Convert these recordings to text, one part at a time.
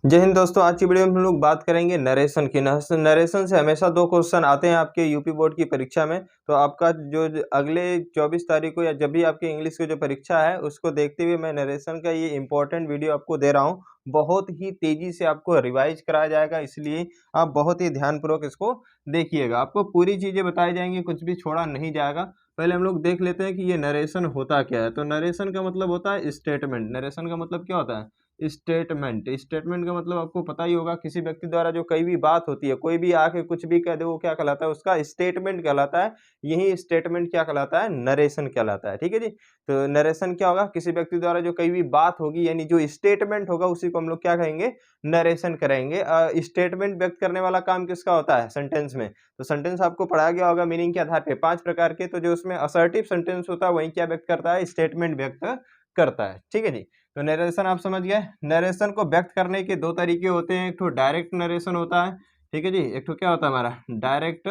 जय हिंद दोस्तों। आज की वीडियो में हम लोग बात करेंगे नरेशन की। नरेशन से हमेशा दो क्वेश्चन आते हैं आपके यूपी बोर्ड की परीक्षा में। तो आपका जो अगले 24 तारीख को या जब भी आपकी इंग्लिश की जो परीक्षा है उसको देखते हुए मैं नरेशन का ये इंपॉर्टेंट वीडियो आपको दे रहा हूँ। बहुत ही तेजी से आपको रिवाइज कराया जाएगा, इसलिए आप बहुत ही ध्यानपूर्वक इसको देखिएगा। आपको पूरी चीजें बताई जाएंगी, कुछ भी छोड़ा नहीं जाएगा। पहले हम लोग देख लेते हैं कि ये नरेशन होता क्या है। तो नरेशन का मतलब होता है स्टेटमेंट। नरेशन का मतलब क्या होता है? स्टेटमेंट। स्टेटमेंट का मतलब आपको पता ही होगा, किसी व्यक्ति द्वारा जो कई भी बात होती है, कोई भी आके कुछ भी कह दे, वो क्या कहलाता है? उसका स्टेटमेंट कहलाता है। यही स्टेटमेंट क्या कहलाता है? नरेशन कहलाता है। ठीक है जी। तो नरेशन क्या होगा? किसी व्यक्ति द्वारा जो कई भी बात होगी, यानी जो स्टेटमेंट होगा, उसी को हम लोग क्या कहेंगे? नरेशन करेंगे। स्टेटमेंट व्यक्त करने वाला काम किसका होता है? सेंटेंस में। तो सेंटेंस आपको पढ़ाया गया होगा मीनिंग के आधार पे 5 प्रकार के। तो जो उसमें असर्टिव सेंटेंस होता है वही क्या व्यक्त करता है? स्टेटमेंट व्यक्त करता है। ठीक है जी। तो नरेशन आप समझ गए। नरेशन को व्यक्त करने के दो तरीके होते हैं। एक तो डायरेक्ट नरेशन होता है, ठीक है जी। एक तो क्या होता है हमारा? डायरेक्ट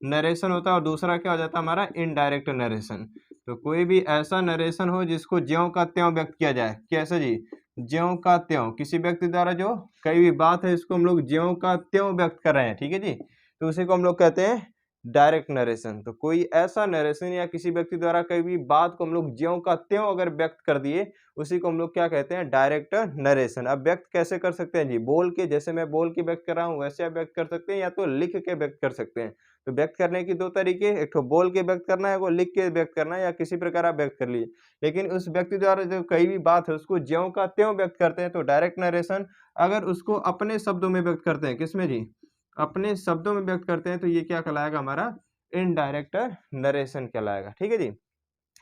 नरेशन होता है, और दूसरा क्या हो जाता है हमारा? Indirect narration. तो कोई भी ऐसा नरेशन हो जिसको ज्यों का त्यों व्यक्त किया जाए। कैसे जी? ज्यों का त्यों। किसी व्यक्ति द्वारा जो कई भी बात है, इसको हम लोग ज्यों का त्यों व्यक्त कर रहे हैं। ठीक है जी। तो उसी को हम लोग कहते हैं डायरेक्ट नरेशन। तो कोई ऐसा नरेशन या किसी व्यक्ति द्वारा कई भी बात को हम लोग ज्यों का त्यों अगर व्यक्त कर दिए, उसी को हम लोग क्या कहते हैं? Direct narration. अब व्यक्त कैसे कर सकते हैं जी? बोल के, जैसे मैं बोल के व्यक्त कर रहा हूँ वैसे आप व्यक्त कर सकते हैं, या तो लिख के व्यक्त कर सकते हैं। तो व्यक्त करने की दो तरीके, एक तो बोल के व्यक्त करना है, वो लिख के व्यक्त करना है, या किसी प्रकार आप व्यक्त कर लिए। लेकिन उस व्यक्ति द्वारा जो कई भी बात है उसको ज्यों का त्यों व्यक्त करते हैं, तो डायरेक्ट नरेशन। अगर उसको अपने शब्दों में व्यक्त करते हैं, किसमें जी? अपने शब्दों में व्यक्त करते हैं, तो ये क्या कहलाएगा? हमारा इनडायरेक्ट नरेशन कहलाएगा। ठीक है जी।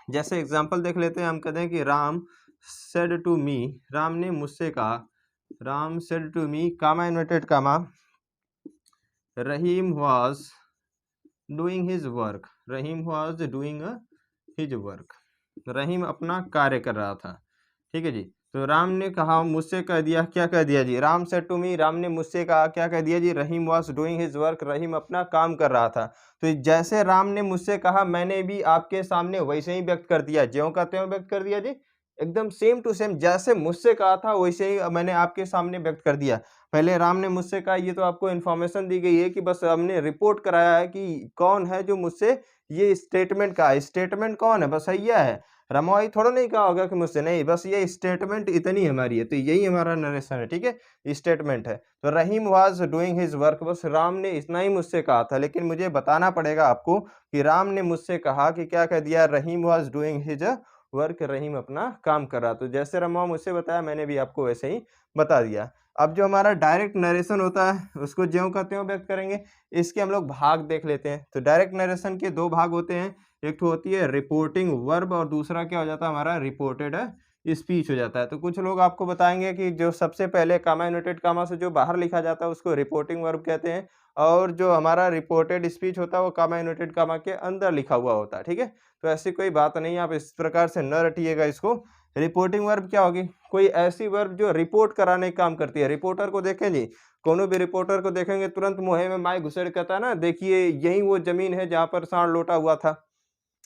जैसे एग्जांपल देख लेते हैं। हम कहते हैं कि Ram said to me, Ram ने मुझसे कहा। Ram said to me, comma inverted comma, Rahim was doing his work. Rahim was doing his work. Rahim अपना कार्य कर रहा था। ठीक है जी। तो राम ने कहा, मुझसे कह दिया। क्या कह दिया जी? Ram said to me, Ram ने मुझसे कहा। क्या कह दिया जी? Rahim was doing his work, Rahim अपना काम कर रहा था। तो जैसे राम ने मुझसे कहा, मैंने भी आपके सामने वैसे ही व्यक्त कर दिया। ज्यों का त्यों व्यक्त कर दिया जी। एकदम सेम टू सेम, जैसे मुझसे कहा था वैसे ही मैंने आपके सामने व्यक्त कर दिया। पहले राम ने मुझसे कहा, ये तो आपको इन्फॉर्मेशन दी गई है कि बस हमने रिपोर्ट कराया है कि कौन है जो मुझसे ये स्टेटमेंट कहा है। स्टेटमेंट कौन है? बस भैया है। रमाई थोड़ा नहीं कहा होगा कि मुझसे, नहीं, बस ये स्टेटमेंट इतनी हमारी है। तो यही हमारा नरेशन है। ठीक है, स्टेटमेंट है। तो रहीम वाज डूइंग हिज वर्क, बस राम ने इतना ही मुझसे कहा था। लेकिन मुझे बताना पड़ेगा आपको कि राम ने मुझसे कहा कि क्या कह दिया? रहीम was doing his work, Rahim अपना काम कर रहा। तो जैसे रमा मुझसे बताया, मैंने भी आपको वैसे ही बता दिया। अब जो हमारा डायरेक्ट नरेशन होता है उसको ज्यों का त्यों व्यक्त करेंगे। इसके हम लोग भाग देख लेते हैं। तो डायरेक्ट नरेशन के दो भाग होते हैं। एक तो होती है रिपोर्टिंग वर्ब, और दूसरा क्या हो जाता है हमारा? रिपोर्टेड स्पीच हो जाता है। तो कुछ लोग आपको बताएंगे कि जो सबसे पहले कामा यूनाइटेड कामा से जो बाहर लिखा जाता है उसको रिपोर्टिंग वर्ब कहते हैं, और जो हमारा रिपोर्टेड स्पीच होता है वो कामा यूनाइटेड कामा के अंदर लिखा हुआ होता है। ठीक है। तो ऐसी कोई बात नहीं है, आप इस प्रकार से न रटिएगा इसको। रिपोर्टिंग वर्ब क्या होगी? कोई ऐसी वर्ब जो रिपोर्ट कराने का काम करती है। रिपोर्टर को देखें जी, कोनो भी रिपोर्टर को देखेंगे तुरंत मुंह में माई घुसेड़ कहता है ना, देखिए यही वो जमीन है जहां पर सांड लोटा हुआ था।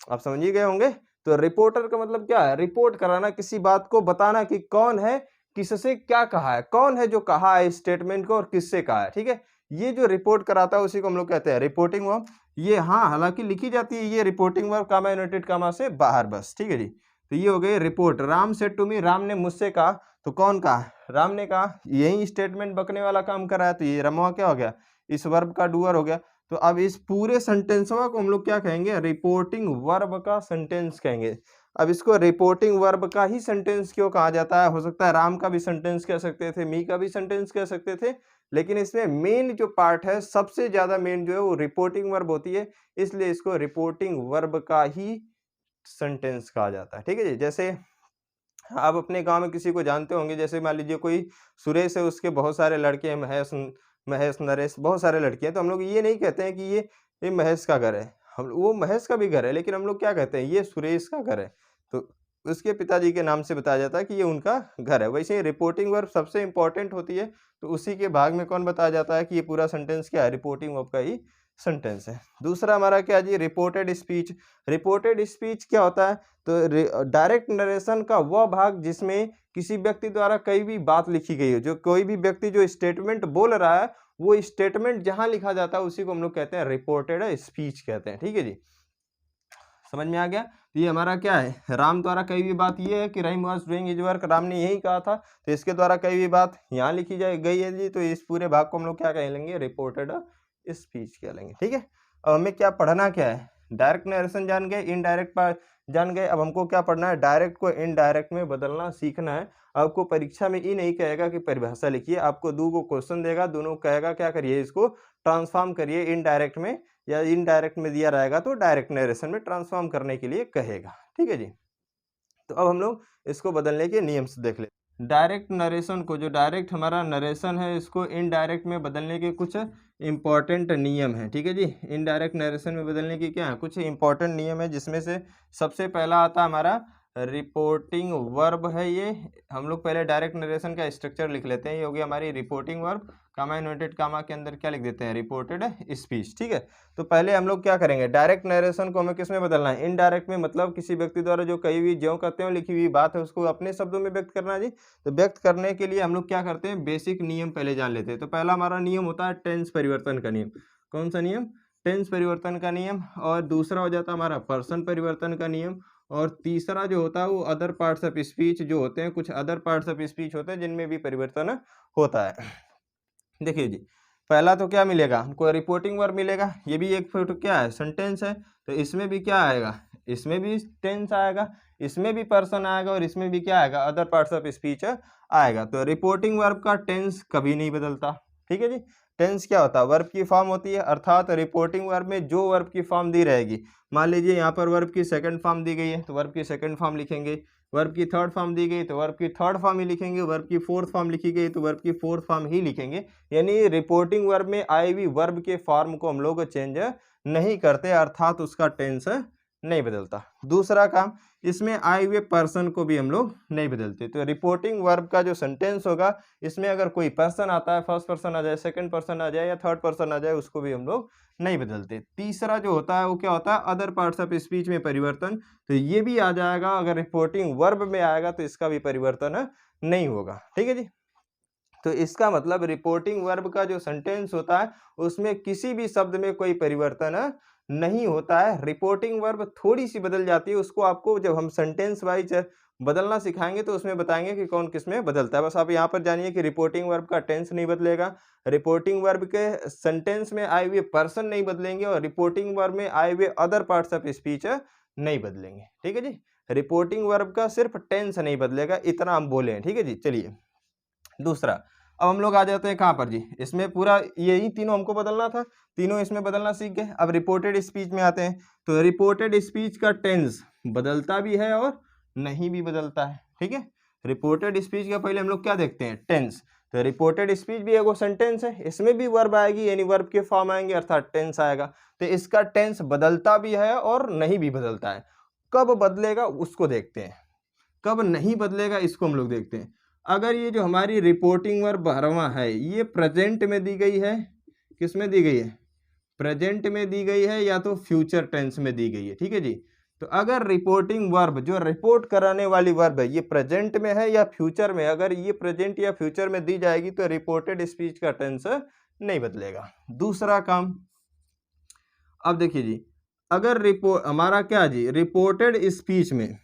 आप समझ ही गए होंगे। तो रिपोर्टर का मतलब क्या है? रिपोर्ट कराना, किसी बात को बताना कि कौन है, किससे क्या कहा है, कौन है जो कहा है स्टेटमेंट को, और किससे कहा है। ठीक है। ये जो रिपोर्ट कराता है उसी को हम लोग कहते हैं रिपोर्टिंग वर्ब। ये हाँ, हालांकि लिखी जाती है ये रिपोर्टिंग वर्ब कामा यूनाइटेड कामा से बाहर, बस। ठीक है जी। तो ये हो गई report. Ram said to me, Ram ने मुझसे कहा। तो कौन कहा? राम ने कहा। यही स्टेटमेंट बकने वाला काम करा है। तो ये रमवा क्या हो गया? इस वर्ब का डूअर हो गया। तो अब इस पूरे सेंटेंसवा को हम लोग क्या कहेंगे? रिपोर्टिंग वर्ब का सेंटेंस कहेंगे। अब इसको रिपोर्टिंग वर्ब का ही सेंटेंस क्यों कहा जाता है? हो सकता है राम का भी सेंटेंस कह सकते थे, मी का भी सेंटेंस कह सकते थे, लेकिन इसमें मेन जो पार्ट है, सबसे ज्यादा मेन जो है वो रिपोर्टिंग वर्ब होती है, इसलिए इसको रिपोर्टिंग वर्ब का ही सेंटेंस कहा जाता है। ठीक है जी। जैसे आप अपने गांव में किसी को जानते होंगे, जैसे मान लीजिए कोई सुरेश है, उसके बहुत सारे लड़के हैं, महेश महेश नरेश, बहुत सारे लड़के हैं। तो हम लोग ये नहीं कहते हैं कि ये महेश का घर है, हम वो महेश का भी घर है, लेकिन हम लोग क्या कहते हैं? ये सुरेश का घर है। तो उसके पिताजी के नाम से बताया जाता है कि ये उनका घर है। वैसे ही रिपोर्टिंग वर्ब सबसे इंपॉर्टेंट होती है, तो उसी के भाग में कौन बताया जाता है कि ये पूरा सेंटेंस क्या है? रिपोर्टिंग वर्ब का ही सेंटेंस है। दूसरा हमारा क्या जी, रिपोर्टेड स्पीच। रिपोर्टेड स्पीच क्या होता है, तो डायरेक्ट नरेशन का वह भाग जिसमें किसी व्यक्ति द्वारा कई भी बात लिखी गई है, जो कोई भी व्यक्ति जो स्टेटमेंट बोल रहा है वो स्टेटमेंट जहां लिखा जाता है उसी को हम लोग कहते हैं रिपोर्टेड स्पीच कहते हैं। ठीक है जी, समझ में आ गया। तो ये हमारा क्या है, राम द्वारा कई भी बात ये है कि Rahim was doing his work, Ram ने यही कहा था, तो इसके द्वारा कई भी बात यहाँ लिखी गई है जी, तो इस पूरे भाग को हम लोग क्या कह लेंगे, रिपोर्टेड स्पीच कह लेंगे। ठीक है, अब हमें क्या पढ़ना क्या है, डायरेक्ट नरेशन जान गए, इनडायरेक्ट जान गए। अब हमको क्या पढ़ना है, डायरेक्ट को इनडायरेक्ट में बदलना सीखना है। आपको परीक्षा में ये नहीं कहेगा कि परिभाषा लिखिए, आपको दो को क्वेश्चन देगा, दोनों कहेगा क्या करिए, इसको ट्रांसफॉर्म करिए इनडायरेक्ट में, या इनडायरेक्ट में दिया रहेगा तो डायरेक्ट नरेशन में ट्रांसफॉर्म करने के लिए कहेगा। ठीक है जी, तो अब हम लोग इसको बदलने के नियम से देख लेते हैं। डायरेक्ट नरेशन को, जो डायरेक्ट हमारा नरेशन है, इसको इनडायरेक्ट में बदलने के कुछ इंपॉर्टेंट नियम है। ठीक है जी, इनडायरेक्ट नरेशन में बदलने की क्या है, कुछ इंपॉर्टेंट नियम है, जिसमें से सबसे पहला आता है हमारा रिपोर्टिंग वर्ब है। ये हम लोग पहले डायरेक्ट नरेशन का स्ट्रक्चर लिख लेते हैं। ये हो गया हमारी रिपोर्टिंग वर्ब, कामा इन्वर्टेड कामा के अंदर क्या लिख देते हैं, रिपोर्टेड स्पीच। ठीक है, तो पहले हम लोग क्या करेंगे, डायरेक्ट नरेशन को हमें किस में बदलना है, इनडायरेक्ट में, मतलब किसी व्यक्ति द्वारा जो कही हुई ज्यों कहते हैं लिखी हुई बात है उसको अपने शब्दों में व्यक्त करना जी। तो व्यक्त करने के लिए हम लोग क्या करते हैं, बेसिक नियम पहले जान लेते हैं। तो पहला हमारा नियम होता है टेंस परिवर्तन का नियम। कौन सा नियम, टेंस परिवर्तन का नियम। और दूसरा हो जाता है हमारा पर्सन परिवर्तन का नियम। और तीसरा जो होता है वो अदर पार्ट्स ऑफ स्पीच जो होते हैं, कुछ अदर पार्ट्स ऑफ स्पीच होते हैं जिनमें भी परिवर्तन होता है। देखिए जी, पहला तो क्या मिलेगा हमको, रिपोर्टिंग वर्ब मिलेगा। ये भी एक क्या है, सेंटेंस है, तो इसमें भी क्या आएगा, इसमें भी टेंस आएगा, इसमें भी पर्सन आएगा, और इसमें भी क्या आएगा, अदर पार्ट्स ऑफ स्पीच आएगा। तो रिपोर्टिंग वर्ब का टेंस कभी नहीं बदलता। ठीक है जी, टेंस क्या होता है, वर्ब की फॉर्म होती है, अर्थात रिपोर्टिंग वर्ब में जो वर्ब की फॉर्म दी रहेगी, मान लीजिए यहाँ पर वर्ब की सेकंड फॉर्म दी गई है तो वर्ब की सेकंड फॉर्म लिखेंगे, वर्ब की थर्ड फॉर्म दी गई तो वर्ब की थर्ड फॉर्म ही लिखेंगे, वर्ब की फोर्थ फॉर्म लिखी गई तो वर्ब की फोर्थ फॉर्म ही लिखेंगे। यानी रिपोर्टिंग वर्ब में आई हुई वर्ब के फॉर्म को हम लोग चेंज नहीं करते, अर्थात उसका टेंस नहीं बदलता। दूसरा काम, इसमें आए हुए पर्सन को भी हम लोग नहीं बदलते। तो रिपोर्टिंग वर्ब का जो सेंटेंस होगा, इसमें अगर कोई पर्सन आता है, फर्स्ट पर्सन आ जाए, सेकंड पर्सन आ जाए, या थर्ड पर्सन आ जाए, उसको भी हम लोग नहीं बदलते। तीसरा जो होता है वो क्या होता है, अदर पार्ट्स ऑफ स्पीच में परिवर्तन। तो ये भी आ जाएगा, अगर रिपोर्टिंग वर्ब में आएगा तो इसका भी परिवर्तन नहीं होगा। ठीक है जी, तो इसका मतलब रिपोर्टिंग वर्ब का जो सेंटेंस होता है उसमें किसी भी शब्द में कोई परिवर्तन नहीं होता है। रिपोर्टिंग वर्ब थोड़ी सी बदल जाती है, उसको आपको जब हम सेंटेंस वाइज बदलना सिखाएंगे तो उसमें बताएंगे कि कौन किस में बदलता है। बस आप यहाँ पर जानिए कि रिपोर्टिंग वर्ब का टेंस नहीं बदलेगा, रिपोर्टिंग वर्ब के सेंटेंस में आए हुए पर्सन नहीं बदलेंगे, और रिपोर्टिंग वर्ब में आए हुए अदर पार्ट्स ऑफ स्पीच नहीं बदलेंगे। ठीक है जी, रिपोर्टिंग वर्ब का सिर्फ टेंस नहीं बदलेगा, इतना हम बोले हैं। ठीक है जी, चलिए दूसरा, अब हम लोग आ जाते हैं कहाँ पर जी, इसमें पूरा यही तीनों हमको बदलना था, तीनों इसमें बदलना सीख गए। अब रिपोर्टेड स्पीच में आते हैं, तो रिपोर्टेड स्पीच का टेंस बदलता भी है और नहीं भी बदलता है। ठीक है, रिपोर्टेड स्पीच का पहले हम लोग क्या देखते हैं, टेंस। तो रिपोर्टेड स्पीच भी एगो सेंटेंस है, इसमें भी वर्ब आएगी, यानी वर्ब के फॉर्म आएंगे, अर्थात टेंस आएगा। तो इसका टेंस बदलता भी है और नहीं भी बदलता है। कब बदलेगा उसको देखते हैं, कब नहीं बदलेगा इसको हम लोग देखते हैं। अगर ये जो हमारी रिपोर्टिंग वर्ब 12वां है, ये प्रेजेंट में दी गई है, किस में दी गई है, प्रेजेंट में दी गई है, या तो फ्यूचर टेंस में दी गई है। ठीक है जी, तो अगर रिपोर्टिंग वर्ब जो रिपोर्ट कराने वाली वर्ब है ये प्रेजेंट में है या फ्यूचर में, अगर ये प्रेजेंट या फ्यूचर में दी जाएगी तो रिपोर्टेड स्पीच का टेंस नहीं बदलेगा। दूसरा काम, अब देखिए जी, अगर हमारा क्या जी, रिपोर्टेड स्पीच में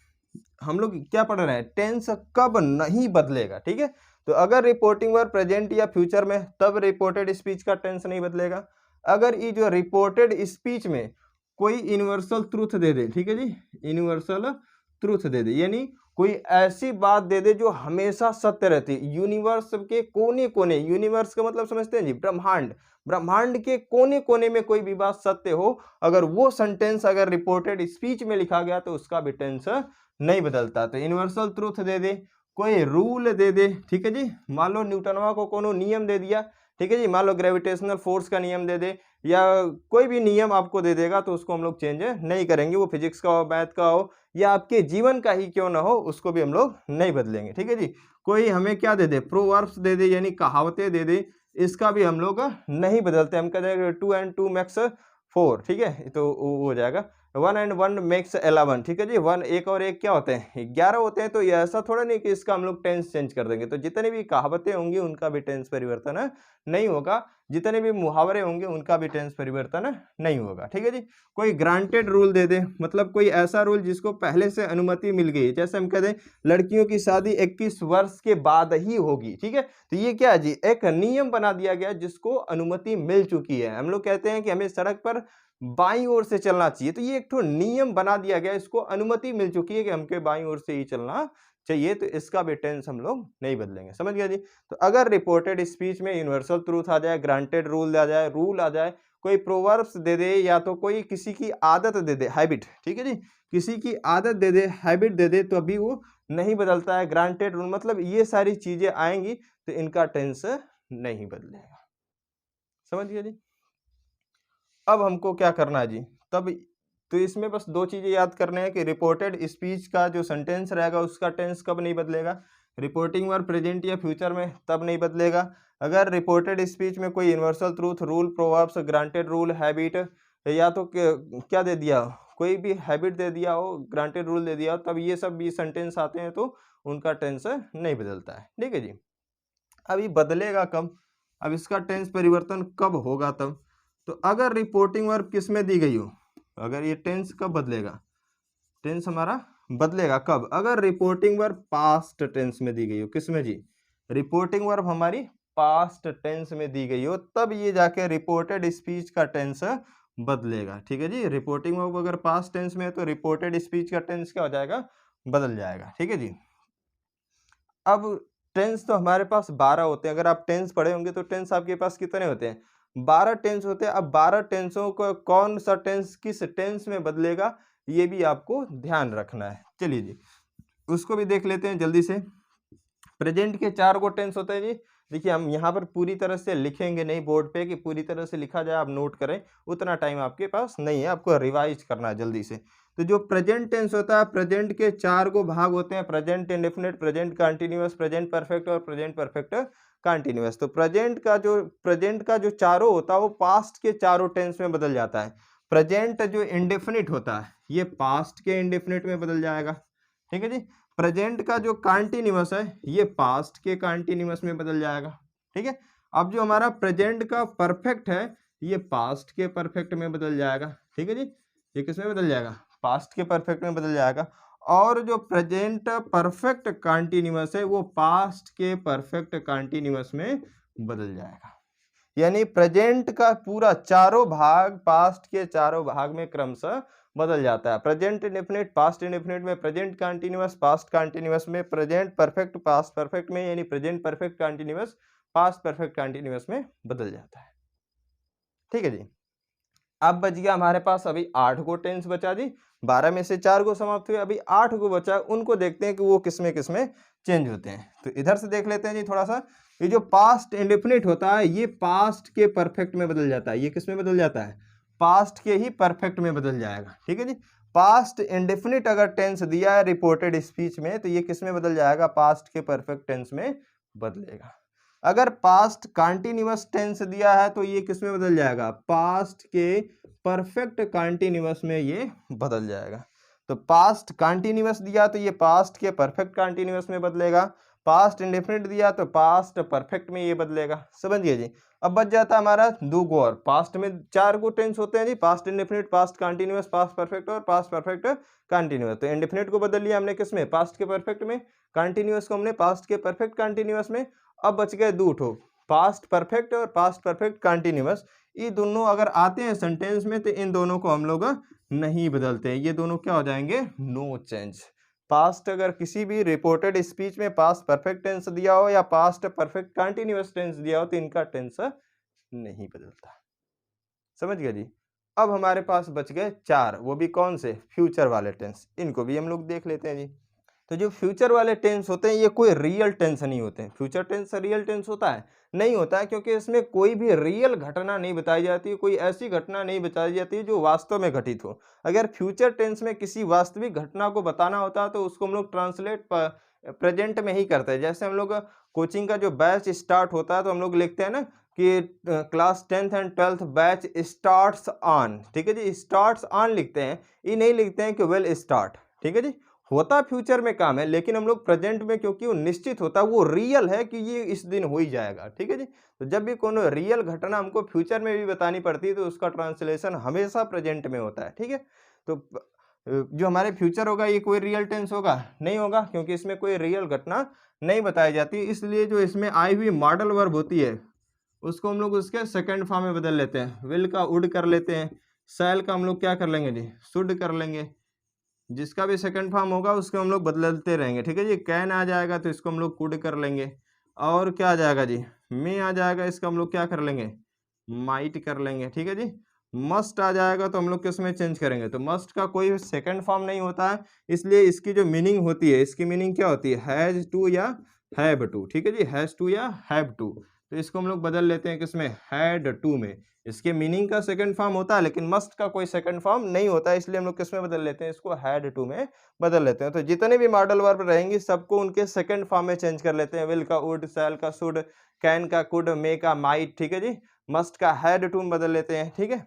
हम लोग क्या पढ़ रहे हैं, टेंस कब नहीं बदलेगा। ठीक है, तो अगर रिपोर्टिंग वर्ब प्रेजेंट या फ्यूचर में, तब रिपोर्टेड स्पीच का टेंस नहीं बदलेगा। अगर ये जो रिपोर्टेड स्पीच में कोई यूनिवर्सल ट्रूथ दे दे, ठीक है जी, यूनिवर्सल ट्रूथ दे दे, यानी कोई ऐसी बात दे दे जो हमेशा सत्य रहती है, यूनिवर्स के कोने कोने, यूनिवर्स का मतलब समझते हैं जी, ब्रह्मांड, ब्रह्मांड के कोने कोने में कोई भी बात सत्य हो, अगर वो सेंटेंस अगर रिपोर्टेड स्पीच में लिखा गया तो उसका भी टेंस नहीं बदलता। तो यूनिवर्सल ट्रूथ दे दे, कोई रूल दे दे, ठीक है जी, मान लो न्यूटनवा को कोनो नियम दे दिया, ठीक है जी, मान लो ग्रेविटेशनल फोर्स का नियम दे दे, या कोई भी नियम आपको दे देगा तो उसको हम लोग चेंज नहीं करेंगे, वो फिजिक्स का हो, मैथ का हो, या आपके जीवन का ही क्यों ना हो, उसको भी हम लोग नहीं बदलेंगे। ठीक है जी, कोई हमें क्या दे दे, प्रोवर्ब्स दे दे, यानी कहावतें दे दे, इसका भी हम लोग नहीं बदलते, हम कहते हैं 2 and 2 makes 4, ठीक है, तो वो हो जाएगा 1 and 1 makes 11, ठीक है जी, 1 एक और एक क्या होते हैं 11 होते हैं। तो ये ऐसा थोड़ा नहीं कि इसका हम लोग टेंस चेंज कर देंगे, तो जितनी भी कहावतें होंगी उनका भी टेंस परिवर्तन नहीं होगा, जितने भी मुहावरे होंगे उनका भी टेंस परिवर्तन नहीं होगा, ठीक है जी। कोई ग्रांटेड रूल दे दे, मतलब कोई ऐसा रूल जिसको पहले से अनुमति मिल गई, जैसे हम कहते हैं लड़कियों की शादी 21 वर्ष के बाद ही होगी, ठीक है, तो ये क्या है जी, एक नियम बना दिया गया जिसको अनुमति मिल चुकी है। हम लोग कहते हैं कि हमें सड़क पर बाईं ओर से चलना चाहिए, तो ये एक तो नियम बना दिया गया, इसको अनुमति मिल चुकी है कि हमके बाईं ओर से ही चलना चाहिए, तो इसका भी टेंस हम लोग नहीं बदलेंगे, समझ गया जी। तो अगर रिपोर्टेड स्पीच में यूनिवर्सल ट्रूथ आ जाए, ग्रांटेड रूल आ जाए, रूल आ जाए, कोई प्रोवर्ब्स दे दे, या तो कोई किसी की आदत दे दे, हैबिट, ठीक है जी, किसी की आदत दे दे, हैबिट दे दे, तो अभी वो नहीं बदलता है। ग्रांटेड रूल मतलब ये सारी चीजें आएंगी तो इनका टेंस नहीं बदलेगा, समझ गया जी। अब हमको क्या करना है जी, तब तो इसमें बस दो चीजें याद करने हैं कि रिपोर्टेड स्पीच का जो सेंटेंस रहेगा उसका टेंस कब नहीं बदलेगा, रिपोर्टिंग वर्ब प्रेजेंट या फ्यूचर में तब नहीं बदलेगा। अगर रिपोर्टेड स्पीच में कोई universal truth, rule, proverbs, granted rule, habit, या तो क्या दे दिया हो, कोई भी हैबिट दे दिया हो, ग्रांटेड रूल दे दिया हो, तब ये सब भी सेंटेंस आते हैं तो उनका टेंस नहीं बदलता है, ठीक है जी। अभी बदलेगा कब, अब इसका टेंस परिवर्तन कब होगा तब, तो अगर रिपोर्टिंग वर्ब किस में दी गई हो, अगर ये टेंस कब बदलेगा, टेंस हमारा बदलेगा कब, अगर रिपोर्टिंग वर्ब पास्ट टेंस में दी गई हो, किस में जी, रिपोर्टिंग वर्ब हमारी पास्ट टेंस में दी गई हो, तब ये जाके रिपोर्टेड स्पीच का टेंस बदलेगा, ठीक है जी। रिपोर्टिंग वर्ब अगर पास्ट टेंस में है तो रिपोर्टेड स्पीच का टेंस क्या हो जाएगा, बदल जाएगा, ठीक है जी। अब टेंस तो हमारे पास 12 होते हैं, अगर आप टेंस पढ़े होंगे तो टेंस आपके पास कितने होते हैं, 12 टेंस होते हैं। अब 12 टेंसों को कौन सा टेंस किस टेंस में बदलेगा ये भी आपको ध्यान रखना है। चलिए जी उसको भी देख लेते हैं जल्दी से। प्रेजेंट के 4 गो टेंस होते हैं जी, देखिए हम यहाँ पर पूरी तरह से लिखेंगे नहीं बोर्ड पे कि पूरी तरह से लिखा जाए, आप नोट करें, उतना टाइम आपके पास नहीं है, आपको रिवाइज करना है जल्दी से। तो जो प्रेजेंट टेंस होता है, प्रेजेंट के 4 गो भाग होते हैं, present indefinite, present continuous, present perfect और प्रेजेंट परफेक्ट कंटीन्यूअस। तो प्रेजेंट का जो चारों होता है वो पास्ट के चारों टेंस में बदल जाता है। प्रेजेंट जो इंडेफिनिट होता है ये पास्ट के इंडेफिनिट में बदल जाएगा, ठीक है जी। प्रेजेंट का जो कंटीन्यूअस है ये पास्ट के कंटीन्यूअस में बदल जाएगा, ठीक है। अब जो हमारा प्रेजेंट का परफेक्ट है ये पास्ट के परफेक्ट में बदल जाएगा, ठीक है जी। ये किस में बदल जाएगा, पास्ट के परफेक्ट में बदल जाएगा। और जो प्रेजेंट परफेक्ट कंटीन्यूअस है वो पास्ट के परफेक्ट कंटीन्यूअस में बदल जाएगा। यानी प्रेजेंट का पूरा चारों भाग पास्ट के चारों भाग में क्रमशः बदल जाता है। प्रेजेंट इंडेफिनिट पास्ट इंडेफिनिट में, प्रेजेंट कंटीन्यूअस पास्ट कंटीन्यूअस में, प्रेजेंट परफेक्ट पास्ट परफेक्ट में, यानी present perfect continuous past perfect continuous में बदल जाता है, ठीक है जी। अब बच गया हमारे पास अभी 8 गो टेंस बचा जी, 12 में से 4 गो समाप्त हुए, अभी 8 गो बचा, उनको देखते हैं कि वो किसमें किसमें चेंज होते हैं। तो इधर से देख लेते हैं जी थोड़ा सा। ये जो पास्ट इंडेफिनिट होता है ये पास्ट के परफेक्ट में बदल जाता है, ये किसमें बदल जाता है, पास्ट के ही परफेक्ट में बदल जाएगा, ठीक है जी। पास्ट इंडेफिनिट अगर टेंस दिया है रिपोर्टेड स्पीच में तो ये किसमें बदल जाएगा, पास्ट के परफेक्ट टेंस में बदलेगा। अगर पास्ट कंटीन्यूअस टेंस दिया है तो ये किसमें बदल जाएगा, पास्ट के परफेक्ट कंटीन्यूअस में ये बदल जाएगा। तो पास्ट कंटीन्यूअस दिया तो ये पास्ट के परफेक्ट कंटीन्यूअस में बदलेगा, पास्ट इंडेफिनिट दिया तो पास्ट परफेक्ट में ये बदलेगा, समझिए जी। अब बच जाता है हमारा 2 गो और, पास्ट में 4 गो टेंस होते हैं जी, past indefinite, past continuous, past perfect और पास्ट परफेक्ट कंटीन्यूअस। तो इंडेफिनिट को बदल लिया हमने किसमें, पास्ट के परफेक्ट में, कंटीन्यूअस को हमने पास्ट के परफेक्ट कंटीन्यूअस में। अब बच गए 2 ठो, पास्ट परफेक्ट और पास्ट परफेक्ट कंटीन्यूअस। ये दोनों अगर आते हैं सेंटेंस में तो इन दोनों को हम लोग नहीं बदलते हैं, ये दोनों क्या हो जाएंगे, नो चेंज। पास्ट अगर किसी भी रिपोर्टेड स्पीच में पास्ट परफेक्ट टेंस दिया हो या पास्ट परफेक्ट कंटीन्यूअस टेंस दिया हो तो इनका टेंस नहीं बदलता, समझ गए जी। अब हमारे पास बच गए 4, वो भी कौन से, फ्यूचर वाले टेंस, इनको भी हम लोग देख लेते हैं जी। तो जो फ्यूचर वाले टेंस होते हैं ये कोई रियल टेंस नहीं होते हैं। फ्यूचर टेंस रियल टेंस होता है, नहीं होता है, क्योंकि इसमें कोई भी रियल घटना नहीं बताई जाती है, कोई ऐसी घटना नहीं बताई जाती है जो वास्तव में घटित हो। अगर फ्यूचर टेंस में किसी वास्तविक घटना को बताना होता है तो उसको हम लोग ट्रांसलेट प्रेजेंट में ही करते हैं। जैसे हम लोग कोचिंग का जो बैच स्टार्ट होता है तो हम लोग लिखते हैं ना, कि class 10th and 12th batch starts on, ठीक है जी, स्टार्ट्स ऑन लिखते हैं, ये नहीं लिखते हैं कि विल स्टार्ट, ठीक है जी। होता फ्यूचर में काम है, लेकिन हम लोग प्रेजेंट में, क्योंकि वो निश्चित होता है, वो रियल है कि ये इस दिन हो ही जाएगा, ठीक है जी। तो जब भी कोनो रियल घटना हमको फ्यूचर में भी बतानी पड़ती है तो उसका ट्रांसलेशन हमेशा प्रेजेंट में होता है, ठीक है। तो जो हमारे फ्यूचर होगा ये कोई रियल टेंस होगा? नहीं होगा, क्योंकि इसमें कोई रियल घटना नहीं बताई जाती। इसलिए जो इसमें आई हुई मॉडल वर्ब होती है उसको हम लोग उसके सेकंड फॉर्म में बदल लेते हैं। विल का वुड कर लेते हैं, शैल का हम लोग क्या कर लेंगे जी, शुड कर लेंगे। जिसका भी सेकंड फॉर्म होगा उसको हम लोग बदलते रहेंगे, ठीक है जी। कैन आ जाएगा तो इसको हम लोग कुड कर लेंगे। और क्या आ जाएगा जी, मे आ जाएगा, इसका हम लोग क्या कर लेंगे, माइट कर लेंगे, ठीक है जी। मस्ट आ जाएगा तो हम लोग किस में चेंज करेंगे, तो मस्ट का कोई सेकंड फॉर्म नहीं होता है, इसलिए इसकी जो मीनिंग होती है, इसकी मीनिंग क्या होती है, हैज टू या हैव टू, ठीक है जी, हैज टू या हैव टू। तो इसको हम लोग बदल लेते हैं किसमें, हैड टू में। इसके मीनिंग का सेकंड फॉर्म होता है, लेकिन मस्ट का कोई सेकंड फॉर्म नहीं होता है, इसलिए हम लोग किसमें बदल लेते हैं, इसको हैड टू में बदल लेते हैं। तो जितने भी मॉडल वर्ब रहेंगी सबको उनके सेकंड फॉर्म में चेंज कर लेते हैं। विल का वुड, शैल का शुड, कैन का कुड, मे का माइट, ठीक है जी। मस्ट का हैड टू में बदल लेते हैं, ठीक है।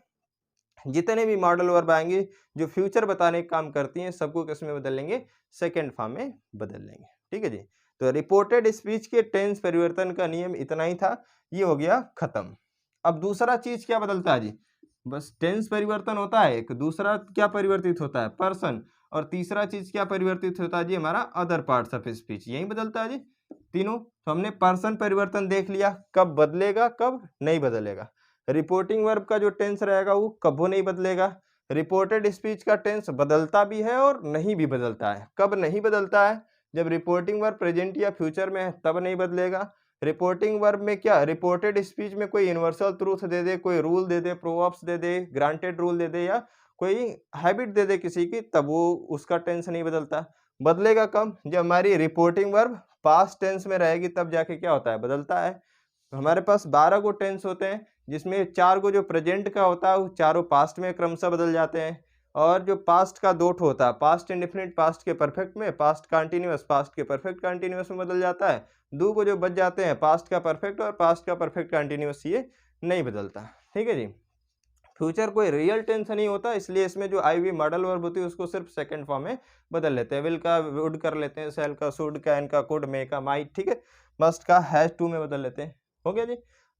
जितने भी मॉडल वर्ब आएंगे जो फ्यूचर बताने का काम करती हैं सबको किसमें बदल लेंगे, सेकंड फॉर्म में बदल लेंगे, ठीक है जी। तो रिपोर्टेड स्पीच के टेंस परिवर्तन का नियम इतना ही था, ये हो गया खत्म। अब दूसरा चीज क्या बदलता है जी, बस टेंस परिवर्तन होता है एक, दूसरा क्या परिवर्तित होता है, पर्सन, और तीसरा चीज क्या परिवर्तित होता है जी, हमारा अदर पार्ट्स ऑफ स्पीच, यही बदलता है जी तीनों। तो हमने पर्सन परिवर्तन देख लिया, कब बदलेगा कब नहीं बदलेगा। रिपोर्टिंग वर्ब का जो टेंस रहेगा वो कबो नहीं बदलेगा। रिपोर्टेड स्पीच का टेंस बदलता भी है और नहीं भी बदलता है। कब नहीं बदलता है, जब रिपोर्टिंग वर्ब प्रेजेंट या फ्यूचर में है तब नहीं बदलेगा। रिपोर्टिंग वर्ब में क्या, रिपोर्टेड स्पीच में कोई यूनिवर्सल ट्रूथ दे दे, कोई रूल दे दे, प्रोवर्ब्स दे दे, ग्रांटेड रूल दे दे, या कोई हैबिट दे दे किसी की, तब वो उसका टेंस नहीं बदलता। बदलेगा कब, जब हमारी रिपोर्टिंग वर्ब पास्ट टेंस में रहेगी, तब जाके क्या होता है, बदलता है। तो हमारे पास 12 गो टेंस होते हैं, जिसमें 4 गो जो प्रेजेंट का होता है वो चारों पास्ट में क्रमशः बदल जाते हैं, और जो पास्ट का 2 ठो होता है, पास्ट इंडेफिनिट पास्ट के परफेक्ट में, पास्ट कंटीन्यूअस पास्ट के परफेक्ट कंटीन्यूअस में बदल जाता है। 2 को जो बच जाते हैं पास्ट का परफेक्ट और पास्ट का परफेक्ट कंटीन्यूअस, ये नहीं बदलता, ठीक है जी। फ्यूचर कोई रियल टेंस नहीं होता, इसलिए इसमें जो आई हुई मॉडल वर्ब होती है उसको सिर्फ सेकंड फॉर्म में बदल लेते हैं। विल का वुड कर लेते हैं, शैल का शुड, कैन का कुड, मे का माइट, ठीक है। मस्ट का हैज टू में बदल लेते हैं, हो गया जी।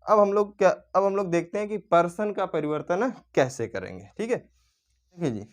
अब हम लोग देखते हैं कि पर्सन का परिवर्तन कैसे करेंगे, ठीक है। देखिए जी,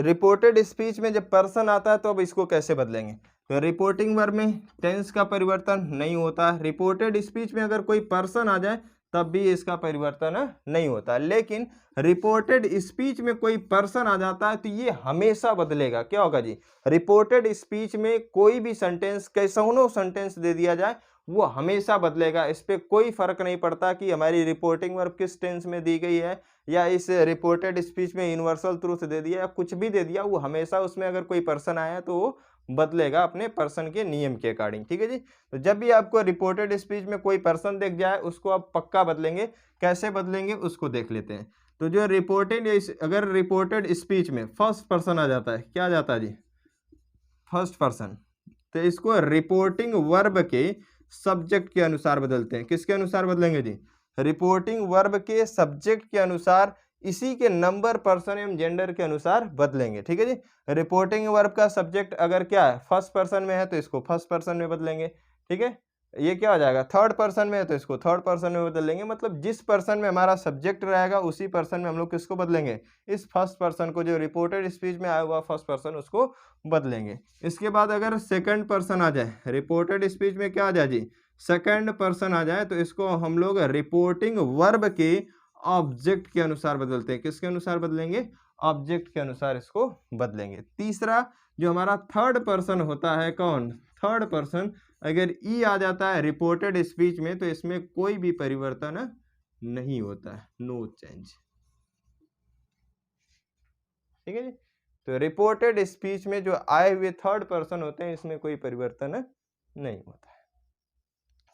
रिपोर्टेड स्पीच में जब पर्सन आता है तो अब इसको कैसे बदलेंगे, तो रिपोर्टिंग वर्ब में टेंस का परिवर्तन नहीं होता। रिपोर्टेड स्पीच में अगर कोई पर्सन आ जाए तब भी इसका परिवर्तन नहीं होता, लेकिन रिपोर्टेड स्पीच में कोई पर्सन आ जाता है तो ये हमेशा बदलेगा। क्या होगा जी, रिपोर्टेड स्पीच में कोई भी सेंटेंस, कैसनो सेंटेंस दे दिया जाए, वो हमेशा बदलेगा। इस पे कोई फर्क नहीं पड़ता कि हमारी रिपोर्टिंग वर्ब किस टेंस में दी गई है, या इस रिपोर्टेड स्पीच में यूनिवर्सल ट्रूथ दे दिया या कुछ भी दे दिया, वो हमेशा उसमें अगर कोई पर्सन आया तो वो बदलेगा अपने पर्सन के नियम के अकॉर्डिंग, ठीक है जी। तो जब भी आपको रिपोर्टेड स्पीच में कोई पर्सन दिख जाए उसको आप पक्का बदलेंगे। कैसे बदलेंगे उसको देख लेते हैं। तो जो अगर रिपोर्टेड स्पीच में फर्स्ट पर्सन आ जाता है, क्या आ जाता है जी, फर्स्ट पर्सन, तो इसको रिपोर्टिंग वर्ब के सब्जेक्ट के अनुसार बदलते हैं। किसके अनुसार बदलेंगे जी, रिपोर्टिंग वर्ब के सब्जेक्ट के अनुसार, इसी के नंबर, पर्सन एवं जेंडर के अनुसार बदलेंगे, ठीक है जी। रिपोर्टिंग वर्ब का सब्जेक्ट अगर क्या है, फर्स्ट पर्सन में है तो इसको फर्स्ट पर्सन में बदलेंगे, ठीक है। ये क्या हो जाएगा, थर्ड पर्सन में है तो इसको थर्ड पर्सन में बदल लेंगे। मतलब जिस पर्सन में हमारा सब्जेक्ट रहेगा उसी पर्सन में हम लोग किसको बदलेंगे, इस फर्स्ट पर्सन को, जो रिपोर्टेड स्पीच में आया हुआ फर्स्ट पर्सन, उसको बदलेंगे। इसके बाद अगर सेकंड पर्सन आ जाए, रिपोर्टेड स्पीच में क्या आ जाए जी, सेकंड पर्सन आ जाए, तो इसको हम लोग रिपोर्टिंग वर्ब के ऑब्जेक्ट के अनुसार बदलते हैं। किसके अनुसार बदलेंगे, ऑब्जेक्ट के अनुसार इसको बदलेंगे। तीसरा जो हमारा थर्ड पर्सन होता है, कौन, थर्ड पर्सन, अगर ई आ जाता है रिपोर्टेड स्पीच में तो इसमें कोई भी परिवर्तन नहीं होता है, नो चेंज, ठीक है जी। तो रिपोर्टेड स्पीच में जो आए हुए थर्ड पर्सन होते हैं इसमें कोई परिवर्तन नहीं होता है।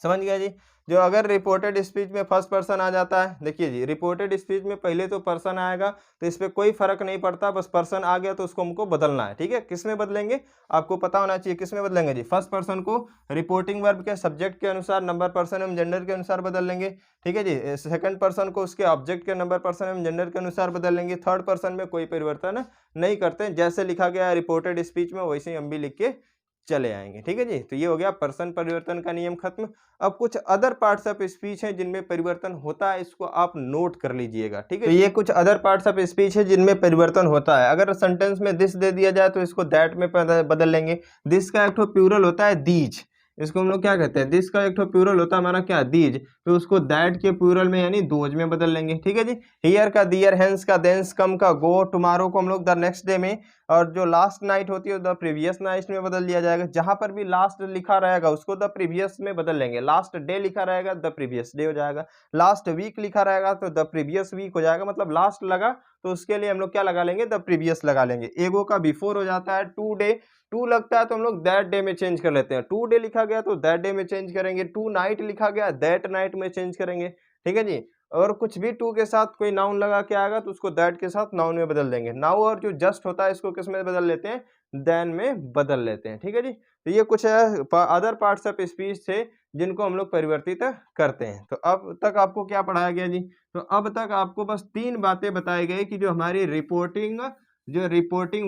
समझ गया जी। जो अगर रिपोर्टेड स्पीच में फर्स्ट पर्सन आ जाता है, देखिए जी, रिपोर्टेड स्पीच में पहले तो पर्सन आएगा, तो इस पे कोई फर्क नहीं पड़ता, बस पर्सन आ गया तो उसको हमको बदलना है। ठीक है, किस में बदलेंगे आपको पता होना चाहिए, किस में बदलेंगे जी। फर्स्ट पर्सन को रिपोर्टिंग वर्ब के सब्जेक्ट के अनुसार, नंबर पर्सन एवं जेंडर के अनुसार बदल लेंगे। ठीक है जी। सेकंड पर्सन को उसके ऑब्जेक्ट के नंबर पर्सन एवं जेंडर के अनुसार बदल लेंगे। थर्ड पर्सन में कोई परिवर्तन नहीं करते, जैसे लिखा गया है रिपोर्टेड स्पीच में वैसे ही हम भी लिख के चले आएंगे। ठीक है जी। तो ये हो गया पर्सन परिवर्तन का नियम खत्म। अब कुछ अदर पार्ट्स ऑफ स्पीच हैं जिनमें परिवर्तन होता है, इसको आप नोट कर लीजिएगा। ठीक है, तो ये कुछ अदर पार्ट्स ऑफ स्पीच है जिनमें परिवर्तन होता है। अगर सेंटेंस में दिस दे दिया जाए तो इसको दैट में बदल लेंगे। दिस का एक ठो प्लूरल होता है दीज, इसको हम लोग क्या कहते हैं, दिस का एक ठो प्लूरल होता है हमारा क्या, दीज, तो उसको दैट के प्लूरल में यानी दोज में बदल लेंगे। ठीक है जी। हियर का दियर, हेंस का देंस, कम का गो, टुमारो को हम लोग द नेक्स्ट डे में, और जो लास्ट नाइट होती है द प्रीवियस नाइट में बदल दिया जाएगा। जहां पर भी लास्ट लिखा रहेगा उसको द प्रीवियस में बदल लेंगे। लास्ट डे लिखा रहेगा द प्रीवियस डे हो जाएगा। लास्ट वीक लिखा रहेगा तो द प्रीवियस वीक हो जाएगा। मतलब लास्ट लगा तो उसके लिए हम लोग क्या लगा लेंगे, द प्रीवियस लगा लेंगे। एगो का बिफोर हो जाता है टू डे, टू लगता है तो हम लोग दैट डे में चेंज कर लेते हैं। टू डे लिखा गया तो दैट डे में चेंज करेंगे। टू नाइट लिखा गया दैट नाइट में चेंज करेंगे। ठीक है जी। और कुछ भी टू के साथ कोई नाउन लगा के आएगा तो उसको दैट के साथ नाउन में बदल देंगे। नाउ और जो जस्ट होता है इसको किस में बदल लेते हैं, देन में बदल लेते हैं। ठीक है जी। तो ये कुछ अदर पार्ट्स ऑफ स्पीच थे जिनको हम लोग परिवर्तित करते हैं। तो अब तक आपको क्या पढ़ाया गया जी, तो अब तक आपको बस 3 बातें बताई गई कि जो हमारी रिपोर्टिंग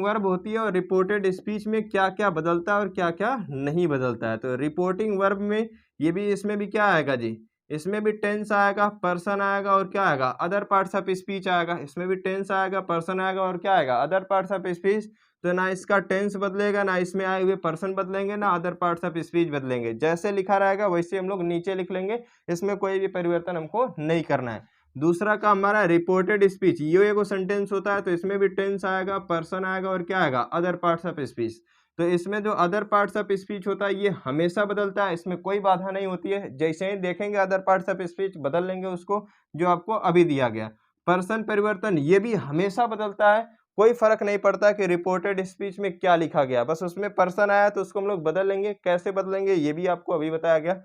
वर्ब होती है और रिपोर्टेड स्पीच में क्या क्या बदलता है और क्या क्या नहीं बदलता है। तो रिपोर्टिंग वर्ब में ये भी, इसमें भी क्या आएगा जी, इसमें भी टेंस आएगा, पर्सन आएगा और क्या आएगा, अदर पार्ट्स ऑफ स्पीच आएगा। इसमें भी टेंस आएगा, पर्सन आएगा और क्या आएगा, अदर पार्ट्स ऑफ स्पीच। तो ना इसका टेंस बदलेगा, ना इसमें आए हुए पर्सन बदलेंगे, ना अदर पार्ट्स ऑफ स्पीच बदलेंगे। जैसे लिखा रहेगा वैसे हम लोग नीचे लिख लेंगे, इसमें कोई भी परिवर्तन हमको नहीं करना है। दूसरा काम हमारा रिपोर्टेड स्पीच, ये एगो सेंटेंस होता है तो इसमें भी टेंस आएगा, पर्सन आएगा और क्या आएगा, अदर पार्ट्स ऑफ स्पीच। तो इसमें जो अदर पार्ट्स ऑफ स्पीच होता है ये हमेशा बदलता है, इसमें कोई बाधा नहीं होती है। जैसे ही देखेंगे अदर पार्ट्स ऑफ स्पीच बदल लेंगे उसको, जो आपको अभी दिया गया। पर्सन परिवर्तन ये भी हमेशा बदलता है, कोई फर्क नहीं पड़ता कि रिपोर्टेड स्पीच में क्या लिखा गया, बस उसमें पर्सन आया तो उसको हम लोग बदल लेंगे। कैसे बदलेंगे ये भी आपको अभी बताया गया।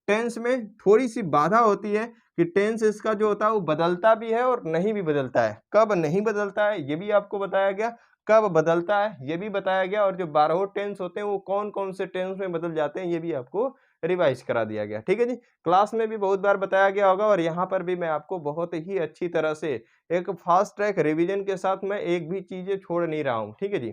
टेंस में थोड़ी सी बाधा होती है कि टेंस इसका जो होता है वो बदलता भी है और नहीं भी बदलता है। कब नहीं बदलता है ये भी आपको बताया गया, कब बदलता है ये भी बताया गया, और जो 12 टेंस होते हैं वो कौन कौन से टेंस में बदल जाते हैं ये भी आपको रिवाइज करा दिया गया। ठीक है जी। क्लास में भी बहुत बार बताया गया होगा और यहाँ पर भी मैं आपको बहुत ही अच्छी तरह से एक फास्ट ट्रैक रिवीजन के साथ मैं एक भी चीजें छोड़ नहीं रहा हूँ। ठीक है जी।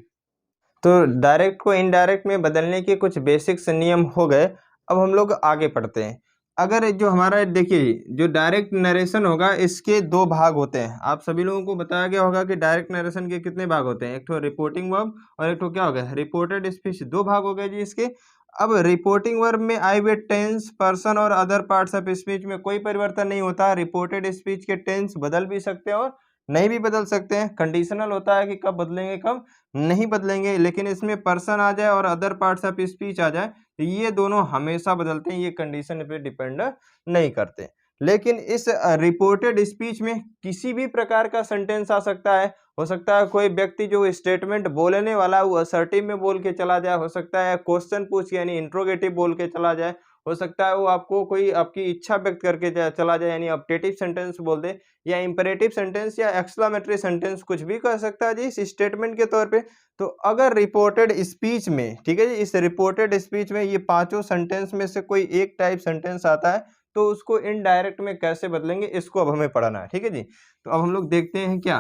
तो डायरेक्ट को इनडायरेक्ट में बदलने के कुछ बेसिक्स नियम हो गए। अब हम लोग आगे पढ़ते हैं। अगर जो हमारा देखिए, जो डायरेक्ट नरेशन होगा इसके 2 भाग होते हैं। आप सभी लोगों को बताया गया होगा कि डायरेक्ट नरेशन के कितने भाग होते हैं, एक तो रिपोर्टिंग वर्ब और एक तो क्या हो गया, रिपोर्टेड स्पीच। 2 भाग हो गए जी इसके। अब रिपोर्टिंग वर्ब में आए हुए टेंस, पर्सन और अदर पार्ट्स ऑफ स्पीच में कोई परिवर्तन नहीं होता। रिपोर्टेड स्पीच के टेंस बदल भी सकते हैं और नहीं भी बदल सकते हैं, कंडीशनल होता है कि कब बदलेंगे कब नहीं बदलेंगे। लेकिन इसमें पर्सन आ जाए और अदर पार्ट्स ऑफ स्पीच आ जाए तो ये दोनों हमेशा बदलते हैं, ये कंडीशन पे डिपेंड नहीं करते। लेकिन इस रिपोर्टेड स्पीच में किसी भी प्रकार का सेंटेंस आ सकता है। हो सकता है कोई व्यक्ति जो स्टेटमेंट बोलने वाला वो असर्टिव में बोल के चला जाए, हो सकता है क्वेश्चन पूछ यानी इंट्रोगेटिव बोल के चला जाए, हो सकता है वो आपको कोई आपकी इच्छा व्यक्त करके चला जाए यानी ऑब्जेक्टिव सेंटेंस बोल दे, या इंपेरेटिव सेंटेंस या एक्सक्लेमेटरी सेंटेंस, कुछ भी कह सकता है जी इस स्टेटमेंट के तौर पे। तो अगर रिपोर्टेड स्पीच में, ठीक है जी, इस रिपोर्टेड स्पीच में ये 5 सेंटेंस में से कोई एक टाइप सेंटेंस आता है तो उसको इनडायरेक्ट में कैसे बदलेंगे इसको अब हमें पढ़ना है। ठीक है जी। तो अब हम लोग देखते हैं क्या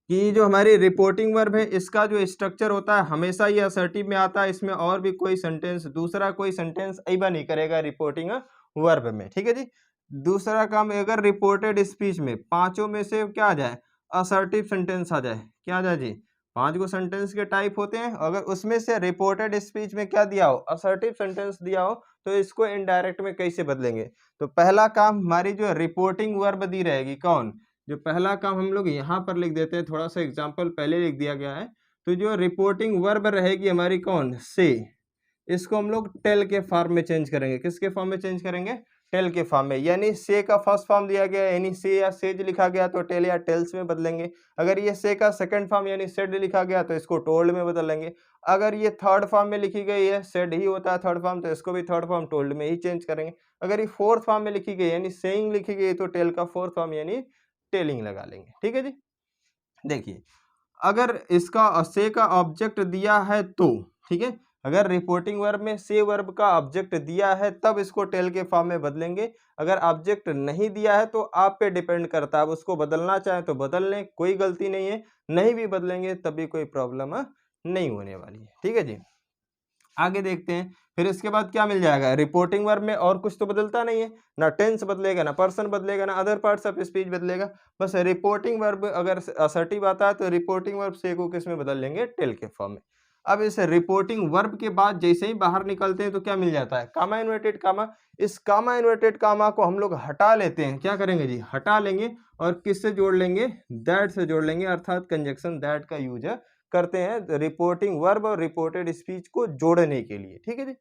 कि जो हमारी रिपोर्टिंग वर्ब है इसका जो स्ट्रक्चर होता है हमेशा ये असर्टिव में आता है। इसमें और भी कोई सेंटेंस, दूसरा कोई सेंटेंस अइबा नहीं करेगा रिपोर्टिंग वर्ब में। ठीक है जी। दूसरा काम, अगर रिपोर्टेड स्पीच में 5 में से क्या आ जाए, असर्टिव सेंटेंस आ जाए, क्या आ जाए जी, 5 गो सेंटेंस के टाइप होते हैं, अगर उसमें से रिपोर्टेड स्पीच में क्या दिया हो, असर्टिव सेंटेंस दिया हो, तो इसको इनडायरेक्ट में कैसे बदलेंगे। तो पहला काम हमारी जो रिपोर्टिंग वर्ब दी रहेगी, कौन, जो पहला काम हम लोग यहाँ पर लिख देते हैं, थोड़ा सा एग्जाम्पल पहले लिख दिया गया है। तो जो रिपोर्टिंग वर्ब रहेगी हमारी कौन, से, इसको हम लोग टेल के फॉर्म में चेंज करेंगे। किसके फॉर्म में चेंज करेंगे, टेल के फॉर्म में, यानी से का फर्स्ट फॉर्म दिया गया है यानी से या सेज लिखा गया तो टेल या टेल्स में बदलेंगे। अगर ये से का सेकंड फॉर्म यानी सेड लिखा गया तो इसको टोल्ड में बदलेंगे। अगर ये थर्ड फॉर्म में लिखी गई है, सेड ही होता है थर्ड फॉर्म, तो इसको भी थर्ड फॉर्म टोल्ड में ही चेंज करेंगे। अगर ये फोर्थ फॉर्म में लिखी गई यानी सेइंग लिखी गई तो टेल का फोर्थ फॉर्म यानी टेलिंग लगा लेंगे। ठीक है जी। देखिए अगर इसका से का ऑब्जेक्ट दिया है तो ठीक है, अगर रिपोर्टिंग वर्ब में से वर्ब का ऑब्जेक्ट दिया है तब इसको टेल के फॉर्म में बदलेंगे। अगर ऑब्जेक्ट नहीं दिया है तो आप पे डिपेंड करता है, आप उसको बदलना चाहें तो बदल लें, कोई गलती नहीं है, नहीं भी बदलेंगे तब भी कोई प्रॉब्लम नहीं होने वाली है। ठीक है जी। आगे देखते हैं, फिर इसके बाद क्या मिल जाएगा, रिपोर्टिंग वर्ब में और कुछ तो बदलता नहीं है, ना टेंस बदलेगा, ना पर्सन बदलेगा, ना अदर पार्ट्स ऑफ स्पीच बदलेगा, बस रिपोर्टिंग वर्ब अगर असर्टिव आता है तो रिपोर्टिंग वर्ब से को किस में बदल लेंगे, टेल के फॉर्म में। अब इस रिपोर्टिंग वर्ब के बाद जैसे ही बाहर निकलते हैं तो क्या मिल जाता है, कामा इन्वर्टेड कामा। इस कामा इन्वर्टेड कामा को हम लोग हटा लेते हैं, क्या करेंगे जी, हटा लेंगे और किससे जोड़ लेंगे, दैट से जोड़ लेंगे, अर्थात कंजक्शन दैट का यूज करते हैं रिपोर्टिंग वर्ब और रिपोर्टेड स्पीच को जोड़ने के लिए। ठीक है जी।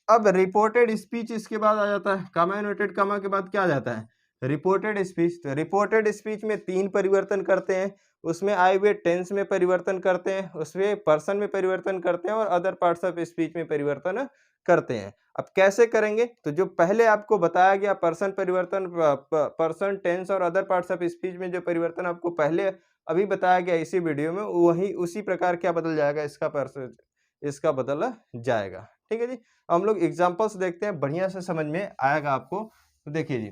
अब रिपोर्टेड स्पीच इसके बाद आ जाता है, कामा इन्वर्टेड कामा के बाद क्या आ जाता है, रिपोर्टेड स्पीच। तो रिपोर्टेड स्पीच में 3 परिवर्तन करते हैं, उसमें आए हुए टेंस में परिवर्तन करते हैं, उसमें पर्सन में परिवर्तन करते हैं और अदर पार्ट्स ऑफ स्पीच में परिवर्तन करते हैं। अब कैसे करेंगे, तो जो पहले आपको बताया गया पर्सन परिवर्तन, पर्सन टेंस और अदर पार्ट्स ऑफ स्पीच में जो परिवर्तन आपको पहले अभी बताया गया इसी वीडियो में, वही उसी प्रकार क्या बदल जाएगा, इसका बदल जाएगा। ठीक है जी। हम लोग एग्जांपल्स देखते हैं, बढ़िया से समझ में आएगा आपको। तो देखिए जी,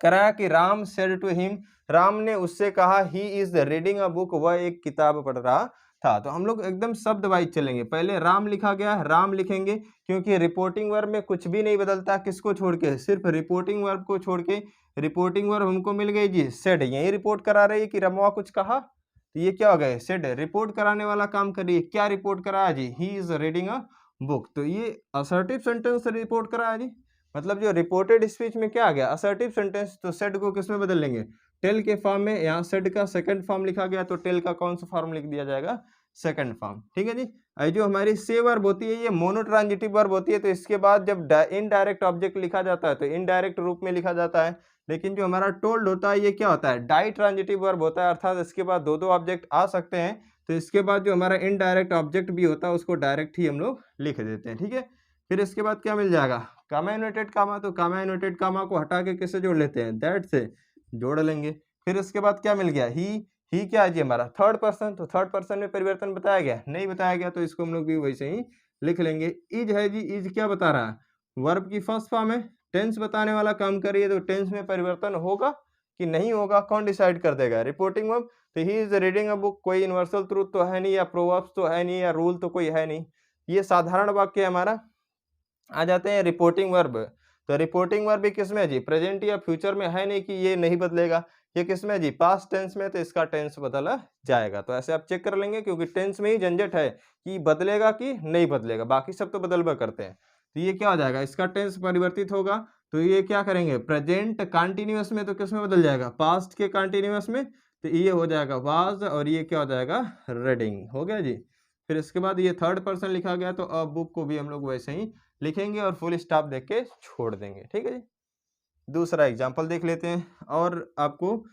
कराया कि Ram said to him, Ram ने उससे कहा he is reading a book, वह एक किताब पढ़ रहा था। तो हम लोग एकदम शब्द वाइज चलेंगे, पहले राम लिखा गया राम लिखेंगे, क्योंकि रिपोर्टिंग वर्ब में कुछ भी नहीं बदलता, किसको छोड़ के, सिर्फ रिपोर्टिंग वर्ब को छोड़ के। रिपोर्टिंग वर्ब हमको मिल गई जी सेड, यही रिपोर्ट करा रही है कि रमवा कुछ कहा, तो ये क्या हो गया, सेड रिपोर्ट कराने वाला काम कर रही है। क्या रिपोर्ट करा जी, he is reading a book, तो ये असर्टिव सेंटेंस रिपोर्ट करा जी, मतलब जो रिपोर्टेड स्पीच में क्या आ गया, असर्टिव सेंटेंस। तो सेड को किस में बदल लेंगे, टेल के फॉर्म में। यहाँ सेड का सेकंड फॉर्म लिखा गया तो टेल का कौन सा फॉर्म लिख दिया जाएगा, सेकंड फॉर्म। ठीक है जी। जो हमारी से वर्ब होती है ये मोनोट्रांजिटिव वर्ब होती है, तो इसके बाद जब इनडायरेक्ट ऑब्जेक्ट लिखा जाता है तो इनडायरेक्ट रूप में लिखा जाता है। लेकिन जो हमारा टोल्ड होता है ये क्या होता है, डाई ट्रांजिटिव वर्ब होता है, अर्थात इसके बाद दो दो ऑब्जेक्ट आ सकते हैं, तो इसके बाद जो हमारा इनडायरेक्ट ऑब्जेक्ट भी होता है उसको डायरेक्ट ही हम लोग लिख देते हैं। ठीक है। फिर इसके बाद क्या मिल जाएगा, कामा इन्वर्टेड कामा, तो कामा इन्वर्टेड कामा को हटा के किससे जोड़ लेते हैं, दैट से जोड़ लेंगे। फिर इसके बाद क्या मिल गया, ही क्या है जी हमारा थर्ड पर्सन, तो थर्ड पर्सन में परिवर्तन बताया गया, नहीं बताया गया तो इसको हम लोग भी वैसे ही लिख लेंगे। इज है जी, इज क्या बता रहा है, वर्ब की फर्स्ट फॉर्म है, टेंस बताने वाला काम करिए, तो टेंस में परिवर्तन होगा कि नहीं होगा, कौन डिसाइड कर देगा, रिपोर्टिंग वर्ब। तो ही इज रीडिंग अ बुक, कोई यूनिवर्सल ट्रूथ तो है नहीं, या प्रोवर्ब्स तो है नहीं, या रूल तो कोई है नहीं, ये साधारण वाक्य हमारा। आ जाते हैं रिपोर्टिंग वर्ब, तो रिपोर्टिंग वर्ब भी किसमें है जी, प्रेजेंट या फ्यूचर में है नहीं कि ये नहीं बदलेगा, ये किसमें है जी, पास्ट टेंस में, तो इसका टेंस बदला जाएगा। तो ऐसे आप चेक कर लेंगे, क्योंकि टेंस में ही झंझट है कि बदलेगा कि नहीं बदलेगा, बाकी सब तो बदलवा करते हैं। तो ये क्या हो जाएगा, इसका टेंस परिवर्तित होगा, तो ये क्या करेंगे, प्रेजेंट कंटिन्यूअस में तो किसमें बदल जाएगा, पास्ट के कंटिन्यूअस में, तो ये हो जाएगा वाज, और ये क्या हो जाएगा, रीडिंग हो गया जी। फिर इसके बाद ये थर्ड पर्सन लिखा गया, तो अब बुक को भी हम लोग वैसे ही लिखेंगे और फुल स्टॉप देख के छोड़ देंगे। ठीक है जी। दूसरा एग्जांपल देख लेते हैं और आपको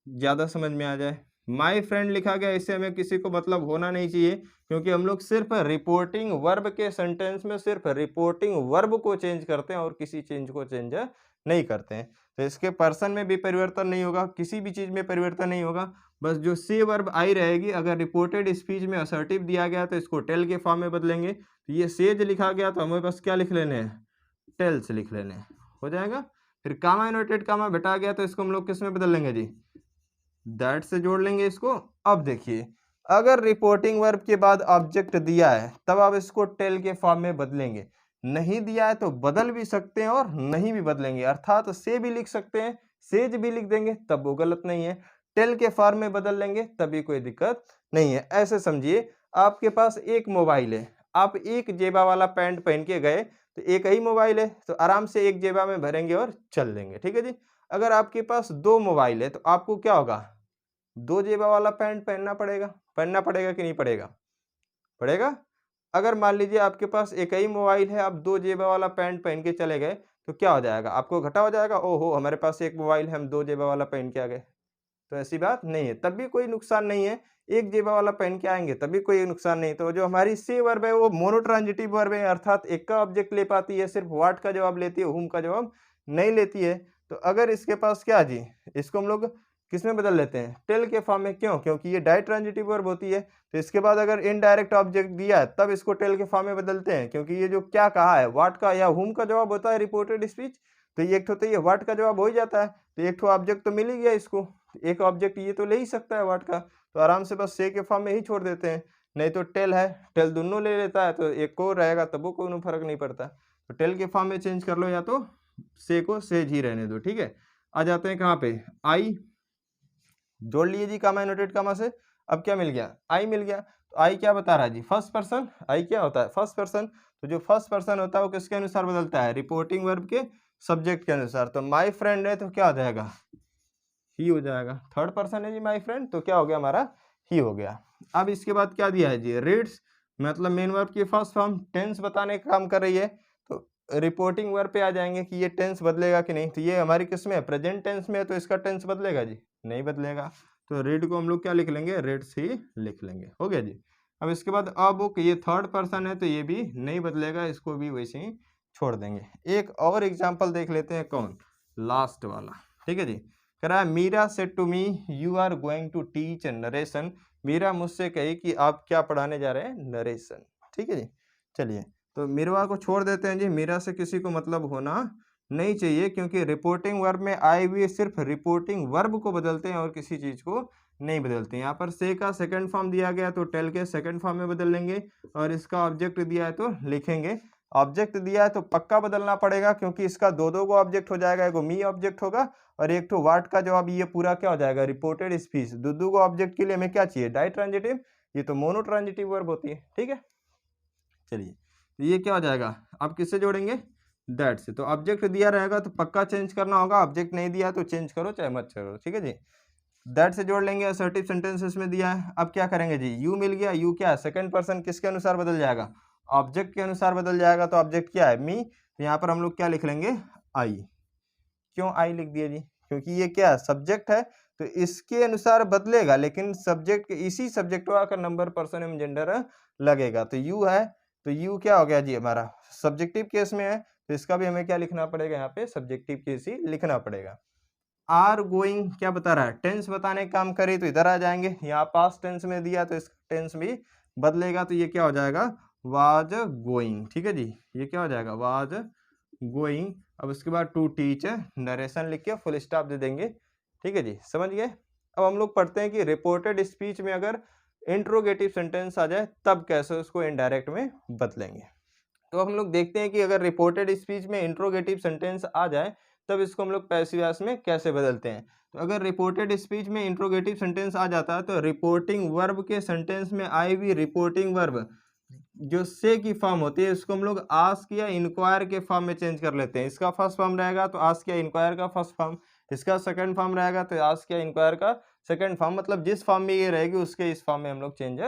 ज़्यादा समझ में आ जाए। माय फ्रेंड लिखा गया, इससे हमें किसी को मतलब होना नहीं चाहिए, क्योंकि हम लोग सिर्फ रिपोर्टिंग वर्ब के सेंटेंस में सिर्फ रिपोर्टिंग वर्ब को चेंज करते हैं और किसी चेंज को चेंज नहीं करते हैं। तो इसके पर्सन में भी परिवर्तन नहीं होगा, किसी भी चीज़ में परिवर्तन नहीं होगा, बस जो सी वर्ब आई रहेगी। अगर रिपोर्टेड स्पीच में असर्टिव दिया गया तो इसको टेल के फॉर्म में बदलेंगे, तो ये सेज लिखा गया तो हमें बस क्या लिख लेने हैं, टेल्स लिख लेने हैं, हो जाएगा। फिर कामा इन्वर्टेड कामा बेटा गया तो इसको हम लोग किस में बदल लेंगे जी, दैट से जोड़ लेंगे इसको। अब देखिए, अगर रिपोर्टिंग वर्ब के बाद ऑब्जेक्ट दिया है तब आप इसको टेल के फॉर्म में बदलेंगे, नहीं दिया है तो बदल भी सकते हैं और नहीं भी बदलेंगे, अर्थात से भी लिख सकते हैं, सेज भी लिख देंगे तब वो गलत नहीं है, टेल के फॉर्म में बदल लेंगे तभी कोई दिक्कत नहीं है। ऐसे समझिए, आपके पास एक मोबाइल है, आप एक जेबा वाला पैंट पहन के गए, तो एक ही मोबाइल है तो आराम से एक जेबा में भरेंगे और चल देंगे। ठीक है जी। अगर आपके पास दो मोबाइल है तो आपको क्या होगा, दो जेबा वाला पैंट पहनना पड़ेगा कि नहीं पड़ेगा, पड़ेगा। अगर मान लीजिए आपके पास एक ही मोबाइल है, आप दो जेबा वाला पैंट पहन के चले गए, तो क्या हो जाएगा, आपको घटा हो जाएगा, ओहो हमारे पास एक मोबाइल है, हम 2 जेबा वाला पहन के आ गए। तो ऐसी बात नहीं है, तब भी कोई नुकसान नहीं है, एक जेबा वाला पहन के आएँगे तब भी कोई नुकसान नहीं। तो जो हमारी से वर्ब है वो मोनोट्रांजिटिव वर्ब है, अर्थात एक का ऑब्जेक्ट ले पाती है, सिर्फ व्हाट का जवाब लेती है, whom का जवाब नहीं लेती है। तो अगर इसके पास क्या जी, इसको हम लोग किसमें बदल लेते हैं, टेल के फॉर्म में, क्यों? क्योंकि ये डाइट्रांजिटिव वर्ब होती है। तो इसके बाद अगर इनडायरेक्ट ऑब्जेक्ट दिया है तब इसको टेल के फॉर्म में बदलते हैं, क्योंकि ये जो क्या कहा है, व्हाट का या whom का जवाब होता है रिपोर्टेड स्पीच। तो ये एक ठो तो ये व्हाट का जवाब हो ही जाता है, तो एक ठो ऑब्जेक्ट तो मिल ही गया इसको, एक ऑब्जेक्ट ये तो ले ही सकता है व्हाट का, तो आराम से बस से के फॉर्म में ही छोड़ देते हैं। नहीं तो टेल है, टेल दोनों ले लेता है, तो एक को रहेगा तब वो कोई फर्क नहीं पड़ता। तो टेल के फॉर्म में चेंज कर लो, या तो से को सेज ही रहने दो, ठीक है। आ जाते हैं कहाँ पे, आई जोड़ लिए जी कामा इनवर्टेड कामा से। अब क्या मिल गया, आई मिल गया। तो आई क्या बता रहा है जी, फर्स्ट पर्सन। आई क्या होता है, फर्स्ट पर्सन। तो जो फर्स्ट पर्सन होता है वो किसके अनुसार बदलता है, रिपोर्टिंग वर्ब के सब्जेक्ट के अनुसार। तो माई फ्रेंड है तो क्या हो जाएगा, ही हो जाएगा। थर्ड पर्सन है जी माई फ्रेंड, तो क्या हो गया हमारा, ही हो गया। अब इसके बाद क्या दिया है जी, रीड्स, मतलब मेन वर्ब की फर्स्ट फॉर्म, टेंस बताने का काम कर रही है। तो रिपोर्टिंग वर्ब पे आ जाएंगे कि ये टेंस बदलेगा कि नहीं। तो ये हमारी किस में है, प्रेजेंट टेंस में है, तो इसका टेंस बदलेगा जी, नहीं बदलेगा। तो रीड को हम लोग क्या लिख लेंगे, रीड्स ही लिख लेंगे, हो गया जी। अब इसके बाद अ बुक, ये थर्ड पर्सन है तो ये भी नहीं बदलेगा, इसको भी वैसे ही छोड़ देंगे। एक और एग्जाम्पल देख लेते हैं, कौन, लास्ट वाला, ठीक है जी। कह रहा है Meera said to me you are going to teach narration. Meera मुझसे कही कि आप क्या पढ़ाने जा रहे हैं, नरेशन, ठीक है जी। चलिए, तो मीरवा को छोड़ देते हैं जी, मीरा से किसी को मतलब होना नहीं चाहिए, क्योंकि रिपोर्टिंग वर्ब में आए हुए सिर्फ रिपोर्टिंग वर्ब को बदलते हैं और किसी चीज को नहीं बदलते। यहाँ पर से का सेकंड फॉर्म दिया गया तो टेल के सेकंड फॉर्म में बदल लेंगे, और इसका ऑब्जेक्ट दिया है तो लिखेंगे। ऑब्जेक्ट दिया है तो पक्का बदलना पड़ेगा, क्योंकि इसका दो दो को ऑब्जेक्ट हो जाएगा, एक मी ऑब्जेक्ट होगा और एक तो वाट का जवाब, ये पूरा क्या हो जाएगा, रिपोर्टेड स्पीच। दो को ऑब्जेक्ट के लिए हमें क्या चाहिए, डाइट्रांजिटिव, ये तो मोनोट्रांजिटिव वर्ब होती है, ठीक है। चलिए, तो ये क्या हो जाएगा, आप किससे जोड़ेंगे, दैट से। तो ऑब्जेक्ट दिया रहेगा तो पक्का चेंज करना होगा, ऑब्जेक्ट नहीं दिया तो चेंज करो चाहे मत करो, ठीक है जी। दैट से जोड़ लेंगे, असर्टिव सेंटेंसेस में दिया है। अब क्या करेंगे जी, यू मिल गया, यू क्या है, सेकंड पर्सन, किसके अनुसार बदल जाएगा, ऑब्जेक्ट के अनुसार बदल जाएगा। तो ऑब्जेक्ट क्या है, मी, तो यहाँ पर हम लोग क्या लिख लेंगे, आई। क्यों आई लिख दिया जी, क्योंकि ये क्या सब्जेक्ट है, तो इसके अनुसार बदलेगा, लेकिन सब्जेक्ट के इसी सब्जेक्ट का नंबर, पर्सन एवं जेंडर लगेगा। तो यू है, तो यू क्या हो गया जी हमारा, सब्जेक्टिव केस में है, तो इसका भी हमें क्या लिखना पड़ेगा, यहाँ पे सब्जेक्टिव केस ही लिखना पड़ेगा। आर गोइंग क्या बता रहा है, टेंस बताने का काम करे, तो इधर आ जाएंगे, यहाँ पास्ट टेंस में दिया तो इसका टेंस भी बदलेगा, तो ये क्या हो जाएगा, वाज गोइंग, ठीक है जी। ये क्या हो जाएगा, वाज गोइंग। अब उसके बाद टू टीच नरेशन लिख के फुल स्टॉप दे देंगे, ठीक है जी, समझ गए। अब हम लोग पढ़ते हैं कि रिपोर्टेड स्पीच में अगर इंट्रोगेटिव सेंटेंस आ जाए तब कैसे उसको इनडायरेक्ट में बदलेंगे। तो हम लोग देखते हैं कि अगर रिपोर्टेड स्पीच में इंट्रोगेटिव सेंटेंस आ जाए तब इसको हम लोग पैसिव वॉइस में कैसे बदलते हैं। तो अगर रिपोर्टेड स्पीच में इंट्रोगेटिव सेंटेंस आ जाता है तो रिपोर्टिंग वर्ब के सेंटेंस में आई हुई रिपोर्टिंग वर्ब जो से की फॉर्म होती है इसको हम लोग आस्क या इंक्वायर के फॉर्म में चेंज कर लेते हैं। इसका फर्स्ट फॉर्म रहेगा तो आस्क या इंक्वायर का फर्स्ट फॉर्म, इसका सेकंड फॉर्म रहेगा तो आस्क या इंक्वायर का सेकंड फॉर्म, मतलब जिस फॉर्म में ये रहेगी उसके इस फॉर्म में हम लोग चेंज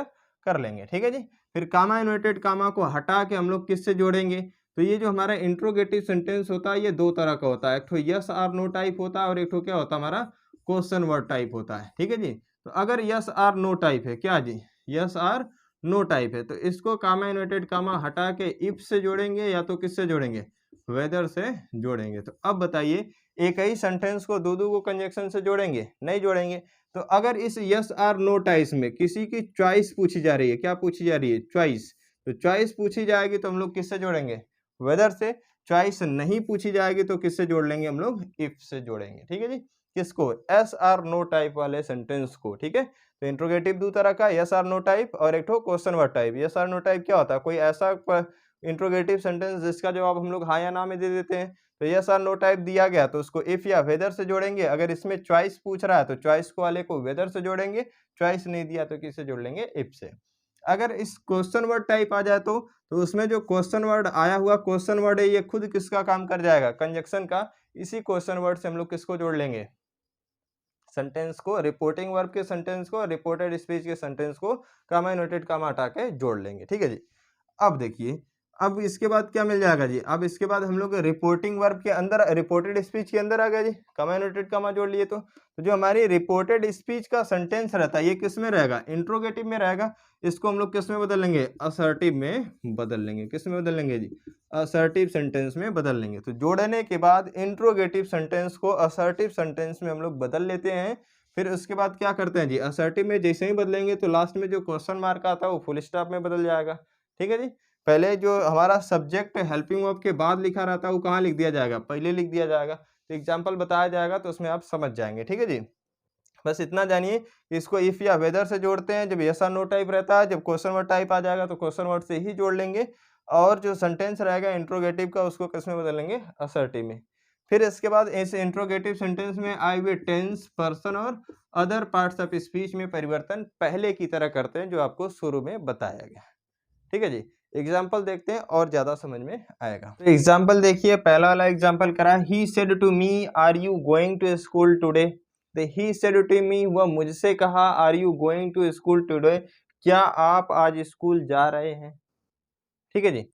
कर लेंगे, ठीक है जी। फिर कामा इन्वर्टेड कामा को हटा के हम लोग किससे जोड़ेंगे, तो ये जो हमारा इंट्रोगेटिव सेंटेंस होता है ये दो तरह का होता है, एक तो यस आर नो टाइप होता है और एक तो क्या होता है हमारा क्वेश्चन वर्ड टाइप होता है, ठीक है जी। तो अगर यस आर नो टाइप है, क्या जी, यस आर नो टाइप है, तो इसको कामा इन्वर्टेड कामा हटा के इफ से जोड़ेंगे या तो किससे जोड़ेंगे, वेदर से जोड़ेंगे। तो अब बताइए, एक ही सेंटेंस को दो दो को कंजक्शन से जोड़ेंगे, नहीं जोड़ेंगे। तो अगर इस यस आर नो टाइप्स में किसी की चॉइस पूछी जा रही है, क्या पूछी जा रही है, चॉइस, तो चॉइस पूछी जाएगी तो हम लोग किससे जोड़ेंगे, वेदर से। चॉइस नहीं पूछी जाएगी तो किससे जोड़ लेंगे, हम लोग इफ से जोड़ेंगे, ठीक है जी। किसको, एस आर नो टाइप वाले सेंटेंस को, ठीक है। तो इंट्रोगेटिव दो तरह का, यस आर नो टाइप और एक question word type. Yes or no type क्या होता है, कोई ऐसा इंट्रोगेटिव सेंटेंस जिसका जवाब हम लोग हाँ या ना में दे देते हैं। तो यस आर नो टाइप दिया गया तो उसको इफ या वेदर से जोड़ेंगे। अगर इसमें चॉइस पूछ रहा है तो चॉइस वाले को वेदर से जोड़ेंगे, चॉइस नहीं दिया तो किससे जोड़ लेंगे, इफ से। अगर इस क्वेश्चन वर्ड टाइप आ जाए तो उसमें जो क्वेश्चन वर्ड आया हुआ क्वेश्चन वर्ड है ये खुद किसका काम कर जाएगा, कंजक्शन का। इसी क्वेश्चन वर्ड से हम लोग किसको जोड़ लेंगे, सेंटेंस को, रिपोर्टिंग वर्ब के सेंटेंस को, रिपोर्टेड स्पीच के सेंटेंस को कामा इन्वर्टेड कामा हटा के जोड़ लेंगे, ठीक है जी। अब देखिए, अब इसके बाद क्या मिल जाएगा जी, अब इसके बाद हम लोग रिपोर्टिंग वर्ब के अंदर, रिपोर्टेड स्पीच के अंदर आ गया जी, कमा नोटेड कमा जोड़ लिए। तो जो हमारी रिपोर्टेड स्पीच का सेंटेंस रहता है ये किस में रहेगा, इंट्रोगेटिव में रहेगा। इसको हम लोग किस में बदल लेंगे, असर्टिव में बदल लेंगे। किस में बदल लेंगे जी, असर्टिव सेंटेंस में बदल लेंगे। तो जोड़ने के बाद इंट्रोगेटिव सेंटेंस को असर्टिव सेंटेंस में हम लोग बदल लेते हैं। फिर उसके बाद क्या करते हैं जी, असर्टिव में जैसे ही बदलेंगे तो लास्ट में जो क्वेश्चन मार्क आता है वो फुल स्टॉप में बदल जाएगा। ठीक है जी। पहले जो हमारा सब्जेक्ट हेल्पिंग वर्ब के बाद लिखा रहता है वो कहाँ लिख दिया जाएगा, पहले लिख दिया जाएगा। तो एग्जाम्पल बताया जाएगा तो उसमें आप समझ जाएंगे। ठीक है जी। बस इतना जानिए कि इसको इफ या वेदर से जोड़ते हैं जब यस और नो टाइप रहता है, जब क्वेश्चन वर्ड टाइप आ जाएगा तो क्वेश्चन वर्ड से ही जोड़ लेंगे। और जो सेंटेंस रहेगा इंट्रोगेटिव का उसको किस में बदलेंगे, असर्टिव में। फिर इसके बाद इस इंट्रोगेटिव सेंटेंस में आई वे टेंस, पर्सन और अदर पार्ट्स ऑफ स्पीच में परिवर्तन पहले की तरह करते हैं जो आपको शुरू में बताया गया। ठीक है जी। एग्जाम्पल देखते हैं और ज्यादा समझ में आएगा। तो एग्जाम्पल देखिए, पहला वाला एग्जाम्पल करा, he said to me are you going to school today. तो ही सेड टू मी, वह मुझसे कहा, are you going to school today, क्या आप आज स्कूल जा रहे हैं। ठीक है जी।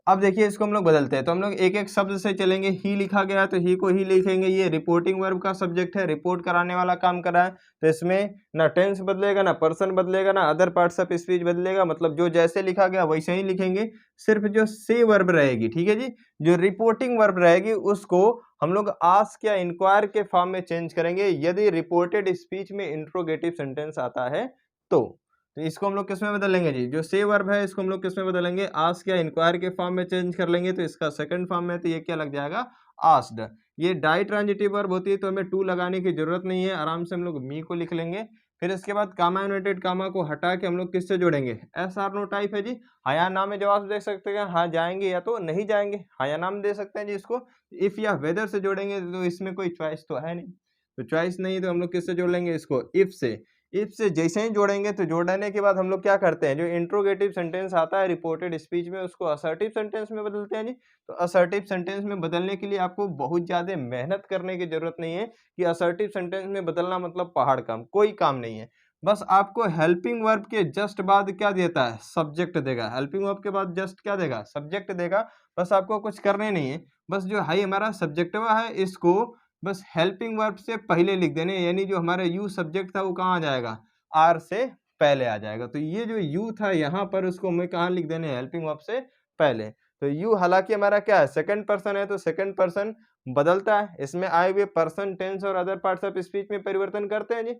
अब देखिए इसको हम लोग बदलते हैं, तो हम लोग एक एक शब्द से चलेंगे। ही लिखा गया है तो ही को ही लिखेंगे, ये रिपोर्टिंग वर्ब का सब्जेक्ट है, रिपोर्ट कराने वाला काम कर रहा है। तो इसमें ना टेंस बदलेगा, ना पर्सन बदलेगा, ना अदर पार्ट्स ऑफ स्पीच बदलेगा, मतलब जो जैसे लिखा गया वैसे ही लिखेंगे। सिर्फ जो से वर्ब रहेगी, ठीक है जी, जो रिपोर्टिंग वर्ब रहेगी उसको हम लोग आस्क या इंक्वायर के फॉर्म में चेंज करेंगे यदि रिपोर्टेड स्पीच में इंट्रोगेटिव सेंटेंस आता है तो इसको हम लोग किस में बदलेंगे जी, जो से वर्ब है इसको हम लोग किस में बदलेंगे, आस्क या इंक्वायर के फॉर्म में चेंज कर लेंगे। तो इसका सेकंड फॉर्म में तो ये क्या लग जाएगा, आस्क्ड। ये डाई ट्रांजिटिव वर्ब होती है तो हमें टू लगाने की जरूरत नहीं है, आराम से हम लोग मी को लिख लेंगे। फिर इसके बाद कामा यूनाइटेड कामा को हटा के हम लोग किससे जोड़ेंगे, एस आर नो टाइप है जी। हाँ या ना में जवाब दे सकते हैं, हाँ जाएंगे या तो नहीं जाएंगे, हाँ या ना में दे सकते हैं जी इसको। इफ या वेदर से जोड़ेंगे तो इसमें कोई चॉइस तो है नहीं, तो चॉइस नहीं तो हम लोग किससे जोड़ लेंगे इसको, इफ से। इफ से जैसे ही जोड़ेंगे तो जोड़ने के बाद हम लोग क्या करते हैं, जो इंट्रोगेटिव सेंटेंस आता है रिपोर्टेड स्पीच में उसको असर्टिव सेंटेंस में बदलते हैं जी। तो असर्टिव सेंटेंस में बदलने के लिए आपको बहुत ज्यादा मेहनत करने की जरूरत नहीं है कि असर्टिव सेंटेंस में बदलना मतलब पहाड़ काम, कोई काम नहीं है। बस आपको हेल्पिंग वर्ब के जस्ट बाद क्या देता है, सब्जेक्ट देगा। हेल्पिंग वर्ब के बाद जस्ट क्या देगा, सब्जेक्ट देगा। बस आपको कुछ करने नहीं है, बस जो है हमारा सब्जेक्टिवा है इसको बस हेल्पिंग वर्ब से पहले लिख देने, यानी जो हमारा यू सब्जेक्ट था वो कहाँ आ जाएगा, आर से पहले आ जाएगा। तो ये जो यू था यहाँ पर उसको हमें कहाँ लिख देने, हेल्पिंग वर्ब से पहले। तो यू हालांकि हमारा क्या है, सेकंड पर्सन है, तो सेकंड पर्सन बदलता है, इसमें आए हुए पर्सन टेंस और अदर पार्ट्स ऑफ स्पीच में परिवर्तन करते हैं जी।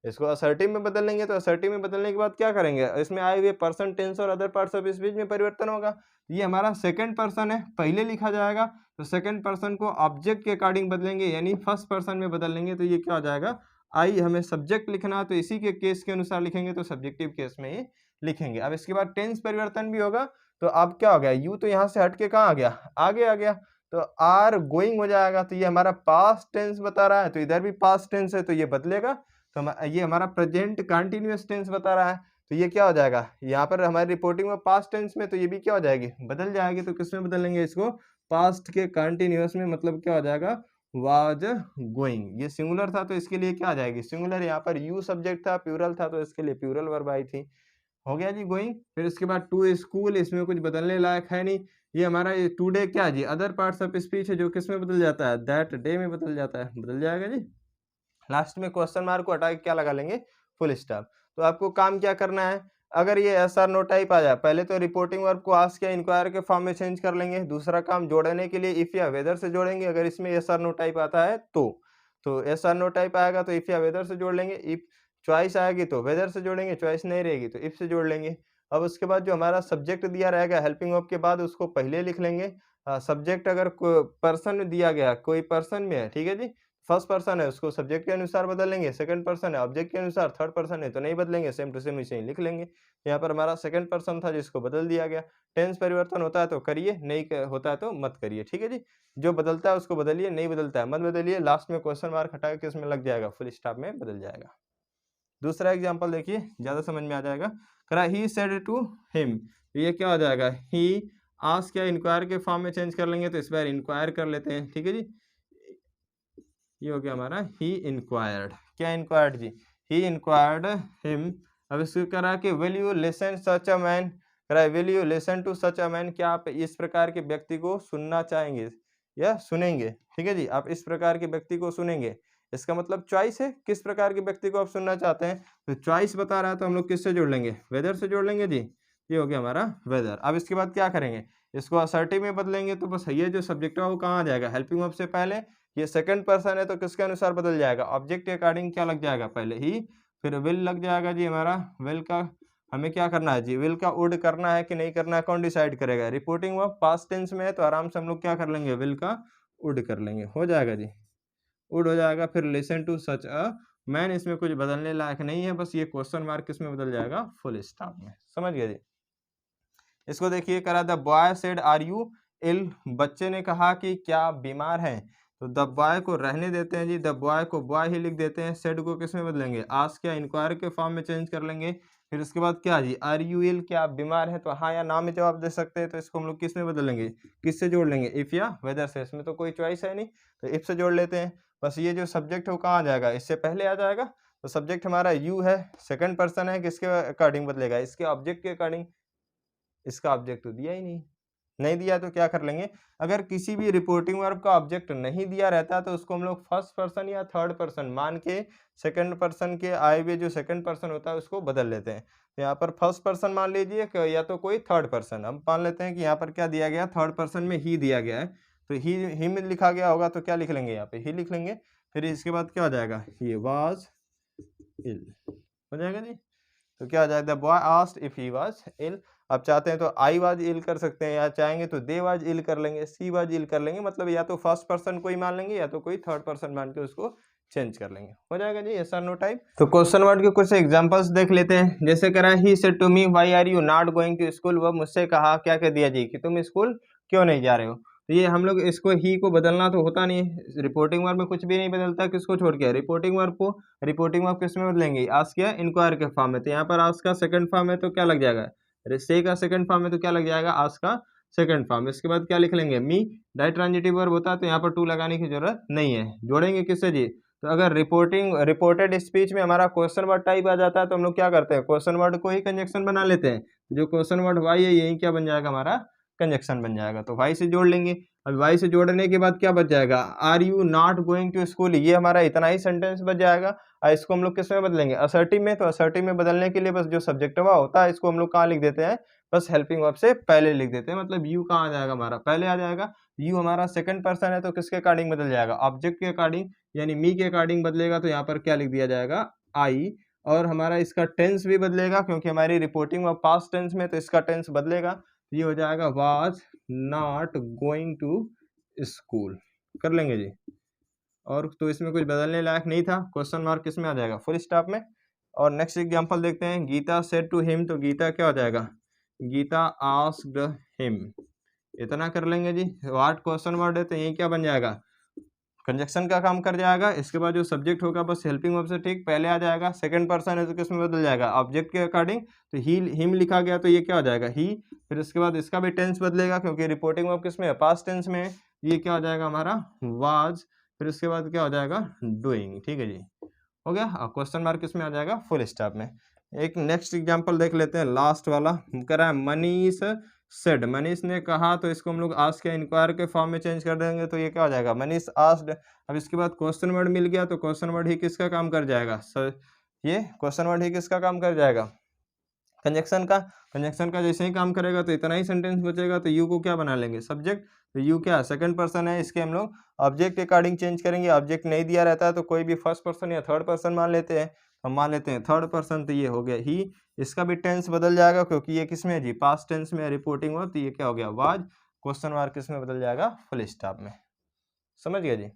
इसको असर्टिव में बदल लेंगे तो असर्टिव में बदलने के बाद क्या करेंगे, इसमें आए हुए पर्सन टेंस और अदर पार्ट्स ऑफ स्पीच में परिवर्तन होगा। ये हमारा सेकंड पर्सन है, पहले लिखा जाएगा। तो सेकंड पर्सन को ऑब्जेक्ट के अकॉर्डिंग बदलेंगे, यानी फर्स्ट पर्सन में बदल लेंगे। तो ये क्या हो जाएगा, आई हमें सब्जेक्ट लिखना है तो इसी के केस के अनुसार लिखेंगे, तो सब्जेक्टिव केस में ही लिखेंगे। अब इसके बाद टेंस परिवर्तन भी होगा। तो अब क्या हो गया, यू तो यहाँ से हट के कहाँ आ गया, आगे आ गया। तो आर गोइंग हो जाएगा, तो ये हमारा पास्ट टेंस बता रहा है, तो इधर भी पास्ट टेंस है तो ये बदलेगा। तो ये हमारा प्रेजेंट कंटिन्यूअस टेंस बता रहा है, तो ये क्या हो जाएगा, यहाँ पर हमारी रिपोर्टिंग में पास्ट टेंस में, तो ये भी क्या हो जाएगी, बदल जाएगी। तो किस में बदलेंगे इसको, पास्ट के कंटिन्यूअस में, मतलब क्या हो जाएगा, वाज गोइंग। ये सिंगुलर था तो इसके लिए क्या आ जाएगी, सिंगुलर। यहाँ पर यू सब्जेक्ट था, प्लूरल था तो इसके लिए प्लूरल वर्ब आई थी। हो गया जी गोइंग। फिर इसके बाद टू स्कूल, इसमें कुछ बदलने लायक है नहीं। ये हमारा ये टुडे क्या जी, अदर पार्ट्स ऑफ स्पीच है जो किस में बदल जाता है, दैट डे में बदल जाता है, बदल जाएगा जी। लास्ट में क्वेश्चन मार्क को हटा के क्या लगा लेंगे, फुल स्टॉप। तो आपको काम क्या करना है, अगर ये एस आर नो टाइप आ जाए, पहले तो रिपोर्टिंग वर्ब को आस्क या इंक्वायर के फॉर्म में चेंज कर लेंगे। दूसरा काम जोड़ने के लिए इफ या वेदर से जोड़ेंगे, अगर इसमें एस आर नो टाइप आता है तो एस आर नो टाइप आएगा तो इफ या वेदर से जोड़ लेंगे। इफ चॉइस आएगी तो वेदर से जोड़ेंगे, चॉइस नहीं रहेगी तो इफ से जोड़ लेंगे। अब उसके बाद जो हमारा सब्जेक्ट दिया रहेगा हेल्पिंग वर्ब के बाद उसको पहले लिख लेंगे। सब्जेक्ट अगर पर्सन दिया गया, कोई पर्सन में है, ठीक है जी, फर्स्ट पर्सन है उसको सब्जेक्ट के अनुसार बदल लेंगे, सेकंड पर्सन है ऑब्जेक्ट के अनुसार, थर्ड पर्सन है तो नहीं बदलेंगे, सेम टू सेम इसे ही लिख लेंगे। यहाँ पर हमारा सेकंड पर्सन था जिसको बदल दिया गया। टेंस परिवर्तन होता है तो करिए, नहीं होता है तो मत करिए। ठीक है जी, जो बदलता है उसको बदलिए, नहीं बदलता है मत बदलिए। लास्ट में क्वेश्चन मार्क हटा के इसमें लग जाएगा, फुल स्टॉप में बदल जाएगा। दूसरा एग्जाम्पल देखिए, ज्यादा समझ में आ जाएगा। करा ही सेड टू हिम, तो ये क्या हो जाएगा, ही आस्क या इंक्वायर के फॉर्म में चेंज कर लेंगे, तो इस बार इंक्वायर कर लेते हैं। ठीक है जी, ये हो गया हमारा ही इंक्वायर्ड। क्या इंक्वायर्ड जी, ही इंक्वायर्ड हिम। अब इसको करा कि will you listen such a man, कह रहा है will you listen to such a man, क्या आप इस प्रकार के व्यक्ति को सुनना चाहेंगे या सुनेंगे। ठीक है जी, आप इस प्रकार के व्यक्ति को सुनेंगे, इसका मतलब चॉइस है, किस प्रकार के व्यक्ति को आप सुनना चाहते हैं। तो चॉइस बता रहा है तो हम लोग किससे जोड़ लेंगे, वेदर से जोड़ लेंगे जी। ये हो गया हमारा वेदर। अब इसके बाद क्या करेंगे, इसको असर्टिव में बदलेंगे तो बस ये जो सब्जेक्ट है वो कहाँ आ जाएगा, हेल्पिंग वर्ब से पहले। ये सेकंड पर्सन है तो किसके अनुसार बदल जाएगा, ऑब्जेक्ट के अकॉर्डिंग क्या लग जाएगा, पहले ही, फिर विल लग जाएगा जी हमारा। विल का हमें क्या करना है जी, विल का वुड करना है कि नहीं करना है, कौन डिसाइड करेगा। रिपोर्टिंग वर्ब पास्ट टेंस में है तो आराम से हम लोग क्या कर लेंगे, विल का वुड कर लेंगे, हो जाएगा जी, वुड हो जाएगा। फिर listen to such a man, इसमें कुछ बदलने लायक नहीं है, बस ये क्वेश्चन मार्क किसमें बदल जाएगा, फुल स्टॉप में। समझ गए जी। इसको देखिए, करा the boy said are you ill, बच्चे ने कहा कि क्या बीमार है। तो द बॉय को रहने देते हैं जी, द बॉय को बॉय ही लिख देते हैं। सेड को किस में बदलेंगे, आस्क या इंक्वायर के फॉर्म में चेंज कर लेंगे। फिर उसके बाद क्या जी, आर यू इल, क्या आप बीमार है, तो हाँ या ना में जवाब दे सकते हैं। तो इसको हम लोग किस में बदलेंगे, किससे जोड़ लेंगे, इफ या वेदर से। इसमें तो कोई चॉइस है नहीं तो इफ से जोड़ लेते हैं। बस ये जो सब्जेक्ट है वो कहाँ आ जाएगा, इससे पहले आ जाएगा। तो सब्जेक्ट हमारा यू है, सेकंड पर्सन है, किसके अकॉर्डिंग बदलेगा, इसके ऑब्जेक्ट के अकॉर्डिंग। इसका ऑब्जेक्ट तो दिया ही नहीं, नहीं दिया तो क्या कर लेंगे, अगर किसी भी रिपोर्टिंग वर्ब का ऑब्जेक्ट नहीं दिया रहता तो उसको हम लोग फर्स्ट पर्सन या थर्ड पर्सन मान के सेकंड पर्सन के आए हुए जो सेकंड पर्सन होता है उसको बदल लेते हैं। तो यहाँ पर फर्स्ट पर्सन मान लीजिए या तो कोई थर्ड पर्सन, हम मान लेते हैं कि यहाँ पर क्या दिया गया, थर्ड पर्सन में ही दिया गया है, तो ही में लिखा गया होगा तो क्या लिख लेंगे, यहाँ पे ही लिख लेंगे। फिर इसके बाद क्या हो जाएगा, ये वाज इल हो जाएगा जी। तो क्या हो जाएगा, the boy asked if he was ill. आप चाहते हैं तो आई वाज इल कर सकते हैं, या चाहेंगे तो दे वाज इल कर लेंगे, सी वाज इल कर लेंगे, मतलब या तो फर्स्ट पर्सन को ही मान लेंगे या तो कोई थर्ड पर्सन मान के उसको चेंज कर लेंगे, हो जाएगा जी यस और नो टाइप। तो क्वेश्चन वर्ड के कुछ एग्जांपल्स देख लेते हैं। जैसे कह रहा है he said to me why are you not going to school, वह मुझसे कहा, क्या कह दिया जी, कि तुम स्कूल क्यों नहीं जा रहे हो। तो ये हम लोग इसको ही को बदलना तो होता नहीं है, रिपोर्टिंग वर्ब में कुछ भी नहीं बदलता, किसको छोड़ के, रिपोर्टिंग वर्ब को। रिपोर्टिंग वर्ब किस में बदलेंगे, आस्क या इंक्वायर के फॉर्म में। तो यहाँ पर आस्क का सेकंड फॉर्म है तो क्या लग जाएगा, से का सेकंड फॉर्म है तो क्या लग जाएगा, आस्क का सेकंड फॉर्म। इसके बाद क्या लिख लेंगे, मी। डायरेक्ट ट्रांजिटिव वर्ब होता है तो यहाँ पर टू लगाने की जरूरत नहीं है, जोड़ेंगे किससे जी। तो अगर रिपोर्टेड स्पीच में हमारा क्वेश्चन वर्ड टाइप आ जाता है तो हम लोग क्या करते हैं, क्वेश्चन वर्ड को ही कंजक्शन बना लेते हैं। जो क्वेश्चन वर्ड वाई है यही क्या बन जाएगा, हमारा कंजक्शन बन जाएगा। तो वाई से जोड़ लेंगे। अब वाई से जोड़ने के बाद क्या बच जाएगा, are you not going to school, ये हमारा इतना ही सेंटेंस बच जाएगा। और इसको हम लोग किस में बदलेंगे, असर्टिव में। तो असर्टिव में बदलने के लिए बस जो सब्जेक्ट होता है इसको हम लोग कहाँ लिख देते हैं, बस हेल्पिंग वर्ब से पहले लिख देते हैं। मतलब यू कहाँ आ जाएगा, हमारा पहले आ जाएगा। यू हमारा सेकंड पर्सन है तो किसके अकॉर्डिंग बदल जाएगा, ऑब्जेक्ट के अकॉर्डिंग, यानी मी के अकॉर्डिंग बदलेगा। तो यहाँ पर क्या लिख दिया जाएगा, आई। और हमारा इसका टेंस भी बदलेगा क्योंकि हमारी रिपोर्टिंग वर्ब पास्ट टेंस में, तो इसका टेंस बदलेगा। ये हो जाएगा was not going to school, कर लेंगे जी। और तो इसमें कुछ बदलने लायक नहीं था, क्वेश्चन मार्क किस में आ जाएगा, फुल स्टॉप में। और नेक्स्ट एग्जांपल देखते हैं, गीता सेड टू हिम, तो गीता क्या हो जाएगा, गीता आस्क्ड हिम, इतना कर लेंगे जी। व्हाट क्वेश्चन वर्ड है तो यही क्या बन जाएगा, कंजक्शन का काम कर जाएगा। इसके बाद जो सब्जेक्ट होगा बस हेल्पिंग वर्ब से ठीक पहले आ जाएगा। सेकंड पर्सन है तो किस में बदल जाएगा, ऑब्जेक्ट के अकॉर्डिंग। तो ही हिम लिखा गया तो ये क्या हो जाएगा, ही। फिर इसके बाद इसका भी टेंस बदलेगा क्योंकि रिपोर्टिंग वर्ब किस में है, पास्ट टेंस में है। ये क्या हो जाएगा हमारा, वाज। फिर उसके बाद क्या हो जाएगा, डूइंग। ठीक है जी, हो गया। अब क्वेश्चन मार्क किस में आ जाएगा, फुल स्टॉप में। एक नेक्स्ट एग्जांपल देख लेते हैं, लास्ट वाला कह रहा है मनीष सेड, मनीष ने कहा, तो इसको हम लोग आस्क या इंक्वायर के फॉर्म में चेंज कर देंगे। तो ये क्या हो जाएगा, मनीष आस्क्ड। अब इसके बाद क्वेश्चन वर्ड मिल गया तो क्वेश्चन वर्ड ही किसका काम कर जाएगा, सर ये क्वेश्चन वर्ड ही किसका काम कर जाएगा, कंजक्शन का। कंजक्शन का जैसे ही काम करेगा तो इतना ही सेंटेंस बचेगा। तो यू को क्या बना लेंगे, सब्जेक्ट। तो यू क्या सेकंड पर्सन है, इसके हम लोग ऑब्जेक्ट के अकॉर्डिंग चेंज करेंगे। ऑब्जेक्ट नहीं दिया रहता है तो कोई भी फर्स्ट पर्सन या थर्ड पर्सन मान लेते हैं। हम मान लेते हैं थर्ड पर्सन, तो ये हो गया ही। इसका भी टेंस बदल जाएगा क्योंकि ये किस में है जी, पास्ट टेंस में रिपोर्टिंग हो। तो ये क्या हो गया, वाज। क्वेश्चन मार्क किस में बदल जाएगा, फुल स्टॉप में। समझ गया जी।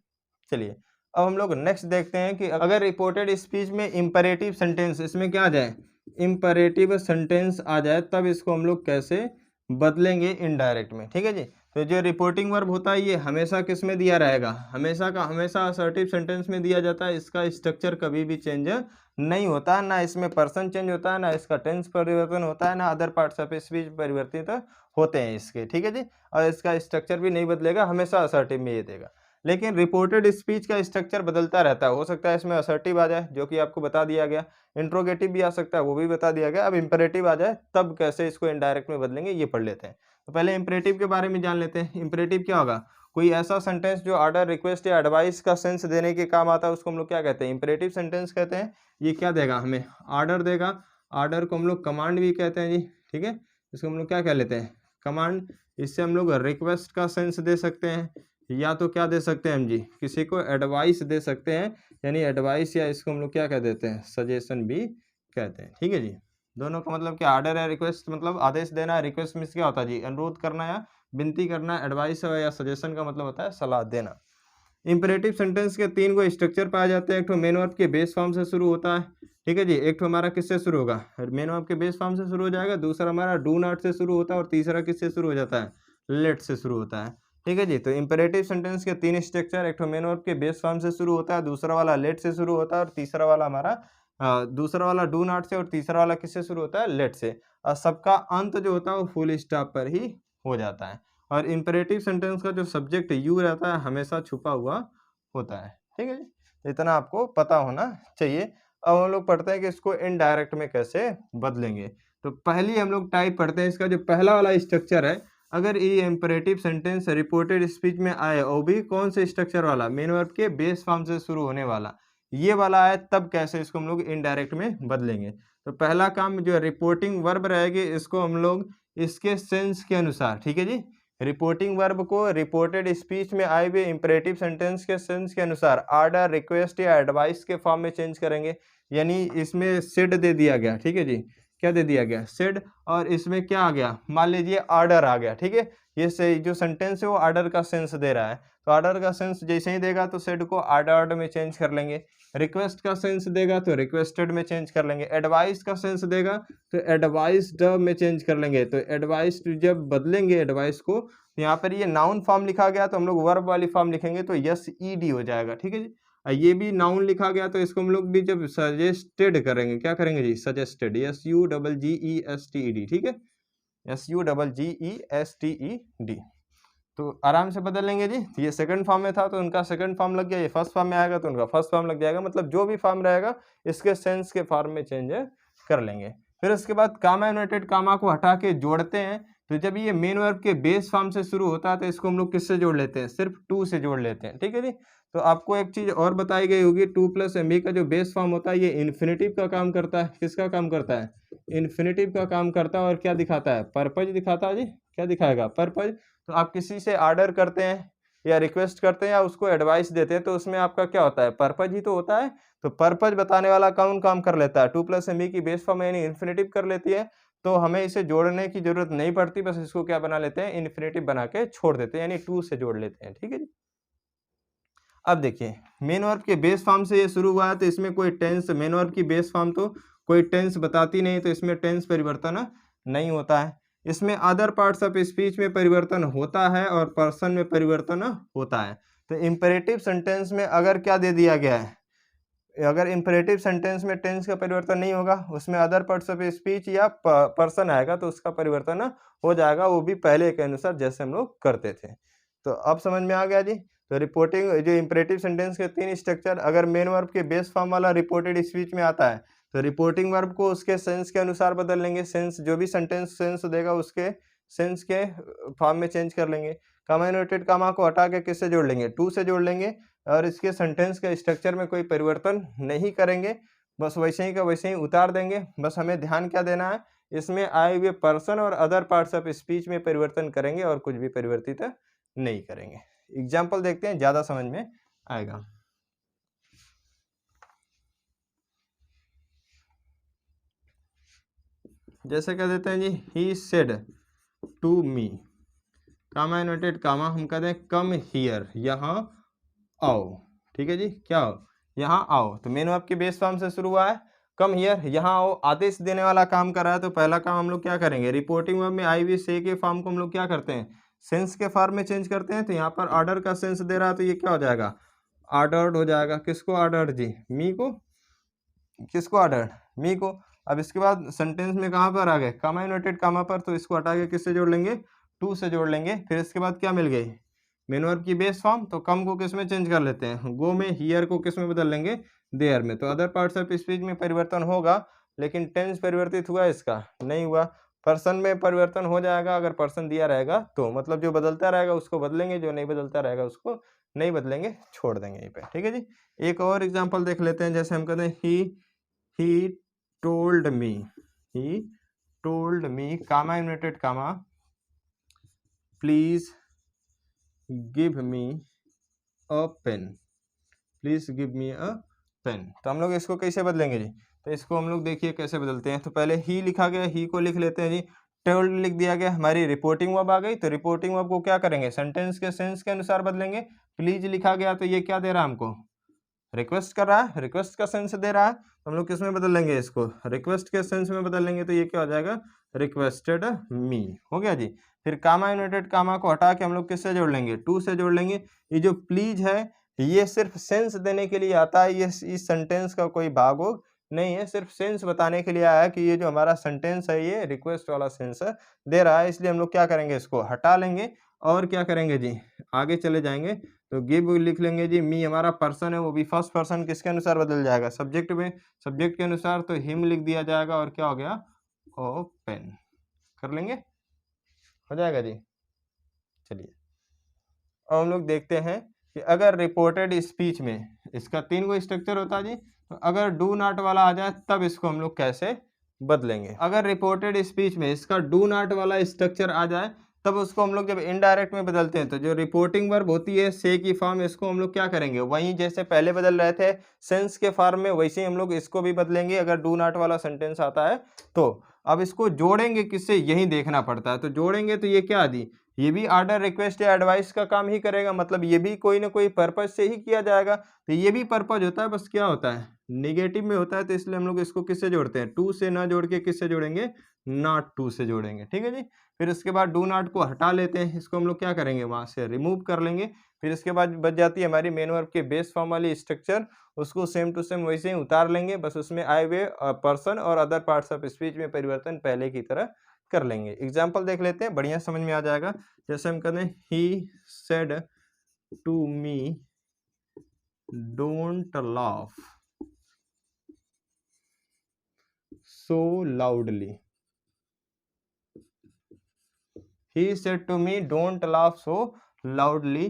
चलिए अब हम लोग नेक्स्ट देखते हैं कि अगर रिपोर्टेड स्पीच में इंपरेटिव सेंटेंस, इसमें क्या आ जाए, इंपरेटिव सेंटेंस आ जाए, तब इसको हम लोग कैसे बदलेंगे इनडायरेक्ट में। ठीक है जी। तो जो रिपोर्टिंग वर्ब होता है ये हमेशा किस में दिया रहेगा, हमेशा का हमेशा असर्टिव सेंटेंस में दिया जाता है। इसका स्ट्रक्चर कभी भी चेंज नहीं होता है, ना इसमें पर्सन चेंज होता है, ना इसका टेंस परिवर्तन होता है, ना अदर पार्ट्स ऑफ स्पीच परिवर्तित होते हैं इसके। ठीक है जी। और इसका स्ट्रक्चर भी नहीं बदलेगा, हमेशा असर्टिव में ये देगा। लेकिन रिपोर्टेड स्पीच का स्ट्रक्चर बदलता रहता है। हो सकता है इसमें असर्टिव आ जाए, जो कि आपको बता दिया गया, इंट्रोगेटिव भी आ सकता है, वो भी बता दिया गया। अब इंपेरेटिव आ जाए तब कैसे इसको इनडायरेक्ट में बदलेंगे ये पढ़ लेते हैं। तो पहले इंपेरेटिव के बारे में जान लेते हैं। इंपेरेटिव क्या होगा? कोई ऐसा सेंटेंस जो ऑर्डर, रिक्वेस्ट या एडवाइस का सेंस देने के काम आता है, उसको हम लोग क्या कहते हैं? इंपेरेटिव सेंटेंस कहते हैं। ये क्या देगा? हमें ऑर्डर देगा। ऑर्डर को हम लोग कमांड भी कहते हैं जी, ठीक है। इसको हम लोग क्या कह लेते हैं? कमांड। इससे हम लोग रिक्वेस्ट का सेंस दे सकते हैं, या तो क्या दे सकते हैं हम जी? किसी को एडवाइस दे सकते हैं, यानी एडवाइस, या इसको हम लोग क्या कह देते हैं? सजेशन भी कहते हैं, ठीक है जी। दोनों का मतलब क्या? ऑर्डर या रिक्वेस्ट मतलब आदेश देना, रिक्वेस्ट मीन्स क्या होता है जी? अनुरोध करना या विनती करना। एडवाइस या सजेशन का मतलब होता है सलाह देना। इंपेरेटिव सेंटेंस के 3 गो स्ट्रक्चर पाए जाते हैं। एक तो मेन वर्ब के बेस फॉर्म से शुरू होता है, ठीक है जी। एक तो हमारा किससे शुरू होगा? मेन वर्ब के बेस फॉर्म से शुरू हो जाएगा। दूसरा हमारा डू नॉट से शुरू होता है, और तीसरा किससे शुरू हो जाता है? लेट से शुरू होता है, ठीक है जी। तो इंपेरेटिव सेंटेंस के 3 स्ट्रक्चर, एक तो मेन वर्ब के बेस फॉर्म से शुरू होता है, दूसरा वाला लेट से शुरू होता है, और तीसरा वाला हमारा दूसरा वाला डू नॉट से, और तीसरा वाला किससे शुरू होता है? लेट से। और सबका अंत जो होता है वो फुल स्टॉप पर ही हो जाता है। और इंपेरेटिव सेंटेंस का जो सब्जेक्ट यू रहता है हमेशा छुपा हुआ होता है, ठीक है जी। तो इतना आपको पता होना चाहिए। अब हम लोग पढ़ते हैं कि इसको इनडायरेक्ट में कैसे बदलेंगे। तो पहली हम लोग टाइप पढ़ते हैं। इसका जो पहला वाला स्ट्रक्चर है, अगर ये इंपेरेटिव सेंटेंस रिपोर्टेड स्पीच में आए, और भी कौन से स्ट्रक्चर वाला? मेन वर्ब के बेस फॉर्म से शुरू होने वाला, ये वाला आए, तब कैसे इसको हम लोग इनडायरेक्ट में बदलेंगे। तो पहला काम जो रिपोर्टिंग वर्ब रहेगी, इसको हम लोग इसके सेंस के अनुसार, ठीक है जी, रिपोर्टिंग वर्ब को रिपोर्टेड स्पीच में आए हुए इंपेरेटिव सेंटेंस के सेंस के अनुसार ऑर्डर, रिक्वेस्ट या एडवाइस के फॉर्म में चेंज करेंगे। यानी इसमें सेड दे दिया गया, ठीक है जी। क्या दे दिया गया? सेड। और इसमें क्या आ गया? मान लीजिए ऑर्डर आ गया, ठीक है। ये से जो सेंटेंस है वो ऑर्डर का सेंस दे रहा है, तो ऑर्डर का सेंस जैसे ही देगा तो सेड को ऑर्डर्ड में चेंज कर लेंगे। रिक्वेस्ट का सेंस देगा तो रिक्वेस्टेड में चेंज कर लेंगे। एडवाइस का सेंस देगा तो एडवाइस्ड में चेंज कर लेंगे। तो एडवाइस्ड जब बदलेंगे एडवाइस को, यहाँ पर ये नाउन फॉर्म लिखा गया तो हम लोग वर्ब वाली फॉर्म लिखेंगे, तो यस ई डी हो जाएगा, ठीक है जी। ये भी नाउन लिखा गया तो इसको हम लोग भी जब सजेस्टेड करेंगे, क्या करेंगे जी? Suggested, S U double G E S T E D, ठीक है। S U double G E S T E D. तो आराम से बदल लेंगे जी। ये सेकंड फॉर्म में था तो उनका सेकंड फॉर्म लग गया, ये फर्स्ट फॉर्म में आएगा तो उनका फर्स्ट फॉर्म लग जाएगा। मतलब जो भी फॉर्म रहेगा इसके सेंस के फॉर्म में चेंज कर लेंगे। फिर उसके बाद कामा यूनाइटेड कामा को हटा के जोड़ते हैं। तो जब ये मेन वर्ब के बेस फॉर्म से शुरू होता है तो इसको हम लोग किससे जोड़ लेते हैं? सिर्फ टू से जोड़ लेते हैं, ठीक है जी। तो आपको एक चीज और बताई गई होगी, टू प्लस एम बी का जो बेस फॉर्म होता है ये इन्फिनेटिव का काम करता है। किसका काम करता है? इन्फिनेटिव का काम करता है। और क्या दिखाता है? पर्पज दिखाता है जी। क्या दिखाएगा? पर्पज। तो आप किसी से ऑर्डर करते हैं या रिक्वेस्ट करते हैं या उसको एडवाइस देते हैं, तो उसमें आपका क्या होता है? पर्पज ही तो होता है। तो पर्पज बताने वाला कौन काम कर लेता है? टू प्लस एम बी की बेस फॉर्म यानी इन्फिनेटिव कर लेती है। तो हमें इसे जोड़ने की जरूरत नहीं पड़ती, बस इसको क्या बना लेते हैं? इन्फिनेटिव बना के छोड़ देते हैं, यानी टू से जोड़ लेते हैं, ठीक है जी। अब देखिए, मेन वर्ब के बेस फॉर्म से ये शुरू हुआ है तो इसमें कोई टेंस, मेन वर्ब की बेस फॉर्म तो कोई टेंस बताती नहीं, तो इसमें टेंस परिवर्तन नहीं होता है। इसमें अदर पार्ट्स ऑफ स्पीच में परिवर्तन होता है और पर्सन में परिवर्तन होता है। तो इंपेरेटिव सेंटेंस में अगर क्या दे दिया गया है, अगर इंपेरेटिव सेंटेंस में टेंस का परिवर्तन नहीं होगा, उसमें अदर पार्ट्स ऑफ स्पीच या पर्सन आएगा तो उसका परिवर्तन हो जाएगा, वो भी पहले के अनुसार जैसे हम लोग करते थे। तो अब समझ में आ गया जी। तो रिपोर्टिंग जो इंपेरेटिव सेंटेंस के 3 स्ट्रक्चर, अगर मेन वर्ब के बेस फॉर्म वाला रिपोर्टेड स्पीच में आता है तो रिपोर्टिंग वर्ब को उसके सेंस के अनुसार बदल लेंगे। सेंस जो भी सेंटेंस सेंस देगा उसके सेंस के फॉर्म में चेंज कर लेंगे। कामा यूनाइटेड कामा को हटा के किससे जोड़ लेंगे? टू से जोड़ लेंगे। और इसके सेंटेंस के स्ट्रक्चर में कोई परिवर्तन नहीं करेंगे, बस वैसे ही का वैसे ही उतार देंगे। बस हमें ध्यान क्या देना है, इसमें आए हुए पर्सन और अदर पार्ट्स ऑफ स्पीच में परिवर्तन करेंगे और कुछ भी परिवर्तित नहीं करेंगे। एग्जाम्पल देखते हैं, ज्यादा समझ में आएगा। जैसे कह देते हैं जी, he said to me, comma inverted comma, हम कहते हैं कम हियर, यहाँ आओ, ठीक है जी। क्या हो? यहाँ आओ। तो मेन वर्ब के बेस फॉर्म से शुरू हुआ है, कम हियर, यहाँ आओ, आदेश देने वाला काम कर रहा है। तो पहला काम हम लोग क्या करेंगे? रिपोर्टिंग वर्ब में आई हुई से के फॉर्म को हम लोग क्या करते हैं? सेंस के फॉर्म में चेंज करते हैं। तो यहाँ पर ऑर्डर का सेंस दे रहा है तो ये क्या हो जाएगा? ऑर्डर्ड हो जाएगा। किसको ऑर्डर्ड जी? मी को। किसको ऑर्डर्ड? मी को। अब इसके बाद सेंटेंस में कहाँ पर आ गए? कामा यूनाइटेड कामा पर, तो इसको हटा के किससे जोड़ लेंगे? टू से जोड़ लेंगे। फिर इसके बाद क्या मिल गई? मेन वर्ब की बेस फॉर्म, तो कम को किस में चेंज कर लेते हैं, गो में, हियर को किस में बदल लेंगे, देयर में। तो अदर पार्ट्स ऑफ स्पीच में परिवर्तन होगा, लेकिन टेंस परिवर्तित हुआ इसका नहीं हुआ। पर्सन में परिवर्तन हो जाएगा अगर पर्सन दिया रहेगा तो, मतलब जो बदलता रहेगा उसको बदलेंगे, जो नहीं बदलता रहेगा उसको नहीं बदलेंगे, छोड़ देंगे यहीं पे। ठीक है जी। एक और एग्जांपल देख लेते हैं, जैसे हम कहते हैं he told me, he told me, comma inverted comma, please give me a pen, please give me a pen. तो हम लोग इसको कैसे बदलेंगे जी, तो इसको हम लोग देखिए कैसे बदलते हैं। तो पहले ही लिखा गया, ही को लिख लेते हैं जी, टोल्ड लिख दिया गया, हमारी रिपोर्टिंग वर्ब आ गई, तो रिपोर्टिंग वर्ब को क्या करेंगे, सेंटेंस के सेंस के अनुसार बदलेंगे। प्लीज लिखा गया तो ये क्या दे रहा है हमको, रिक्वेस्ट कर रहा है, रिक्वेस्ट का सेंस दे रहा है, तो हम लोग किस में बदल लेंगे इसको, रिक्वेस्ट के सेंस में बदल लेंगे, तो ये क्या हो जाएगा, रिक्वेस्टेड मी, हो गया जी। फिर कामा इन्वर्टेड कामा को हटा के हम लोग किससे जोड़ लेंगे, टू से जोड़ लेंगे। ये जो प्लीज है ये सिर्फ सेंस देने के लिए आता है, ये इस सेंटेंस का कोई भाग हो नहीं है, सिर्फ सेंस बताने के लिए आया है कि ये जो हमारा सेंटेंस है ये रिक्वेस्ट वाला सेंस दे रहा है, इसलिए हम लोग क्या करेंगे, इसको हटा लेंगे और क्या करेंगे जी, आगे चले जाएंगे। तो गिव लिख लेंगे जी, मी हमारा पर्सन है वो भी फर्स्ट पर्सन किसके अनुसार बदल जाएगा, सब्जेक्ट में, सब्जेक्ट के अनुसार, तो हिम लिख दिया जाएगा और क्या हो गया, ओपन, कर लेंगे, हो जाएगा जी। चलिए अब हम लोग देखते हैं कि अगर रिपोर्टेड स्पीच में, इसका 3 गो स्ट्रक्चर होता है जी, तो अगर डू नॉट वाला आ जाए तब इसको हम लोग कैसे बदलेंगे। अगर रिपोर्टेड स्पीच में इसका डू नॉट वाला स्ट्रक्चर आ जाए तब उसको हम लोग जब इनडायरेक्ट में बदलते हैं, तो जो रिपोर्टिंग वर्ब होती है से की फॉर्म, इसको हम लोग क्या करेंगे, वहीं जैसे पहले बदल रहे थे सेंस के फॉर्म में, वैसे ही हम लोग इसको भी बदलेंगे अगर डू नॉट वाला सेंटेंस आता है तो। अब इसको जोड़ेंगे किससे, यही देखना पड़ता है। तो जोड़ेंगे तो ये क्या दी, ये भी ऑर्डर, रिक्वेस्ट या एडवाइस का काम ही करेगा, मतलब ये भी कोई ना कोई पर्पज से ही किया जाएगा। तो ये भी पर्पज होता है, बस क्या होता है, निगेटिव में होता है, तो इसलिए हम लोग इसको किससे जोड़ते हैं, टू से ना जोड़ के किससे जोड़ेंगे, नॉट टू से जोड़ेंगे। ठीक है जी। फिर उसके बाद डू नॉट को हटा लेते हैं, इसको हम लोग क्या करेंगे, वहां से रिमूव कर लेंगे। फिर इसके बाद बच जाती है हमारी मेन वर्ब के बेस फॉर्म वाली स्ट्रक्चर, उसको सेम टू सेम वैसे ही उतार लेंगे, बस उसमें आए हुए पर्सन और अदर पार्ट्स ऑफ स्पीच में परिवर्तन पहले की तरह कर लेंगे। एग्जाम्पल देख लेते हैं, बढ़िया समझ में आ जाएगा। जैसे हम कहते हैं, he said to me don't laugh so loudly, he said to me don't laugh so loudly,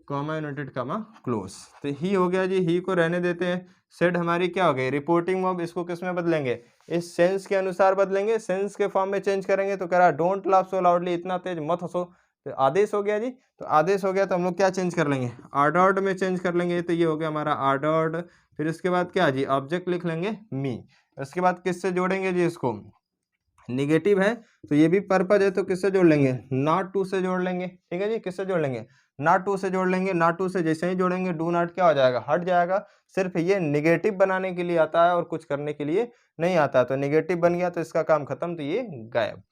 comma united comma close. तो ही हो गया जी, ही को रहने देते हैं। सेड हमारी क्या हो गई, रिपोर्टिंग वर्ब, इसको किस में बदलेंगे, इस सेंस के अनुसार बदलेंगे, सेंस के फॉर्म में चेंज करेंगे। तो कह रहा डोंट लाफ सो लाउडली, इतना तेज मत हंसो, तो आदेश हो गया जी। तो आदेश हो गया तो हम लोग क्या चेंज कर लेंगे, ऑर्डर्ड में चेंज कर लेंगे, तो ये हो गया हमारा ऑर्डर्ड। फिर इसके बाद क्या जी, ऑब्जेक्ट लिख लेंगे मी। उसके बाद किससे जोड़ेंगे जी, इसको निगेटिव है तो ये भी पर्पज है, तो किससे जोड़ लेंगे, नॉट टू से जोड़ लेंगे। ठीक है जी, किससे जोड़ लेंगे, नॉट टू से जोड़ लेंगे। नॉट टू से जैसे ही जोड़ेंगे डू नॉट क्या हो जाएगा, हट जाएगा। सिर्फ ये निगेटिव बनाने के लिए आता है और कुछ करने के लिए नहीं आता। तो निगेटिव बन गया तो इसका काम खत्म, तो ये गायब।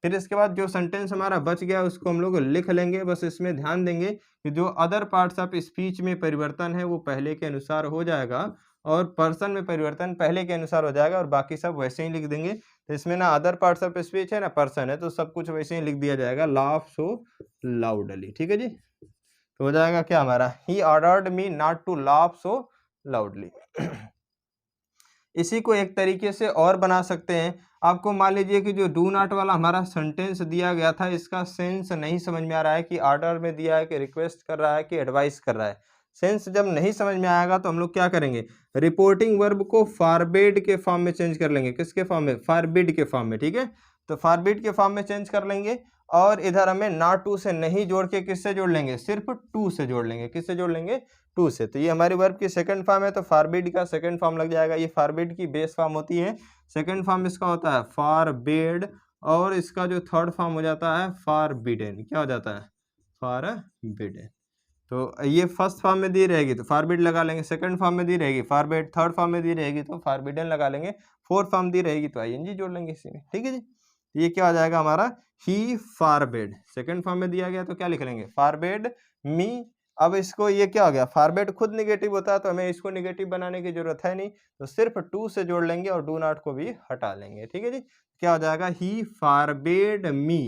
फिर इसके बाद जो सेंटेंस हमारा बच गया उसको हम लोग लिख लेंगे। बस इसमें ध्यान देंगे कि जो अदर पार्ट्स ऑफ स्पीच में परिवर्तन है वो पहले के अनुसार हो जाएगा और पर्सन में परिवर्तन पहले के अनुसार हो जाएगा, और बाकी सब वैसे ही लिख देंगे। तो इसमें ना अदर पार्ट्स ऑफ स्पीच है ना पर्सन है, तो सब कुछ वैसे ही लिख दिया जाएगा, लाफ सो लाउडली। ठीक है जी। तो हो जाएगा क्या हमारा, he ordered me not to laugh so loudly. इसी को एक तरीके से और बना सकते हैं। आपको मान लीजिए कि जो डू नॉट वाला हमारा सेंटेंस दिया गया था, इसका सेंस नहीं समझ में आ रहा है कि ऑर्डर में दिया है कि रिक्वेस्ट कर रहा है कि एडवाइस कर रहा है। सेंस जब नहीं समझ में आएगा तो हम लोग क्या करेंगे, रिपोर्टिंग वर्ब को फॉरबिड के फॉर्म में चेंज कर लेंगे। किसके फॉर्म में, फॉरबिड के फॉर्म में। ठीक है, तो फॉरबिड के फॉर्म में चेंज कर लेंगे और इधर हमें नॉट टू से नहीं जोड़ के किससे जोड़ लेंगे, सिर्फ टू से जोड़ लेंगे। किससे जोड़ लेंगे, टू से। तो ये हमारी वर्ब की सेकंड फॉर्म है, तो फॉरबिड का सेकंड फॉर्म लग जाएगा। ये फॉरबिड की बेस फॉर्म होती है, सेकंड फॉर्म इसका होता है फॉरबिड, और इसका जो थर्ड फॉर्म हो जाता है फॉरबिडन। क्या हो जाता है, फॉरबिडन। तो ये फर्स्ट फॉर्म में दी रहेगी तो फॉरबिड लगा लेंगे, सेकंड फॉर्म में दी रहेगी फॉरबिड, थर्ड फॉर्म में दी रहेगी तो फॉरबिडन लगा लेंगे, फोर्थ फॉर्म दी रहेगी तो आईएनजी जोड़ लेंगे इसी में। ठीक है जी। ये क्या हो जाएगा हमारा, ही फॉरबिड। सेकंड फॉर्म में दिया गया तो क्या लिख लेंगे, फॉरबिड मी। अब इसको ये क्या हो गया, फॉरबिड खुद निगेटिव होता है तो हमें इसको निगेटिव बनाने की जरूरत है नहीं, तो सिर्फ टू से जोड़ लेंगे और डू नॉट को भी हटा लेंगे। ठीक है जी। क्या हो जाएगा, he forbid me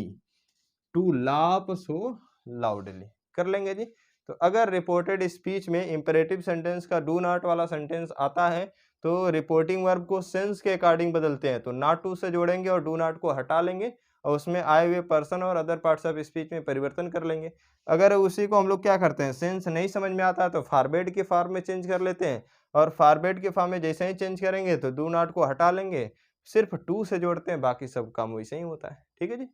to laugh so loudly. कर लेंगे जी। तो अगर रिपोर्टेड स्पीच में इंपेरेटिव सेंटेंस का डू नॉट वाला सेंटेंस आता है तो रिपोर्टिंग वर्ब को सेंस के अकॉर्डिंग बदलते हैं, तो नॉट टू से जोड़ेंगे और डू नॉट को हटा लेंगे और उसमें आए हुए पर्सन और अदर पार्ट्स ऑफ स्पीच में परिवर्तन कर लेंगे। अगर उसी को हम लोग क्या करते हैं, सेंस नहीं समझ में आता है तो फॉरवर्ड के फॉर्म में चेंज कर लेते हैं, और फॉरवर्ड के फॉर्म में जैसे ही चेंज करेंगे तो डू नॉट को हटा लेंगे, सिर्फ टू से जोड़ते हैं, बाकी सब काम वैसे ही होता है। ठीक है जी।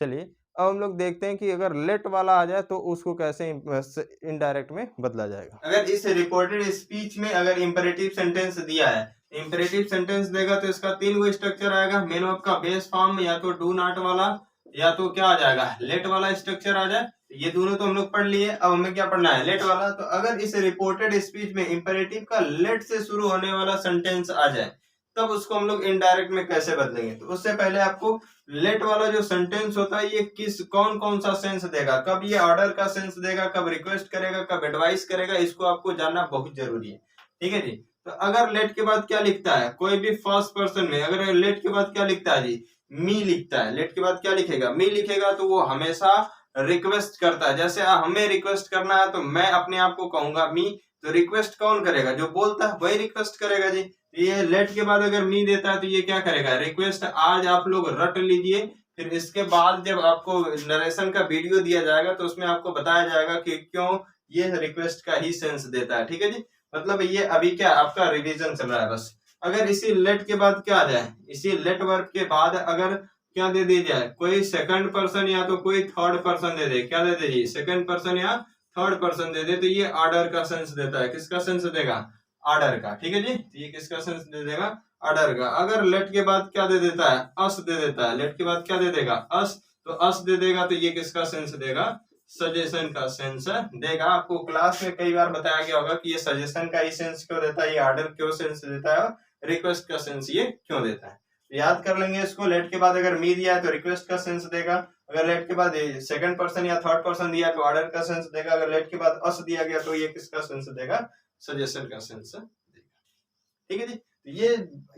चलिए अब हम लोग देखते हैं कि अगर लेट वाला आ जाए तो उसको कैसे इनडायरेक्ट में बदला जाएगा। अगर इस रिपोर्टेड स्पीच में अगर इंपेरेटिव सेंटेंस दिया है, इंपेरेटिव सेंटेंस देगा तो इसका 3 गो स्ट्रक्चर आएगा। मेन वर्ब का बेस फॉर्म या तो डू नॉट वाला या तो क्या आ जाएगा, लेट वाला स्ट्रक्चर आ जाए। ये दोनों तो हम लोग पढ़ लिए, अब हमें क्या पढ़ना है, लेट वाला। तो अगर इस रिपोर्टेड स्पीच में इंपेरेटिव का लेट से शुरू होने वाला सेंटेंस आ जाए तब उसको हम लोग इनडायरेक्ट में कैसे बदलेंगे। तो उससे पहले आपको लेट वाला जो सेंटेंस होता है ये कौन कौन सा सेंस देगा, कब ये ऑर्डर का सेंस देगा, कब रिक्वेस्ट करेगा, कब एडवाइस करेगा, इसको आपको जानना बहुत जरूरी है। ठीक है जी। तो अगर लेट के बाद क्या लिखता है, कोई भी फर्स्ट पर्सन में अगर लेट के बाद क्या लिखता है जी, मी लिखता है, लेट के बाद क्या लिखेगा, मी लिखेगा, तो वो हमेशा रिक्वेस्ट करता है। जैसे हमें रिक्वेस्ट करना है तो मैं अपने आप को कहूंगा मी, तो रिक्वेस्ट कौन करेगा, जो बोलता है वही रिक्वेस्ट करेगा जी। ये लेट के बाद अगर मी देता है तो ये क्या करेगा, रिक्वेस्ट। आज आप लोग रट लीजिए, फिर इसके बाद जब आपको नरेशन का वीडियो दिया जाएगा तो उसमें आपको बताया जाएगा कि क्यों ये रिक्वेस्ट का ही सेंस देता है। ठीक है जी। मतलब ये अभी क्या आपका रिवीजन चल रहा है बस। अगर इसी लेट के बाद क्या आ जाए, इसी लेट वर्ब के बाद अगर क्या दे दी जाए, कोई सेकंड पर्सन या तो कोई थर्ड पर्सन दे दे, क्या दे दे जी, सेकंड पर्सन या थर्ड पर्सन दे दे, तो ये ऑर्डर का सेंस देता है। किसका सेंस देगा, ऑर्डर का। ठीक है जी। ये किसका सेंस दे देगा, ऑर्डर का। अगर लेट के बाद क्या दे देता है, अस दे देता है, लेट के बाद क्या दे देगा, अस, तो अस दे देगा, तो ये किसका सेंस देगा, सजेशन का सेंस देगा। आपको क्लास में कई बार बताया गया होगा कि ये सजेशन का ही सेंस क्यों देता है, ये ऑर्डर क्यों सेंस देता है, रिक्वेस्ट का सेंस ये क्यों देता है। तो याद कर लेंगे इसको। लेट के बाद अगर मी दिया है तो रिक्वेस्ट का सेंस देगा, अगर लेट के बाद सेकंड पर्सन या थर्ड पर्सन दिया तो ऑर्डर का सेंस देगा, अगर लेट के बाद अस दिया गया तो ये किसका सेंस देगा, सजेशन का सेंस देगा। ठीक है जी।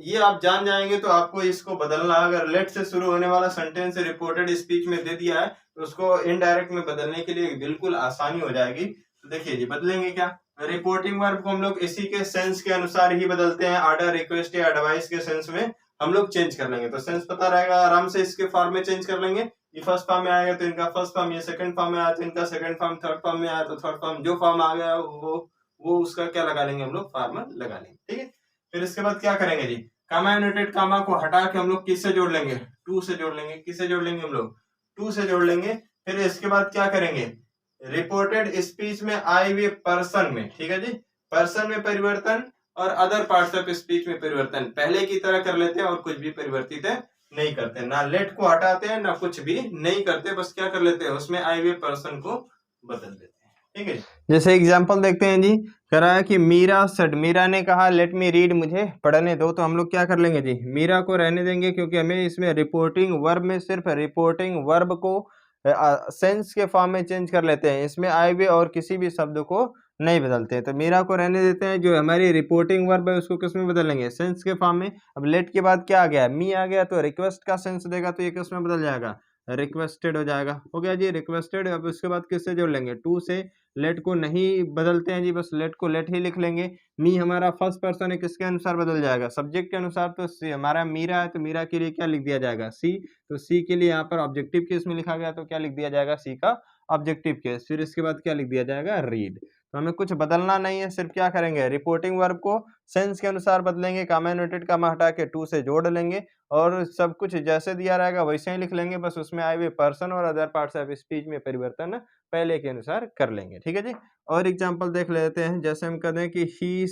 ये आप जान जाएंगे तो आपको इसको बदलना, अगर लेट से शुरू होने वाला सेंटेंस रिपोर्टेड स्पीच में दे दिया है तो उसको इनडायरेक्ट में बदलने के लिए बिल्कुल आसानी हो जाएगी। तो देखिए जी, बदलेंगे क्या, रिपोर्टिंग वर्ब को हम लोग इसी के सेंस के अनुसार ही बदलते हैं, ऑर्डर, रिक्वेस्ट या एडवाइस के सेंस में हम लोग चेंज कर लेंगे। तो सेंस पता रहेगा, आराम से इसके फॉर्म में चेंज कर लेंगे। ये फर्स्ट फॉर्म में आएगा तो इनका फर्स्ट फॉर्म, ये सेकंड फॉर्म में आया तो इनका सेकंड फॉर्म, थर्ड फॉर्म में आया तो थर्ड फॉर्म, जो फॉर्म आ गया वो उसका क्या लगा लेंगे हम लोग, फॉर्म लगा लेंगे। ठीक है। फिर इसके बाद क्या करेंगे जी, कामा यूनाइटेड कामा को हटा के हम लोग किससे जोड़ लेंगे, टू से जोड़ लेंगे। किससे जोड़ लेंगे हम लोग, टू से जोड़ लेंगे। फिर इसके बाद क्या करेंगे, रिपोर्टेड स्पीच में आए हुए पर्सन में, ठीक है जी, पर्सन में परिवर्तन और अदर पार्ट्स ऑफ स्पीच में परिवर्तन पहले की तरह कर लेते हैं और कुछ भी परिवर्तित नहीं करते, ना लेट को हटाते हैं ना कुछ भी नहीं करते, बस क्या कर लेते हैं, उसमें आए हुए पर्सन को बदल देते हैं। ठीक है। जैसे एग्जांपल देखते हैं जी, कह रहा है कि मीरा सेड, मीरा ने कहा लेट मी रीड, मुझे पढ़ने दो। तो हम लोग क्या कर लेंगे जी, मीरा को रहने देंगे क्योंकि हमें इसमें रिपोर्टिंग वर्ब में सिर्फ रिपोर्टिंग वर्ब को सेंस के फॉर्म में चेंज कर लेते हैं, इसमें आए हुए और किसी भी शब्द को नहीं बदलते हैं। तो मीरा को रहने देते हैं, जो हमारी रिपोर्टिंग वर्ब है उसको किस में बदलेंगे, सेंस के फॉर्म में। अब लेट के बाद क्या आ गया, मी आ गया, तो रिक्वेस्ट का सेंस देगा, तो ये किस में बदल जाएगा, रिक्वेस्टेड हो जाएगा। हो गया जी, रिक्वेस्टेड। अब उसके बाद किससे जोड़ लेंगे, टू से। लेट को नहीं बदलते हैं जी, बस लेट को लेट ही लिख लेंगे। मी हमारा फर्स्ट पर्सन है, किसके अनुसार बदल जाएगा, सब्जेक्ट के अनुसार। तो हमारा मीरा है तो मीरा के लिए क्या लिख दिया जाएगा, सी। तो सी के लिए यहाँ पर ऑब्जेक्टिव केस में लिखा गया तो क्या लिख दिया जाएगा, सी का ऑब्जेक्टिव केस। फिर इसके बाद क्या लिख दिया जाएगा, रीड। तो हमें कुछ बदलना नहीं है, सिर्फ क्या करेंगे, रिपोर्टिंग वर्ब को सेंस के अनुसार बदलेंगे, कामा यूनाइटेड कामा हटा के टू से जोड़ लेंगे और सब कुछ जैसे दिया रहेगा वैसे ही लिख लेंगे, बस उसमें आए हुए पर्सन और अदर पार्ट्स ऑफ स्पीच में परिवर्तन पहले के अनुसार कर लेंगे। ठीक है जी। और एग्जांपल देख लेते हैं, जैसे हम कहते हैं कि he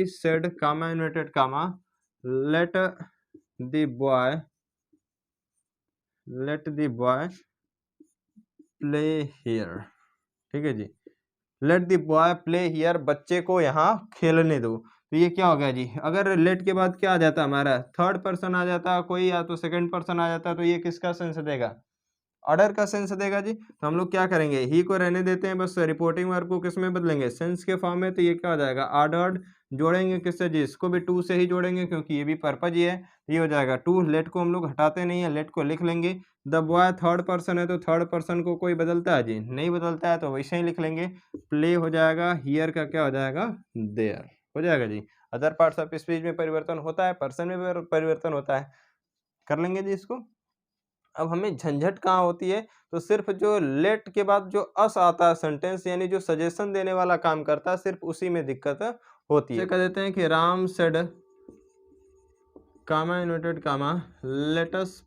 said comma inverted comma let the boy play here. ठीक है जी, let the boy play here, बच्चे को यहाँ खेलने दो। तो ये क्या हो गया जी, अगर लेट के बाद क्या आ जाता हमारा, थर्ड पर्सन आ जाता कोई या तो सेकंड पर्सन आ जाता, तो ये किसका सेंस देगा, ऑर्डर का सेंस देगा जी। तो हम लोग क्या करेंगे, ही को रहने देते हैं, बस रिपोर्टिंग वर्ब को किस में बदलेंगे, सेंस के फॉर्म में। तो ये क्या हो जाएगा, ऑर्डर्ड। जोड़ेंगे किससे जी, इसको भी टू से ही जोड़ेंगे क्योंकि ये भी पर्पज ही है। ये हो जाएगा टू, लेट को हम लोग हटाते नहीं है, लेट को लिख लेंगे। द बॉय थर्ड पर्सन है तो थर्ड पर्सन को कोई बदलता है जी, नहीं बदलता है, तो वैसे ही लिख लेंगे। प्ले हो जाएगा, हियर का क्या हो जाएगा, देयर हो जाएगा जी। अदर पार्ट्स ऑफ स्पीच में परिवर्तन होता है, पर्सन में भी परिवर्तन होता है, कर लेंगे जी इसको। अब हमें झंझट कहाँ होती है, तो सिर्फ जो लेट के बाद जो अस आता है सेंटेंस, यानी जो सजेशन देने वाला काम करता है, सिर्फ उसी में दिक्कत होती है। कह देते हैं कि Ram said comma inverted comma let us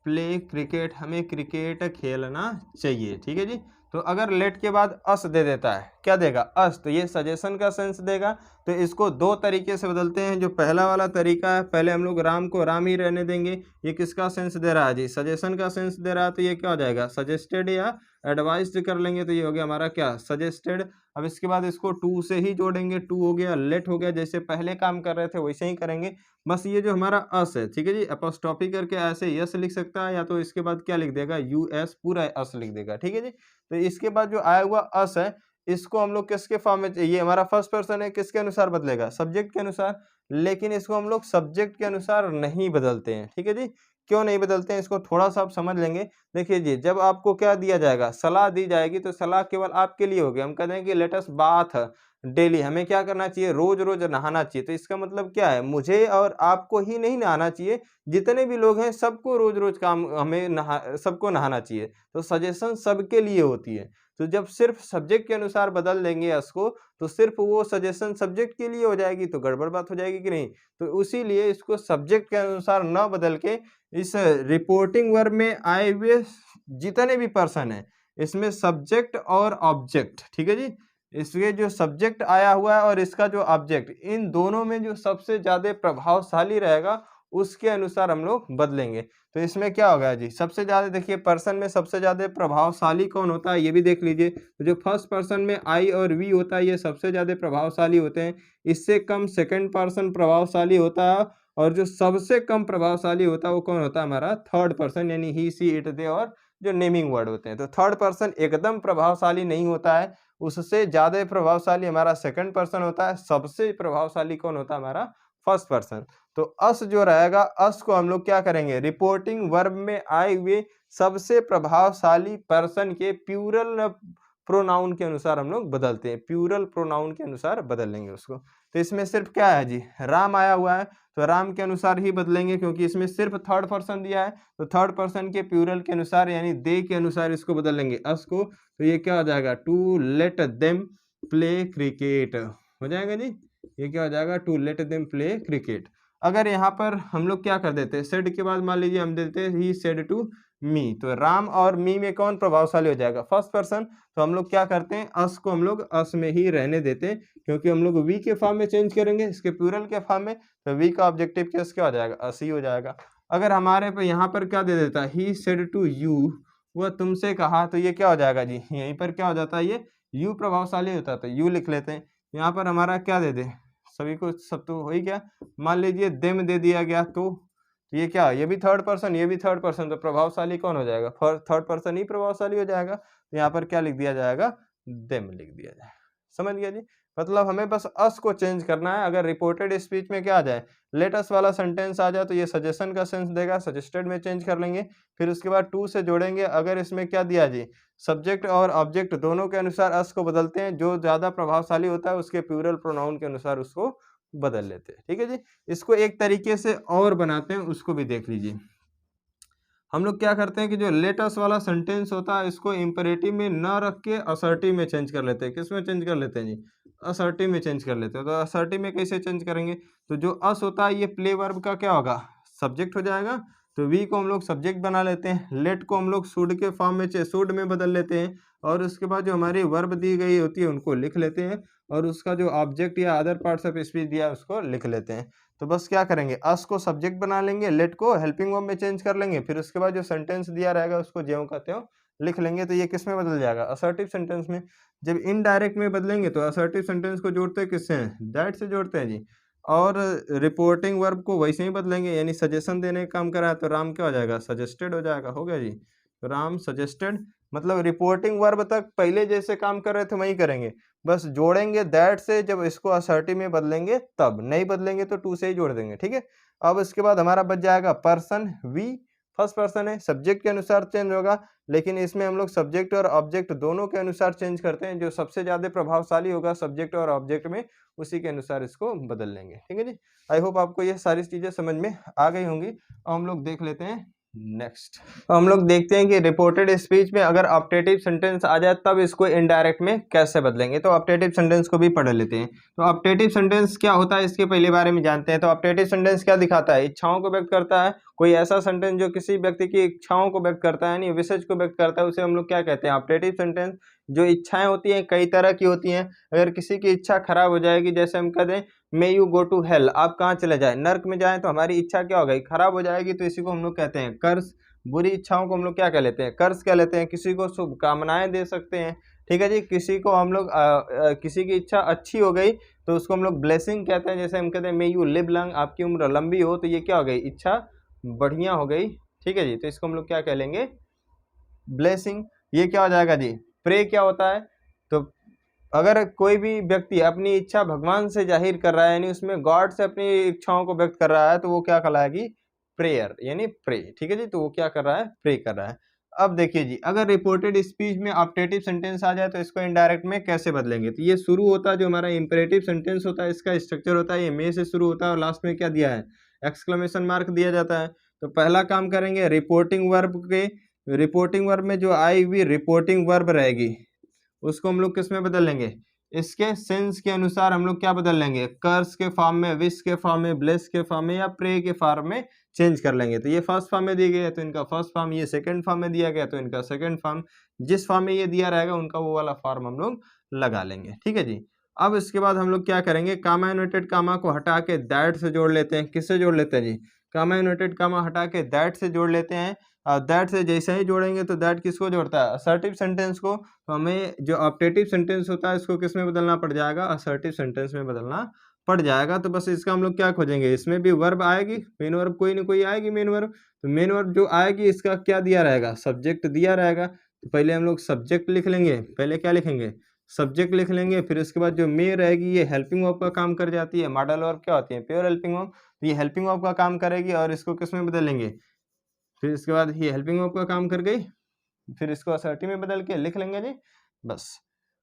play cricket, हमें क्रिकेट खेलना चाहिए, ठीक है जी। तो अगर लेट के बाद अस दे देता है, क्या देगा, अस, तो ये सजेशन का सेंस देगा। तो इसको दो तरीके से बदलते हैं। जो पहला वाला तरीका है, पहले हम लोग राम को राम ही रहने देंगे। ये किसका सेंस दे रहा है जी, सजेशन का सेंस दे रहा है, तो ये क्या हो जाएगा, सजेस्टेड या एडवाइज्ड कर लेंगे, तो ये हो गया हमारा क्या, सजेस्टेड। अब इसके बाद इसको टू से ही जोड़ेंगे, टू हो गया, लेट हो गया, जैसे पहले काम कर रहे थे वैसे ही करेंगे। बस ये जो हमारा अस है, ठीक है जी, अपोस्ट्रोफी करके ऐसे यस लिख सकता है, या तो इसके बाद क्या लिख देगा, यूएस, पूरा अस लिख देगा, ठीक है जी। तो इसके बाद जो आया हुआ अस है, इसको हम लोग किसके फॉर्म में, ये हमारा फर्स्ट पर्सन है, किसके अनुसार बदलेगा, सब्जेक्ट के अनुसार। लेकिन इसको हम लोग सब्जेक्ट के अनुसार नहीं बदलते हैं, ठीक है जी। क्यों नहीं बदलते हैं, इसको थोड़ा सा आप समझ लेंगे। देखिए जी, जब आपको क्या दिया जाएगा, सलाह दी जाएगी, तो सलाह केवल आपके लिए होगी। हम कहते हैं कि लेट अस बाथ डेली, हमें क्या करना चाहिए, रोज रोज नहाना चाहिए। तो इसका मतलब क्या है, मुझे और आपको ही नहीं नहाना चाहिए, जितने भी लोग हैं सबको रोज रोज काम, हमें सबको नहाना चाहिए। तो सजेशन सबके लिए होती है। तो जब सिर्फ सब्जेक्ट के अनुसार बदल देंगे इसको, तो सिर्फ वो सजेशन सब्जेक्ट के लिए हो जाएगी, तो गड़बड़ बात हो जाएगी कि नहीं। तो इसीलिए इसको सब्जेक्ट के अनुसार न बदल के इस रिपोर्टिंग वर्ब में आए हुए जितने भी पर्सन हैं, इसमें सब्जेक्ट और ऑब्जेक्ट, ठीक है जी, इसके जो सब्जेक्ट आया हुआ है और इसका जो ऑब्जेक्ट, इन दोनों में जो सबसे ज्यादा प्रभावशाली रहेगा उसके अनुसार हम लोग बदलेंगे। तो इसमें क्या होगा जी, सबसे ज्यादा देखिए पर्सन में सबसे ज्यादा प्रभावशाली कौन होता है, ये भी देख लीजिए। तो जो फर्स्ट पर्सन में आई और वी होता है, ये सबसे ज्यादा प्रभावशाली होते हैं। इससे कम सेकंड पर्सन प्रभावशाली होता है, और जो सबसे कम प्रभावशाली होता है वो कौन होता है, हमारा थर्ड पर्सन, यानी ही, सी, इट, दे, और जो नेमिंग वर्ड होते हैं। तो थर्ड पर्सन एकदम प्रभावशाली नहीं होता है, उससे ज्यादा प्रभावशाली हमारा सेकंड पर्सन होता है, सबसे प्रभावशाली कौन होता है, हमारा फर्स्ट पर्सन। तो अस जो रहेगा, अस को हम लोग क्या करेंगे, रिपोर्टिंग वर्ब में आए हुए सबसे प्रभावशाली पर्सन के प्लूरल प्रोनाउन के अनुसार हम लोग बदलते हैं, प्लूरल प्रोनाउन के अनुसार बदल लेंगे उसको। तो इसमें सिर्फ क्या है जी, राम आया हुआ है, तो राम के अनुसार ही बदलेंगे, क्योंकि इसमें सिर्फ थर्ड पर्सन दिया है, तो थर्ड पर्सन के प्लूरल के अनुसार, यानी दे के अनुसार इसको बदल लेंगे अस को। तो ये क्या हो जाएगा, to let them play cricket हो जाएगा जी। ये क्या हो जाएगा, to let them play cricket. अगर यहाँ पर हम लोग क्या कर देते हैं, सेड के बाद मान लीजिए हम देते हैं ही सेड टू मी, तो राम और मी में कौन प्रभावशाली हो जाएगा, फर्स्ट पर्सन। तो हम लोग क्या करते हैं, अस को हम लोग अस में ही रहने देते हैं, क्योंकि हम लोग वी के फॉर्म में चेंज करेंगे, इसके प्लूरल के फॉर्म में, तो वी का ऑब्जेक्टिव केस क्या हो जाएगा, अस ही हो जाएगा। अगर हमारे पे यहाँ पर क्या दे देता है, ही सेड टू यू, वह तुमसे कहा, तो ये क्या हो जाएगा जी, यहीं पर क्या हो जाता है, ये यू प्रभावशाली होता है, तो यू लिख लेते हैं। यहाँ पर हमारा क्या दे दे, सभी को सब तो हो ही गया। मान लीजिए देम दे दिया गया, तो ये क्या, ये भी थर्ड पर्सन, ये भी थर्ड पर्सन, तो प्रभावशाली कौन हो जाएगा, थर्ड पर्सन ही प्रभावशाली हो जाएगा। तो यहाँ पर क्या लिख दिया जाएगा, देम लिख दिया जाए। समझ गया जी, मतलब हमें बस अस को चेंज करना है। अगर रिपोर्टेड स्पीच में क्या आ जाए, लेट अस वाला सेंटेंस आ जाए, तो ये सजेशन का सेंस देगा, सजेस्टेड में चेंज कर लेंगे, फिर उसके बाद टू से जोड़ेंगे। अगर इसमें क्या दिया जी, सब्जेक्ट और ऑब्जेक्ट दोनों के अनुसार अस को बदलते हैं, जो ज्यादा प्रभावशाली होता है उसके प्लूरल प्रोनाउन के अनुसार उसको बदल लेते हैं, ठीक है जी। इसको एक तरीके से और बनाते हैं, उसको भी देख लीजिए। हम लोग क्या करते हैं कि जो लेट अस वाला सेंटेंस होता है, इसको इंपेरेटिव में न रख के असर्टिव में चेंज कर लेते हैं। किस में चेंज कर लेते हैं जी, असर्टिव में चेंज कर लेते हैं। तो असर्टिव में कैसे चेंज करेंगे, तो जो अस होता है ये प्ले वर्ब का क्या होगा, सब्जेक्ट हो जाएगा, तो वी को हम लोग सब्जेक्ट बना लेते हैं, लेट को हम लोग शुड के फॉर्म में शुड में बदल लेते हैं, और उसके बाद जो हमारी वर्ब दी गई होती है उनको लिख लेते हैं, और उसका जो ऑब्जेक्ट या अदर पार्ट्स ऑफ स्पीच दिया है उसको लिख लेते हैं। तो बस क्या करेंगे, अस को सब्जेक्ट बना लेंगे, लेट को हेल्पिंग वर्ब में चेंज कर लेंगे, फिर उसके बाद जो सेंटेंस दिया रहेगा उसको ज्यों का त्यों लिख लेंगे। तो ये किस में बदल जाएगा, असर्टिव सेंटेंस में। जब इनडायरेक्ट में बदलेंगे तो असर्टिव सेंटेंस को जोड़ते हैं किससे, दैट से जोड़ते हैं जी। और रिपोर्टिंग वर्ब को वैसे ही बदलेंगे, यानी सजेशन देने का काम करा है, तो राम क्या हो जाएगा, सजेस्टेड हो जाएगा, हो गया जी। तो राम सजेस्टेड, मतलब रिपोर्टिंग वर्ब तक पहले जैसे काम कर रहे थे वही करेंगे, बस जोड़ेंगे दैट से, जब इसको असर्टिव में बदलेंगे तब, नहीं बदलेंगे तो टू से ही जोड़ देंगे, ठीक है। अब इसके बाद हमारा बच जाएगा पर्सन, वी फर्स्ट पर्सन है, सब्जेक्ट के अनुसार चेंज होगा, लेकिन इसमें हम लोग सब्जेक्ट और ऑब्जेक्ट दोनों के अनुसार चेंज करते हैं, जो सबसे ज़्यादा प्रभावशाली होगा सब्जेक्ट और ऑब्जेक्ट में, उसी के अनुसार इसको बदल लेंगे, ठीक है जी। आई होप आपको ये सारी चीज़ें समझ में आ गई होंगी। अब हम लोग देख लेते हैं नेक्स्ट। तो हम लोग देखते हैं कि रिपोर्टेड स्पीच में अगर ऑप्टेटिव सेंटेंस आ जाए तब इसको इनडायरेक्ट में कैसे बदलेंगे। तो ऑप्टेटिव सेंटेंस को भी पढ़ लेते हैं। तो ऑप्टेटिव सेंटेंस क्या होता है इसके पहले बारे में जानते हैं। तो ऑप्टेटिव सेंटेंस क्या दिखाता है, इच्छाओं को व्यक्त करता है। कोई ऐसा सेंटेंस जो किसी व्यक्ति की इच्छाओं को व्यक्त करता है, यानी विशेष को व्यक्त करता है, उसे हम लोग क्या कहते हैं, ऑप्टेटिव सेंटेंस। जो इच्छाएं होती हैं कई तरह की होती हैं। अगर किसी की इच्छा खराब हो जाएगी, जैसे हम कह दें may you go to hell, आप कहाँ चले जाए, नर्क में जाएं, तो हमारी इच्छा क्या हो गई, खराब हो जाएगी, तो इसी को हम लोग कहते हैं कर्ज। बुरी इच्छाओं को हम लोग क्या कह लेते हैं, कर्ज कह लेते हैं। किसी को शुभकामनाएं दे सकते हैं, ठीक है जी। किसी को हम लोग किसी की इच्छा अच्छी हो गई तो उसको हम लोग ब्लेसिंग कहते हैं। जैसे हम कहते हैं मे यू लिव लॉन्ग, आपकी उम्र लंबी हो, तो ये क्या हो गई, इच्छा बढ़िया हो गई, ठीक है जी। तो इसको हम लोग क्या कह लेंगे, ब्लेसिंग। ये क्या हो जाएगा जी, प्रे क्या होता है, तो अगर कोई भी व्यक्ति अपनी इच्छा भगवान से जाहिर कर रहा है, यानी उसमें गॉड से अपनी इच्छाओं को व्यक्त कर रहा है, तो वो क्या कहलाएगी, प्रेयर, यानी प्रे, ठीक है जी। तो वो क्या कर रहा है, प्रे कर रहा है। अब देखिए जी, अगर रिपोर्टेड स्पीच में ऑप्टेटिव सेंटेंस आ जाए तो इसको इनडायरेक्ट में कैसे बदलेंगे। तो ये शुरू होता है, जो हमारा इंपेरेटिव सेंटेंस होता है, इसका स्ट्रक्चर होता है, ये मे से शुरू होता है और लास्ट में क्या दिया है, एक्सक्लेमेशन मार्क दिया जाता है। तो पहला काम करेंगे, रिपोर्टिंग वर्ब के, रिपोर्टिंग वर्ब में जो आई हुई रिपोर्टिंग वर्ब रहेगी उसको हम लोग किस में बदल लेंगे, इसके सेंस के अनुसार हम लोग क्या बदल लेंगे, कर्स के फॉर्म में, विश के फॉर्म में, ब्लेस के फॉर्म में या प्रे के फॉर्म में चेंज कर लेंगे। तो ये फर्स्ट फॉर्म में दी गई है तो इनका फर्स्ट फॉर्म, ये सेकंड फॉर्म में दिया गया तो इनका सेकंड फॉर्म, जिस फॉर्म में ये दिया रहेगा उनका वो वाला फॉर्म हम लोग लगा लेंगे, ठीक है जी। अब इसके बाद हम लोग क्या करेंगे, कामा इनवर्टेड कामा को हटा के दैट से जोड़ लेते हैं। किससे जोड़ लेते हैं जी, कामा इनवर्टेड कामा हटा के दैट से जोड़ लेते हैं। और दैट से जैसे ही जोड़ेंगे तो दैट किसको जोड़ता है, असर्टिव सेंटेंस को। तो हमें जो ऑप्टेटिव सेंटेंस होता है इसको किस में बदलना पड़ जाएगा, असर्टिव सेंटेंस में बदलना पड़ जाएगा। तो बस इसका हम लोग क्या खोजेंगे, इसमें भी वर्ब आएगी, मेन वर्ब कोई ना कोई आएगी मेन वर्ब। तो मेन वर्ब जो आएगी इसका क्या दिया रहेगा, सब्जेक्ट दिया रहेगा। तो पहले हम लोग सब्जेक्ट लिख लेंगे, पहले क्या लिखेंगे, सब्जेक्ट लिख लेंगे। फिर उसके बाद जो मे रहेगी ये हेल्पिंग वर्ब का काम कर जाती है। मॉडल वर्ब क्या होती है, प्योर हेल्पिंग वर्ब। तो ये हेल्पिंग वर्ब का काम करेगी और इसको किस में बदलेंगे, फिर इसके बाद ये हेल्पिंग वर्ब का काम कर गई, फिर इसको असर्टिव में बदल के लिख लेंगे जी, बस।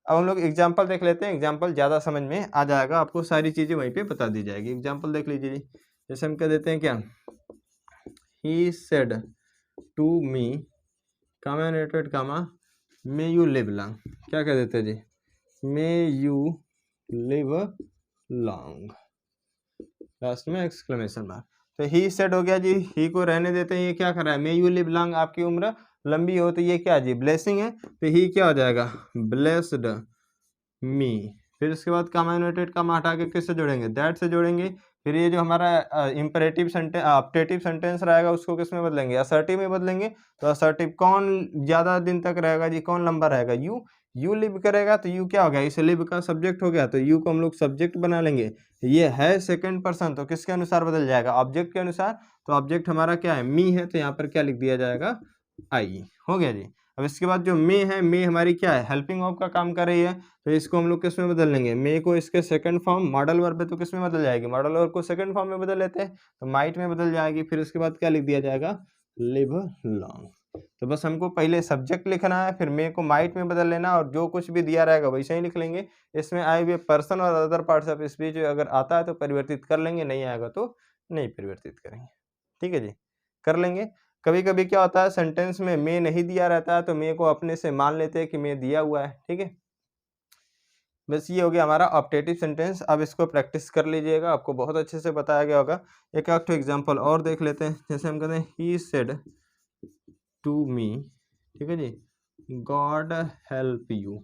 अब हम लोग एग्जाम्पल देख लेते हैं, एग्जाम्पल ज़्यादा समझ में आ जाएगा, आपको सारी चीज़ें वहीं पे बता दी जाएगी। एग्जाम्पल देख लीजिए जी, जैसे हम कह देते हैं क्या, he said to me comma inverted comma may you live long, क्या कह देते हैं जी, may you live long, last में एक्सक्लेमेशन मार्क। तो ही सेड हो गया जी, ही को रहने देते हैं, ये क्या कर रहा है, मे यू लिव लॉन्ग, आपकी उम्र लंबी हो, तो ये क्या जी, ब्लेसिंग है। तो ही क्या हो जाएगा, ब्लेस्ड मी। फिर उसके बाद कामा इनवर्टेड कामा हटा के किससे जोड़ेंगे, दैट से जोड़ेंगे। फिर ये जो हमारा इंपेरेटिव सेंटेंस, ऑप्टेटिव सेंटेंस रहेगा उसको किस में बदलेंगे, असर्टिव में बदलेंगे। तो असर्टिव कौन ज़्यादा दिन तक रहेगा जी, कौन लंबा रहेगा, यू। यू लिव करेगा तो यू क्या हो गया, इसे लिव का सब्जेक्ट हो गया, तो यू को हम लोग सब्जेक्ट बना लेंगे। ये है सेकंड पर्सन, तो किसके अनुसार बदल जाएगा, ऑब्जेक्ट के अनुसार। तो ऑब्जेक्ट हमारा क्या है, मी है, तो यहाँ पर क्या लिख दिया जाएगा, आई। हो गया जी। अब इसके बाद जो मे है, मे हमारी क्या है, हेल्पिंग वर्ब का काम कर रही है, तो इसको हम लोग किस में बदल लेंगे, मे को इसके सेकंड फॉर्म, मॉडल वर्ब है तो किस में बदल जाएगी, मॉडल वर्ब को सेकंड फॉर्म में बदल लेते हैं, तो माइट में बदल जाएगी। फिर उसके बाद क्या लिख दिया जाएगा, लिव लॉन्ग। तो बस हमको पहले सब्जेक्ट लिखना है, फिर मे को माइट में बदल लेना, और जो कुछ भी दिया रहेगा वैसे ही लिख लेंगे। इसमें आए हुए पर्सन और अदर पार्ट्स ऑफ स्पीच अगर आता है तो परिवर्तित कर लेंगे, नहीं आएगा तो नहीं परिवर्तित करेंगे, ठीक है जी, कर लेंगे। कभी कभी क्या होता है, सेंटेंस में मे नहीं दिया रहता है तो मे को अपने से मान लेते हैं कि मे दिया हुआ है, ठीक है। बस ये हो गया हमारा ऑप्टेटिव सेंटेंस। अब इसको प्रैक्टिस कर लीजिएगा, आपको बहुत अच्छे से बताया गया होगा। एक आध एग्जांपल और देख लेते हैं, जैसे हम कहते हैं ही सेड टू मी, ठीक है जी, गॉड हेल्प यू,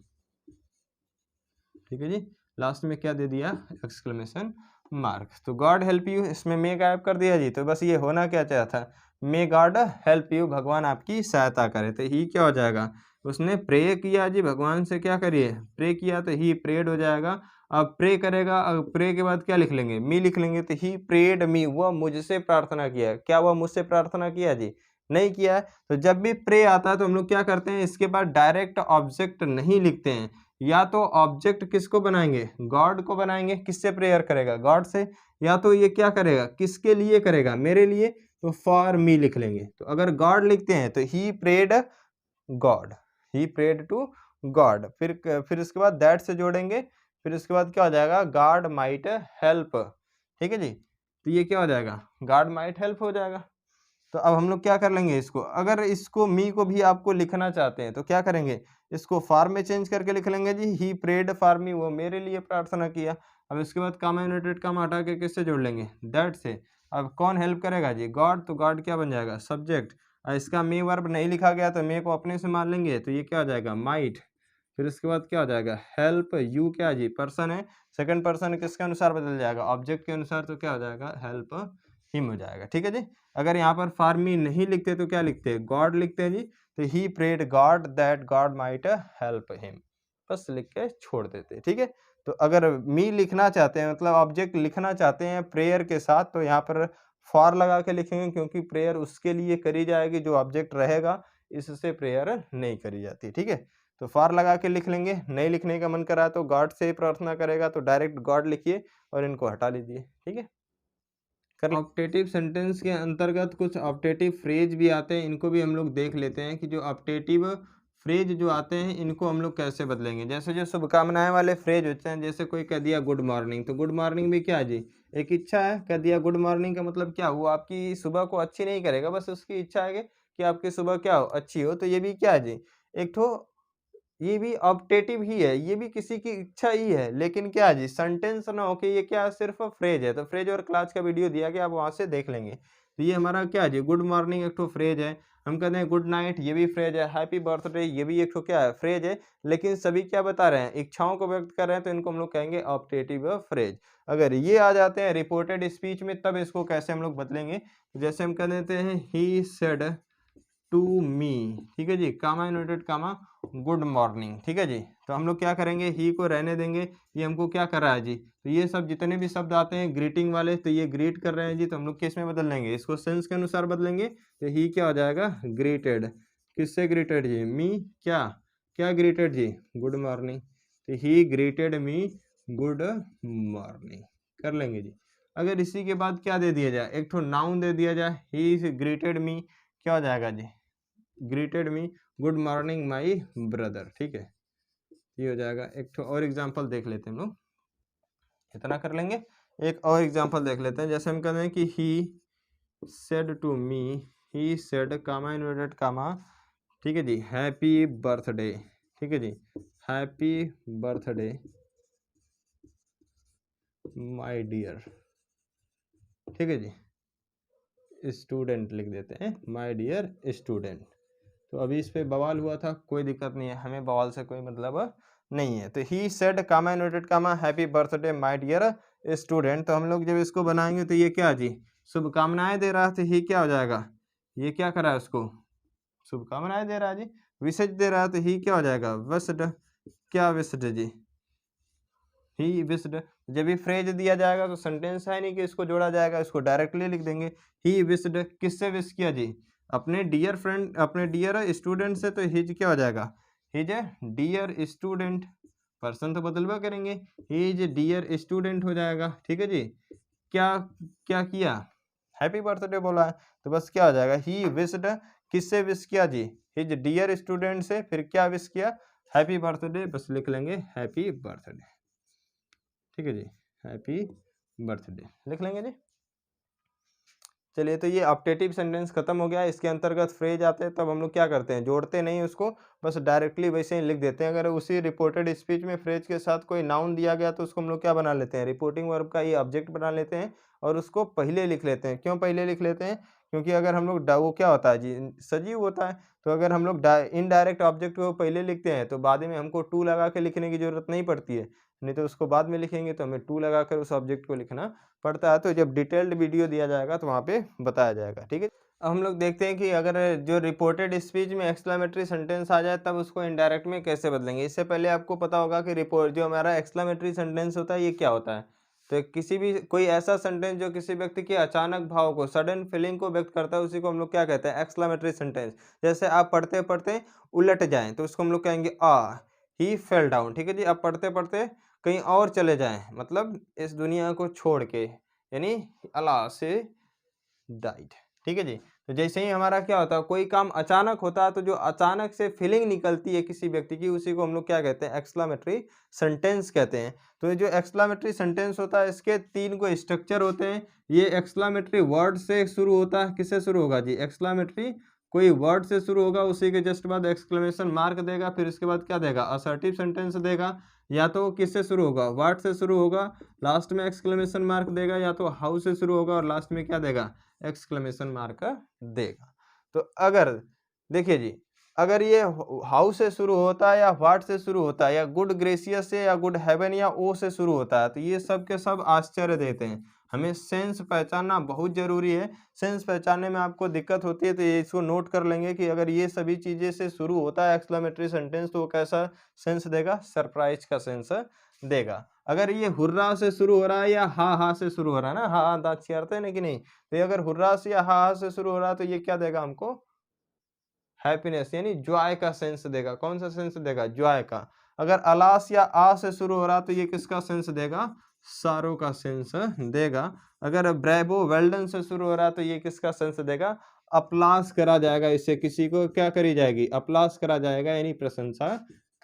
ठीक है जी, लास्ट में क्या दे दिया, एक्सक्लेमेशन मार्क। तो गॉड हेल्प यू, इसमें मे गायब कर दिया जी। तो बस ये होना क्या चाहता था, मे गॉड हेल्प यू, भगवान आपकी सहायता करे। तो ही क्या हो जाएगा, उसने प्रे किया जी, भगवान से क्या करिए, प्रे किया, तो ही प्रेड हो जाएगा। अब प्रे करेगा, अब प्रे के बाद क्या लिख लेंगे, मी लिख लेंगे। तो ही प्रेड मी, वह मुझसे प्रार्थना किया, क्या वह मुझसे प्रार्थना किया जी, नहीं किया है। तो जब भी प्रे आता है तो हम लोग क्या करते हैं, इसके बाद डायरेक्ट ऑब्जेक्ट नहीं लिखते हैं, या तो ऑब्जेक्ट किसको बनाएंगे, गॉड को बनाएंगे। किससे प्रेयर करेगा, गॉड से। या तो ये क्या करेगा, किसके लिए करेगा, मेरे लिए, तो फॉर मी लिख लेंगे। तो अगर गॉड लिखते हैं तो he prayed god, he prayed to god. फिर उसके बाद दैट से जोड़ेंगे, फिर उसके बाद क्या हो जाएगा, गॉड माइट हेल्प। ठीक है जी, तो ये क्या हो जाएगा, गॉड माइट हेल्प हो जाएगा। तो अब हम लोग क्या कर लेंगे इसको, अगर इसको मी को भी आपको लिखना चाहते हैं तो क्या करेंगे, इसको फॉर में चेंज करके लिख लेंगे जी, ही प्रेड फॉर मी, वो मेरे लिए प्रार्थना किया। अब इसके बाद कामा यूनाइटेड कामा हटा के किससे जोड़ लेंगे, दैट से। अब कौन हेल्प करेगा जी, गॉड, तो गॉड क्या बन जाएगा, सब्जेक्ट। और इसका मे वर्ब नहीं लिखा गया तो मे को अपने से मान लेंगे, तो ये क्या हो जाएगा, माइट। फिर उसके बाद क्या हो जाएगा, हेल्प, यू क्या जी, पर्सन है, सेकंड पर्सन किसके अनुसार बदल जाएगा, ऑब्जेक्ट के अनुसार, तो क्या हो जाएगा, हेल्प हिम हो जाएगा। ठीक है जी। अगर यहाँ पर फॉर मी नहीं लिखते तो क्या लिखते हैं, गॉड लिखते हैं जी। तो he prayed god that god might help him, बस लिख के छोड़ देते हैं। ठीक है। तो अगर मी लिखना चाहते हैं, मतलब ऑब्जेक्ट लिखना चाहते हैं प्रेयर के साथ, तो यहाँ पर फॉर लगा के लिखेंगे, क्योंकि प्रेयर उसके लिए करी जाएगी जो ऑब्जेक्ट रहेगा, इससे प्रेयर नहीं करी जाती। ठीक है। तो फॉर लगा के लिख लेंगे। नहीं लिखने का मन करा तो गॉड से ही प्रार्थना करेगा, तो डायरेक्ट गॉड लिखिए और इनको हटा लीजिए। ठीक है। ऑप्टेटिव सेंटेंस के अंतर्गत कुछ ऑप्टेटिव फ्रेज भी आते हैं, इनको भी हम लोग देख लेते हैं कि जो ऑप्टेटिव फ्रेज जो आते हैं इनको हम लोग कैसे बदलेंगे। जैसे जो शुभकामनाएं वाले फ्रेज होते हैं, जैसे कोई कह दिया गुड मॉर्निंग, तो गुड मॉर्निंग भी क्या है जी, एक इच्छा है। कह दिया गुड मॉर्निंग का मतलब क्या, वो आपकी सुबह को अच्छी नहीं करेगा, बस उसकी इच्छा है कि आपकी सुबह क्या हो, अच्छी हो। तो ये भी क्या है जी, एक ठो ये भी ऑप्टेटिव ही है, ये भी किसी की इच्छा ही है, लेकिन क्या है जी, सेंटेंस ना हो के ये क्या सिर्फ फ्रेज है। तो फ्रेज और क्लास का वीडियो दिया गया, आप वहां से देख लेंगे। तो ये हमारा क्या है जी, गुड मॉर्निंग एक ठो फ्रेज है। हम कहते हैं गुड नाइट, ये भी फ्रेज है। हैप्पी बर्थडे, ये भी एक ठो क्या है, फ्रेज है। लेकिन सभी क्या बता रहे हैं, इच्छाओं को व्यक्त कर रहे हैं, तो इनको हम लोग कहेंगे ऑप्टेटिव फ्रेज। अगर ये आ जाते हैं रिपोर्टेड स्पीच में, तब इसको कैसे हम लोग बदलेंगे, जैसे हम कह देते हैं ही सेड टू मी, ठीक है जी, कामा यूनाइटेड कामा गुड मॉर्निंग। ठीक है जी। तो हम लोग क्या करेंगे, ही को रहने देंगे, ये हमको क्या कर रहा है जी, तो ये सब जितने भी शब्द आते हैं ग्रीटिंग वाले, तो ये ग्रीट कर रहे हैं जी, तो हम लोग किस में बदल लेंगे, इसको सेंस के अनुसार बदलेंगे। तो ही क्या हो जाएगा, ग्रीटेड। किससे ग्रीटेड जी, मी, क्या क्या ग्रीटेड जी, गुड मॉर्निंग। तो ही ग्रीटेड मी गुड मॉर्निंग कर लेंगे जी। अगर इसी के बाद क्या दे दिया जाए, एक ठो नाउन दे दिया जाए, ही ग्रीटेड मी, क्या हो जाएगा जी, greeted me good morning my brother. ठीक है, ये हो जाएगा। एक तो और एग्जांपल देख लेते हैं हम लोग, इतना कर लेंगे। एक और एग्जांपल देख लेते हैं, जैसे हम कहते हैं कि he said to me, he said comma inverted comma, ठीक है जी, हैप्पी बर्थडे। ठीक है जी, हैप्पी बर्थडे माय डियर। ठीक है जी, स्टूडेंट लिख देते हैं, माय डियर स्टूडेंट। तो अभी इस पे बवाल हुआ था, कोई दिक्कत नहीं है, हमें बवाल से कोई मतलब नहीं है। तो he said comma inverted comma happy birthday my dear student. तो हम लोग जब इसको बनाएंगे तो ये क्या जी, शुभकामनाएं दे रहा है, तो ही क्या हो जाएगा, ये क्या करा है उसको, शुभकामनाएं दे रहा है जी, विशेष दे रहा है, तो ही क्या हो जाएगा, विश्ड। क्या विश्ड जी, ही विश्ड। जब भी फ्रेज दिया जाएगा तो सेंटेंस है नहीं कि इसको जोड़ा जाएगा, इसको डायरेक्टली लिख देंगे। ही विश्ड, किससे विश किया जी, अपने डियर फ्रेंड, अपने डियर स्टूडेंट से। तो हिज क्या हो जाएगा, हिज डियर स्टूडेंट, पर्सन तो बदलवा करेंगे, हिज डियर स्टूडेंट हो जाएगा। ठीक है जी। क्या क्या किया, हैप्पी बर्थडे बोला है, तो बस क्या हो जाएगा, ही विश्ड, किससे विश किया जी, हिज डियर स्टूडेंट से। फिर क्या विश किया, हैप्पी बर्थडे, बस लिख लेंगे हैप्पी बर्थडे। ठीक है जी, हैप्पी बर्थडे लिख लेंगे जी। चलिए, तो ये ऑप्टेटिव सेंटेंस खत्म हो गया। इसके अंतर्गत फ्रेज आते हैं, तब हम लोग क्या करते हैं, जोड़ते नहीं उसको, बस डायरेक्टली वैसे ही लिख देते हैं। अगर उसी रिपोर्टेड स्पीच में फ्रेज के साथ कोई नाउन दिया गया तो उसको हम लोग क्या बना लेते हैं, रिपोर्टिंग वर्ब का ये ऑब्जेक्ट बना लेते हैं और उसको पहले लिख लेते हैं। क्यों पहले लिख लेते हैं, क्योंकि अगर हम लोग वो क्या होता है जी, सजीव होता है, तो अगर हम लोग इनडायरेक्ट ऑब्जेक्ट को पहले लिखते हैं तो बाद में हमको टू लगा के लिखने की जरूरत नहीं पड़ती है। नहीं तो उसको बाद में लिखेंगे तो हमें टू लगाकर उस ऑब्जेक्ट को लिखना पड़ता है। तो जब डिटेल्ड वीडियो दिया जाएगा तो वहाँ पे बताया जाएगा। ठीक है। अब हम लोग देखते हैं कि अगर जो रिपोर्टेड स्पीच में एक्सक्लेमेटरी सेंटेंस आ जाए तब उसको इनडायरेक्ट में कैसे बदलेंगे। इससे पहले आपको पता होगा कि रिपोर्ट जो हमारा एक्सक्लेमेटरी सेंटेंस होता है ये क्या होता है। तो किसी भी कोई ऐसा सेंटेंस जो किसी व्यक्ति के अचानक भाव को, सडन फीलिंग को व्यक्त करता है, उसी को हम लोग क्या कहते हैं, एक्सक्लेमेटरी सेंटेंस। जैसे आप पढ़ते पढ़ते उलट जाएं तो उसको हम लोग कहेंगे ही फेल डाउन। ठीक है जी। आप पढ़ते पढ़ते कहीं और चले जाएं, मतलब इस दुनिया को छोड़ के, यानी अल्लाह से डाइड। ठीक है जी। तो जैसे ही हमारा क्या होता है, कोई काम अचानक होता है, तो जो अचानक से फीलिंग निकलती है किसी व्यक्ति की, उसी को हम लोग क्या कहते हैं, एक्सक्लेमेटरी सेंटेंस कहते हैं। तो ये जो एक्सक्लेमेटरी सेंटेंस होता है, इसके 3 को स्ट्रक्चर होते हैं। ये एक्सक्लेमेटरी वर्ड से शुरू होता है। किससे शुरू होगा जी, एक्सक्लेमेटरी कोई वर्ड से शुरू होगा, उसी के जस्ट बाद एक्सक्लेमेशन मार्क देगा, फिर इसके बाद क्या देगा, असर्टिव सेंटेंस देगा। या तो किससे शुरू होगा, वर्ड से शुरू होगा, लास्ट में एक्सक्लेमेशन मार्क देगा, या तो हाउ से शुरू होगा और लास्ट में क्या देगा, एक्सक्लेमेशन मार्क देगा। तो अगर देखिए जी, अगर ये हाउ से शुरू होता है या व्हाट से शुरू होता है या गुड ग्रेसियस से या गुड हेवन या ओ से शुरू होता है, तो ये सब के सब आश्चर्य देते हैं। हमें सेंस पहचानना बहुत जरूरी है। सेंस पहचानने में आपको दिक्कत होती है तो ये इसको नोट कर लेंगे कि अगर ये सभी चीजें से शुरू होता है एक्सक्लेमेटरी सेंटेंस, तो वो कैसा सेंस देगा, सरप्राइज का सेंस देगा। अगर ये हुर्रा से शुरू हो रहा है या हा से शुरू हो रहा है ना, हा दांत चियारते हैं कि नहीं, तो ये अगर हुर्रा से या हा से शुरू हो रहा है तो ये क्या देगा हमको, हैप्पीनेस यानी जॉय का सेंस देगा। कौन सा सेंस देगा, जॉय का। अगर अलास या आ से शुरू हो रहा तो ये किसका सेंस देगा, सारो का सेंस देगा। अगर ब्रेवो वेल्डन से शुरू हो रहा तो ये किसका सेंस देगा, अपलास करा जाएगा, इससे किसी को क्या करी जाएगी, अपलास करा जाएगा, यानी प्रशंसा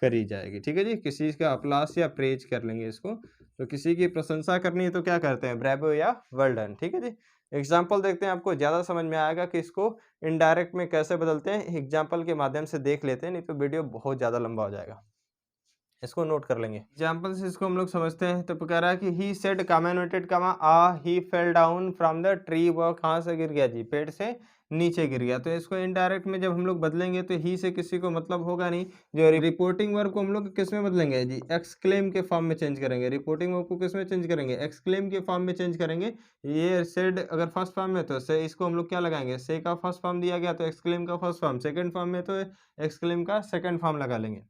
करी जाएगी। ठीक है जी, किसी का अपलास या प्रेज कर लेंगे इसको। तो किसी की प्रशंसा करनी है तो क्या करते हैं, ब्रेवो या वेल्डन। ठीक है जी। एग्जाम्पल देखते हैं, आपको ज्यादा समझ में आएगा कि इसको इनडायरेक्ट में कैसे बदलते हैं। एग्जाम्पल के माध्यम से देख लेते हैं, नहीं तो वीडियो बहुत ज्यादा लंबा हो जाएगा। इसको नोट कर लेंगे। एग्जाम्पल से इसको हम लोग समझते हैं। तो कह रहा है कि he said comma inverted comma he fell down from the tree. वह कहाँ से गिर गया जी, पेड़ से नीचे गिर गया। तो इसको इनडायरेक्ट में जब हम लोग बदलेंगे तो ही से किसी को मतलब होगा नहीं। जो रिपोर्टिंग वर्ब को हम लोग किस में बदलेंगे जी, एक्सक्लेम के फॉर्म में चेंज करेंगे। रिपोर्टिंग वर्ब को किस में चेंज करेंगे, एक्सक्लेम के फॉर्म में चेंज करेंगे। ये सेड अगर फर्स्ट फॉर्म में तो से इसको हम लोग क्या लगाएंगे, से का फर्स्ट फॉर्म दिया गया तो एक्सक्लेम का फर्स्ट फॉर्म, सेकंड फॉर्म में तो एक्सक्लेम का सेकंड फॉर्म लगा लेंगे।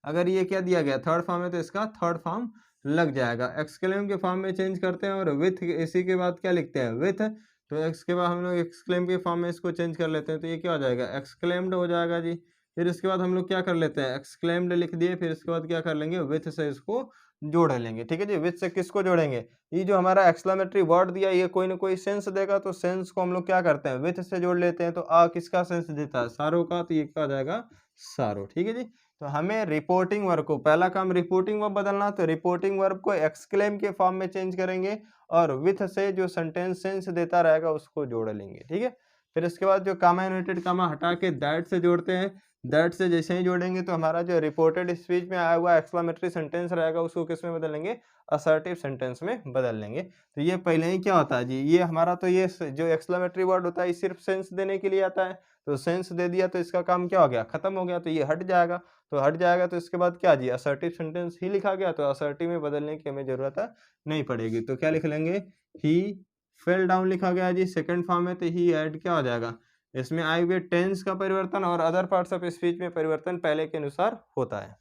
अगर ये क्या दिया गया, थर्ड फॉर्म है, तो इसका थर्ड फॉर्म लग जाएगा। एक्सक्लेम के फॉर्म में चेंज करते हैं और विथ इसी के बाद क्या लिखते हैं, विथ। तो इसके बाद हम लोग एक्सक्लेम के फॉर्म में इसको चेंज कर लेते हैं, तो ये क्या हो जाएगा, एक्सक्लेम्ड हो जाएगा जी। फिर इसके बाद हम लोग क्या कर लेते हैं, एक्सक्लेम्ड लिख दिए, फिर इसके बाद क्या कर लेंगे, विथ से इसको जोड़ लेंगे। ठीक है जी। विथ से किसको जोड़ेंगे, ये जो हमारा एक्सक्लेमेटरी वर्ड दिया ये कोई ना कोई सेंस देगा, तो सेंस को हम लोग क्या करते हैं, विथ से जोड़ लेते हैं। तो किसका सेंस देता है, सारो का, तो ये क्या हो जाएगा, सारो। ठीक है जी। तो हमें रिपोर्टिंग वर्ब को, पहला काम रिपोर्टिंग वर्ब बदलना, तो रिपोर्टिंग वर्ब को एक्सक्लेम के फॉर्म में चेंज करेंगे और विथ से जो सेंटेंस सेंस देता रहेगा उसको जोड़ लेंगे। ठीक है। फिर इसके बाद जो कामा यूनाइटेड कामा हटा के दैट से जोड़ते हैं। दैट से जैसे ही जोड़ेंगे तो हमारा जो रिपोर्टेड स्पीच में आया हुआ एक्सक्लेमेटरी सेंटेंस रहेगा उसको किस में बदलेंगे, असर्टिव सेंटेंस में बदल लेंगे। तो ये पहले ही क्या होता है जी, ये हमारा तो ये जो एक्सक्लेमेटरी वर्ड होता है सिर्फ सेंस देने के लिए आता है। तो सेंस दे दिया तो इसका काम क्या हो गया, खत्म हो गया, तो ये हट जाएगा। तो हट जाएगा तो इसके बाद क्या जी, असर्टिव सेंटेंस ही लिखा गया, तो असर्टिव में बदलने की हमें जरूरत नहीं पड़ेगी। तो क्या लिख लेंगे, ही फेल डाउन लिखा गया जी, सेकंड फॉर्म में, तो ही ऐड क्या हो जाएगा, इसमें आए हुए टेंस का परिवर्तन और अदर पार्ट्स ऑफ स्पीच में परिवर्तन पहले के अनुसार होता है।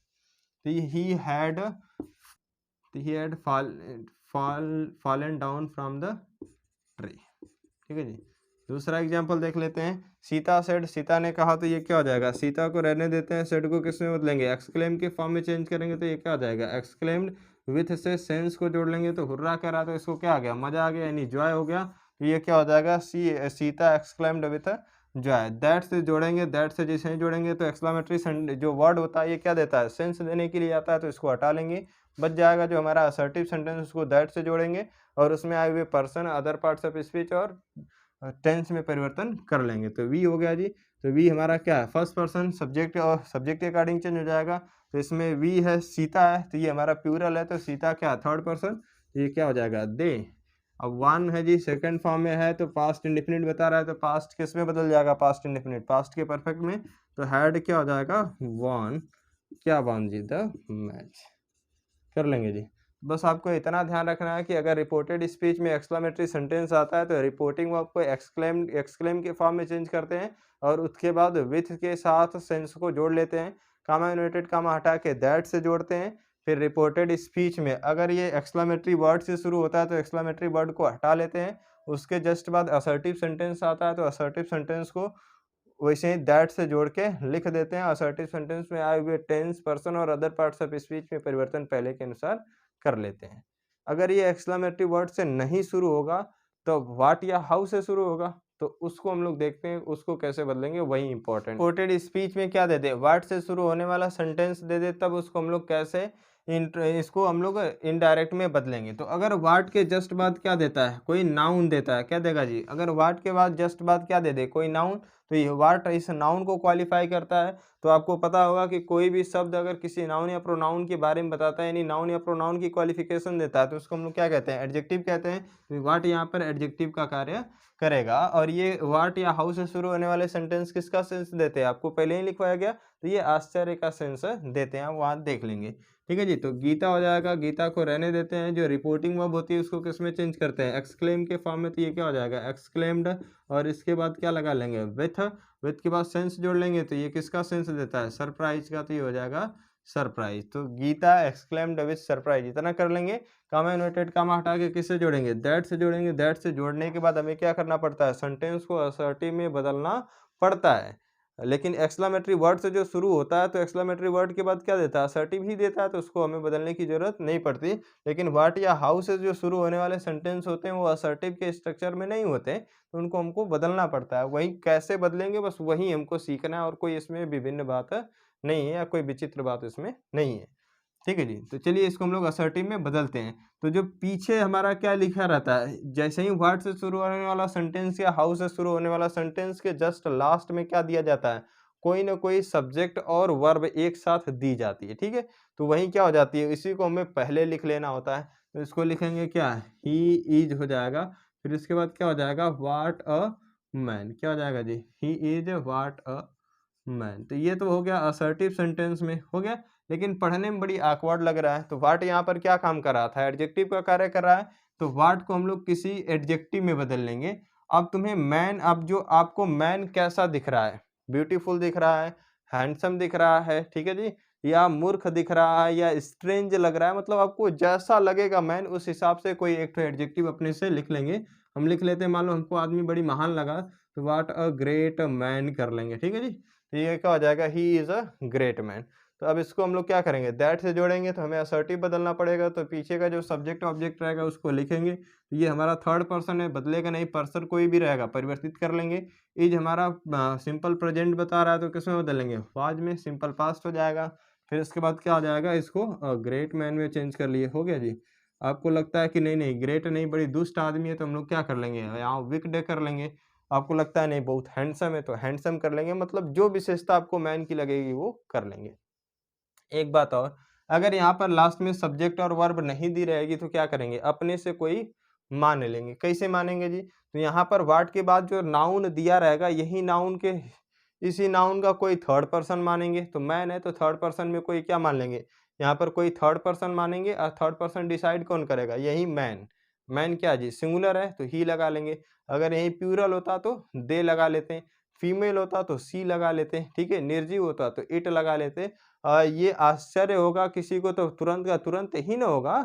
तो he had fallen down from the tree. ठीक है जी। दूसरा एग्जाम्पल देख लेते हैं। सीता सेड, सीता ने कहा, तो ये क्या हो जाएगा, सीता को रहने देते हैं, सेड को किस में बदलेंगे, एक्सक्लेम के फॉर्म में चेंज करेंगे, तो ये क्या हो जाएगा, एक्सक्लेम्ड। विथ से सेंस को जोड़ लेंगे, तो हुर्रा कह रहा, तो इसको क्या आ गया, मजा आ गया, यानी जॉय हो गया। तो ये क्या हो जाएगा, Sita exclaimed with Joy. That से जोड़ेंगे, दैट से जैसे ही जोड़ेंगे तो एक्सक्लेमेटरी जो वर्ड होता है ये क्या देता है, सेंस देने के लिए आता है, तो इसको हटा लेंगे। बच जाएगा जो हमारा असर्टिव सेंटेंस, उसको दैट से जोड़ेंगे और उसमें आए हुए person, other parts of speech और टेंस में परिवर्तन कर लेंगे। तो वी हो गया जी। तो वी हमारा क्या है, फर्स्ट पर्सन सब्जेक्ट और सब्जेक्ट के अकॉर्डिंग चेंज हो जाएगा। तो इसमें वी है, सीता है, तो ये हमारा प्लूरल है, तो सीता क्या थर्ड पर्सन, ये क्या हो जाएगा, दे। अब वन है जी, सेकंड फॉर्म में है, तो पास्ट इंडेफिनिट बता रहा है, तो पास्ट किस में बदल जाएगा, पास्ट इंडेफिनिट, पास्ट के परफेक्ट में। तो हैड क्या हो जाएगा, वन, क्या वन जी, द मैच। कर लेंगे जी। बस आपको इतना ध्यान रखना है कि अगर रिपोर्टेड स्पीच में एक्सक्लेमेटरी सेंटेंस आता है तो रिपोर्टिंग वर्ब को एक्सक्लेम के फॉर्म में चेंज करते हैं और उसके बाद विथ के साथ सेंस को जोड़ लेते हैं। कामा यूनाइटेड कामा हटा के दैट से जोड़ते हैं। फिर रिपोर्टेड स्पीच में अगर ये एक्सक्लेमेटरी वर्ड से शुरू होता है तो एक्सक्लेमेटरी वर्ड को हटा लेते हैं, उसके जस्ट बाद असर्टिव सेंटेंस आता है तो असर्टिव सेंटेंस को वैसे ही दैट से जोड़ के लिख देते हैं। असर्टिव सेंटेंस में आए हुए टेंस, पर्सन और अदर पार्ट्स ऑफ स्पीच में परिवर्तन पहले के अनुसार कर लेते हैं। अगर ये एक्सक्लेमेटरी वर्ड से नहीं शुरू होगा तो व्हाट या हाउ से शुरू होगा, तो उसको हम लोग देखते हैं उसको कैसे बदलेंगे, वही इंपॉर्टेंट। रिपोर्टेड स्पीच में क्या दे दे, व्हाट से शुरू होने वाला सेंटेंस दे दे, तब उसको हम लोग कैसे इसको हम लोग इनडायरेक्ट में बदलेंगे। तो अगर व्हाट के जस्ट बाद क्या देता है, कोई नाउन देता है, क्या देगा जी, अगर व्हाट के बाद जस्ट बाद क्या दे दे, कोई नाउन, तो ये व्हाट इस नाउन को क्वालिफाई करता है। तो आपको पता होगा कि कोई भी शब्द अगर किसी नाउन या प्रोनाउन के बारे में बताता है, यानी नाउन या प्रोनाउन की क्वालिफिकेशन देता है, तो उसको हम लोग क्या कहते हैं, एडजेक्टिव कहते हैं। तो व्हाट यहाँ पर एडजेक्टिव का कार्य करेगा। और ये व्हाट या हाउ से शुरू होने वाले सेंटेंस किसका सेंस देते हैं, आपको पहले ही लिखवाया गया, तो ये आश्चर्य का सेंस देते हैं, वहाँ देख लेंगे। ठीक है जी, तो गीता हो जाएगा, गीता को रहने देते हैं। जो रिपोर्टिंग वर्ब होती है उसको किस में चेंज करते हैं, एक्सक्लेम के फॉर्म में, तो ये क्या हो जाएगा, एक्सक्लेम्ड। और इसके बाद क्या लगा लेंगे, विथ के बाद सेंस जोड़ लेंगे, तो ये किसका सेंस देता है, सरप्राइज का, तो ये हो जाएगा सरप्राइज। तो गीता एक्सक्लेम्ड विथ सरप्राइज, इतना कर लेंगे। कामा इन्वर्टेड कामा हटा के किससे जोड़ेंगे, दैट से जोड़ेंगे। दैट से जोड़ने के बाद हमें क्या करना पड़ता है, सेंटेंस को असर्टिव में बदलना पड़ता है। लेकिन एक्सक्लेमेटरी वर्ड से जो शुरू होता है तो एक्सक्लेमेटरी वर्ड के बाद क्या देता है, असर्टिव ही देता है, तो उसको हमें बदलने की जरूरत नहीं पड़ती। लेकिन व्हाट या हाउ से जो शुरू होने वाले सेंटेंस होते हैं वो असर्टिव के स्ट्रक्चर में नहीं होते, तो उनको हमको बदलना पड़ता है। वही कैसे बदलेंगे, बस वही हमको सीखना है, और कोई इसमें विभिन्न बात नहीं है या कोई विचित्र बात इसमें नहीं है। ठीक है जी, तो चलिए इसको हम लोग असर्टिव में बदलते हैं। तो जो पीछे हमारा क्या लिखा रहता है, जैसे ही व्हाट से शुरू होने वाला सेंटेंस या हाउ से शुरू होने वाला सेंटेंस के जस्ट लास्ट में क्या दिया जाता है, कोई ना कोई सब्जेक्ट और वर्ब एक साथ दी जाती है। ठीक है, तो वही क्या हो जाती है, इसी को हमें पहले लिख लेना होता है। तो इसको लिखेंगे क्या, ही इज हो जाएगा। फिर इसके बाद क्या हो जाएगा, व्हाट अ मैन, क्या हो जाएगा जी, he is what a man. तो ये तो हो गया असर्टिव सेंटेंस में हो गया, लेकिन पढ़ने में बड़ी ऑकवर्ड लग रहा है। तो व्हाट यहाँ पर क्या काम कर रहा था, एडजेक्टिव का कार्य कर रहा है, तो व्हाट को हम लोग किसी एडजेक्टिव में बदल लेंगे। अब तुम्हें मैन, अब जो आपको मैन कैसा दिख रहा है, ब्यूटीफुल दिख रहा है, हैंडसम दिख रहा है, ठीक है जी, या मूर्ख दिख रहा है, या स्ट्रेंज लग रहा है, मतलब आपको जैसा लगेगा मैन, उस हिसाब से कोई एक एडजेक्टिव अपने से लिख लेंगे। हम लिख लेते हैं, मान लो हमको आदमी बड़ी महान लगा, तो व्हाट अ ग्रेट मैन कर लेंगे। ठीक है जी, तो ये क्या हो जाएगा, he is a great man. तो अब इसको हम लोग क्या करेंगे, दैट से जोड़ेंगे, तो हमें असर्टिव बदलना पड़ेगा। तो पीछे का जो सब्जेक्ट ऑब्जेक्ट रहेगा उसको लिखेंगे। तो ये हमारा थर्ड पर्सन है, बदलेगा नहीं, पर्सन कोई भी रहेगा परिवर्तित कर लेंगे। इज हमारा सिंपल प्रेजेंट बता रहा है, तो किसमें बदलेंगे, वाज में, सिंपल पास्ट हो जाएगा। फिर इसके बाद क्या हो जाएगा, इसको ग्रेट मैन में चेंज कर लिए, हो गया जी। आपको लगता है कि नहीं नहीं ग्रेट नहीं, बड़ी दुष्ट आदमी है, तो हम लोग क्या कर लेंगे, यहाँ विक्ड कर लेंगे। आपको लगता है नहीं बहुत हैंडसम है, तो हैंडसम कर लेंगे, मतलब जो विशेषता आपको मैन की लगेगी वो कर लेंगे। एक बात और, अगर यहाँ पर लास्ट में सब्जेक्ट और वर्ब नहीं दी रहेगी तो क्या करेंगे, अपने से कोई मान लेंगे। कैसे मानेंगे जी, तो यहाँ पर व्हाट के बाद जो नाउन दिया रहेगा, यही नाउन के, इसी नाउन का कोई थर्ड पर्सन मानेंगे। तो मैन है तो थर्ड पर्सन में कोई क्या मान लेंगे, यहाँ पर कोई थर्ड पर्सन मानेंगे, और थर्ड पर्सन डिसाइड कौन करेगा, यही मैन। मैन क्या जी, सिंगुलर है तो ही लगा लेंगे। अगर यही प्लूरल होता तो दे लगा लेते हैं, फीमेल होता तो सी लगा लेते हैं, ठीक है, निर्जीव होता तो इट लगा लेते। ये आश्चर्य होगा किसी को तो तुरंत का तुरंत ही ना होगा,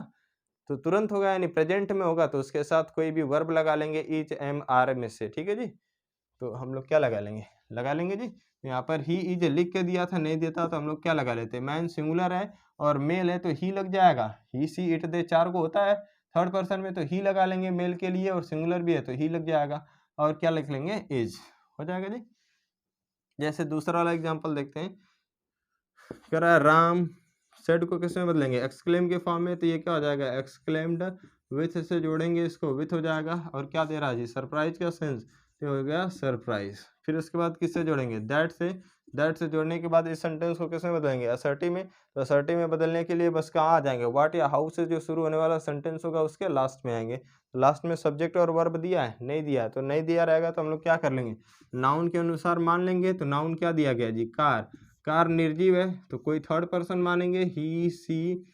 तो तुरंत होगा यानी प्रेजेंट में होगा, तो उसके साथ कोई भी वर्ब लगा लेंगे इज एम आर में से। ठीक है जी, तो हम लोग क्या लगा लेंगे जी। यहाँ पर ही इज लिख के दिया था, नहीं देता तो हम लोग क्या लगा लेते, मैन सिंगुलर है और मेल है तो ही लग जाएगा, ही सी इट दे चार को होता है थर्ड पर्सन में, तो ही लगा लेंगे मेल के लिए, और सिंगुलर भी है तो ही लग जाएगा, और क्या लिख लेंगे, इज हो जाएगा जी। जैसे दूसरा वाला एग्जाम्पल देखते हैं, कह रहा है राम सेड को किस में बदलेंगे, एक्सक्लेम के फॉर्म में, तो ये क्या हो जाएगा, एक्सक्लेम्ड विथ से जोड़ेंगे, इसको विथ हो जाएगा। और क्या दे रहा है जी, सरप्राइज का सेंस, ये हो गया सरप्राइज। फिर उसके बाद किससे जोड़ेंगे, दैट से। दैट से जोड़ने के बाद इस सेंटेंस को किस में बदलेंगे, असर्टिव में। तो असर्टिव में बदलने के लिए बस कहाँ आ जाएंगे, व्हाट या हाउ से जो शुरू होने वाला सेंटेंस होगा उसके लास्ट में आएंगे। तो लास्ट में सब्जेक्ट और वर्ब दिया है, नहीं दिया है, तो नहीं दिया रहेगा तो हम लोग क्या कर लेंगे, नाउन के अनुसार मान लेंगे। तो नाउन क्या दिया गया जी, कार। कार निर्जीव है तो कोई थर्ड पर्सन मानेंगे, ही सी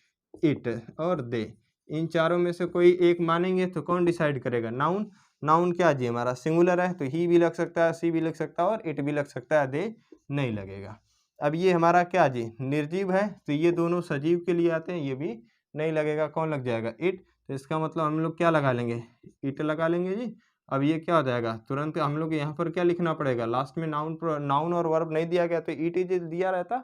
इट और दे, इन चारों में से कोई एक मानेंगे। तो कौन डिसाइड करेगा, नाउन। नाउन क्या जी हमारा सिंगुलर है, तो ही भी लग सकता है, सी भी लग सकता है, और इट भी लग सकता है, दे नहीं लगेगा। अब ये हमारा क्या जी निर्जीव है, तो ये दोनों सजीव के लिए आते हैं, ये भी नहीं लगेगा, कौन लग जाएगा इट। तो इसका मतलब हम लोग क्या लगा लेंगे, इट लगा लेंगे जी। अब ये क्या हो जाएगा, तुरंत हम लोग यहाँ पर क्या लिखना पड़ेगा, लास्ट में नाउन और वर्ब नहीं दिया गया तो इट इज दिया रहता,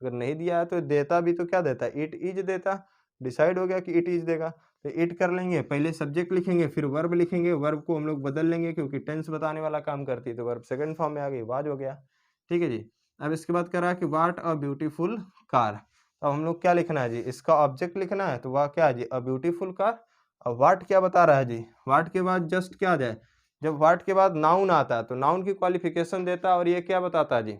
अगर नहीं दिया है तो देता भी, तो क्या देता, इट इज देता। डिसाइड हो गया कि इट इज देगा, तो इट कर लेंगे, पहले सब्जेक्ट लिखेंगे फिर वर्ब लिखेंगे, वर्ब को हम लोग बदल लेंगे क्योंकि टेंस बताने वाला काम करती है, तो वर्ब सेकंड फॉर्म में आ गई, वाज हो गया। ठीक है जी। अब इसके बाद करा कि वाट अ ब्यूटीफुल कार। अब हम लोग क्या लिखना है जी, इसका ऑब्जेक्ट लिखना है, तो वह क्या है जी, अ ब्यूटीफुल कार। अब वाट क्या बता रहा है जी, वाट के बाद जस्ट क्या आ जाए, जब वाट के बाद नाउन आता है तो नाउन की क्वालिफिकेशन देता है, और ये क्या बताता है जी,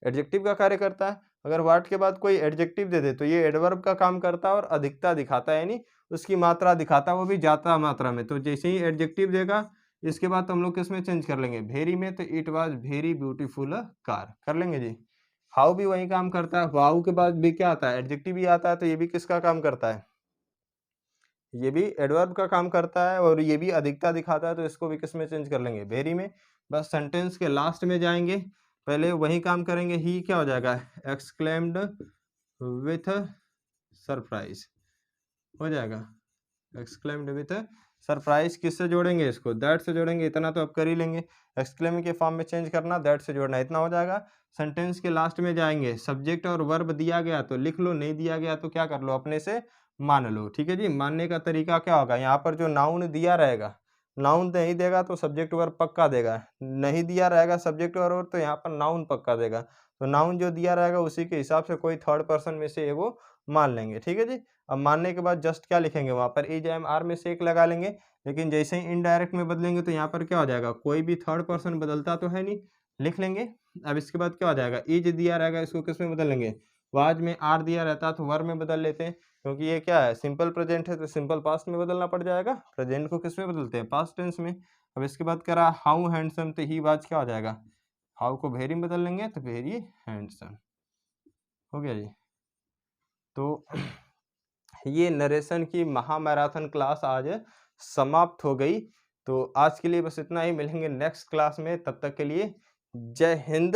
एडजेक्टिव का कार्य करता है। अगर वाट के बाद कोई एडजेक्टिव दे दे तो ये एडवर्ब का काम करता है और अधिकता दिखाता है, यानी उसकी मात्रा दिखाता है, वो भी जाता मात्रा में। तो जैसे ही एडजेक्टिव देगा इसके बाद तो हम लोग किसमें चेंज कर लेंगे, वेरी में, तो it was very beautiful car कर लेंगे जी। हाउ भी वही काम करता है, वाउ के बाद भी क्या आता है, एडजेक्टिव भी आता है, तो ये भी किसका काम करता है, ये भी एडवर्ब का काम करता है, और ये भी अधिकता दिखाता है, तो इसको भी किसमें चेंज कर लेंगे, वेरी में। बस सेंटेंस के लास्ट में जाएंगे, पहले वही काम करेंगे, ही क्या हो जाएगा, एक्सक्लेम्ड विथ सरप्राइज हो जाएगा, एक्सक्लेम्ड विथ सरप्राइज। किससे जोड़ेंगे इसको, दैट से जोड़ेंगे, इतना तो अब कर ही लेंगे, एक्सक्लेम के फॉर्म में चेंज करना, दैट से जोड़ना, इतना हो जाएगा। सेंटेंस के लास्ट में जाएंगे, सब्जेक्ट और वर्ब दिया गया तो लिख लो, नहीं दिया गया तो क्या कर लो, अपने से मान लो। ठीक है जी। मानने का तरीका क्या होगा, यहाँ पर जो नाउन दिया रहेगा, नाउन नहीं देगा तो सब्जेक्ट वर्ब पक्का देगा, नहीं दिया रहेगा सब्जेक्ट वर्ब तो यहाँ पर नाउन पक्का देगा, तो नाउन जो दिया रहेगा उसी के हिसाब से कोई थर्ड पर्सन में से वो मान लेंगे। ठीक है जी। अब मानने के बाद जस्ट क्या लिखेंगे, वहाँ पर इज एम आर में से एक लगा लेंगे, लेकिन जैसे ही इनडायरेक्ट में बदलेंगे तो यहाँ पर क्या हो जाएगा, कोई भी थर्ड पर्सन बदलता तो है नहीं, लिख लेंगे। अब इसके बाद क्या हो जाएगा, इज दिया रहेगा, इसको किस में बदल लेंगे, वाज में आर दिया रहता तो वर्ब में बदल लेते हैं, क्योंकि ये क्या है सिंपल प्रेजेंट है तो सिंपल पास्ट में बदलना पड़ जाएगा, प्रेजेंट को किस में बदलते हैं, पास्ट टेंस में। अब इसके बाद करा हाउ हैंडसम, तो ही वाज क्या हो जाएगा, हाउ को वेरी में बदल लेंगे तो वेरी हैंडसम हो गया जी। तो ये नरेशन की महामैराथन क्लास आज समाप्त हो गई। तो आज के लिए बस इतना ही, मिलेंगे नेक्स्ट क्लास में, तब तक के लिए जय हिंद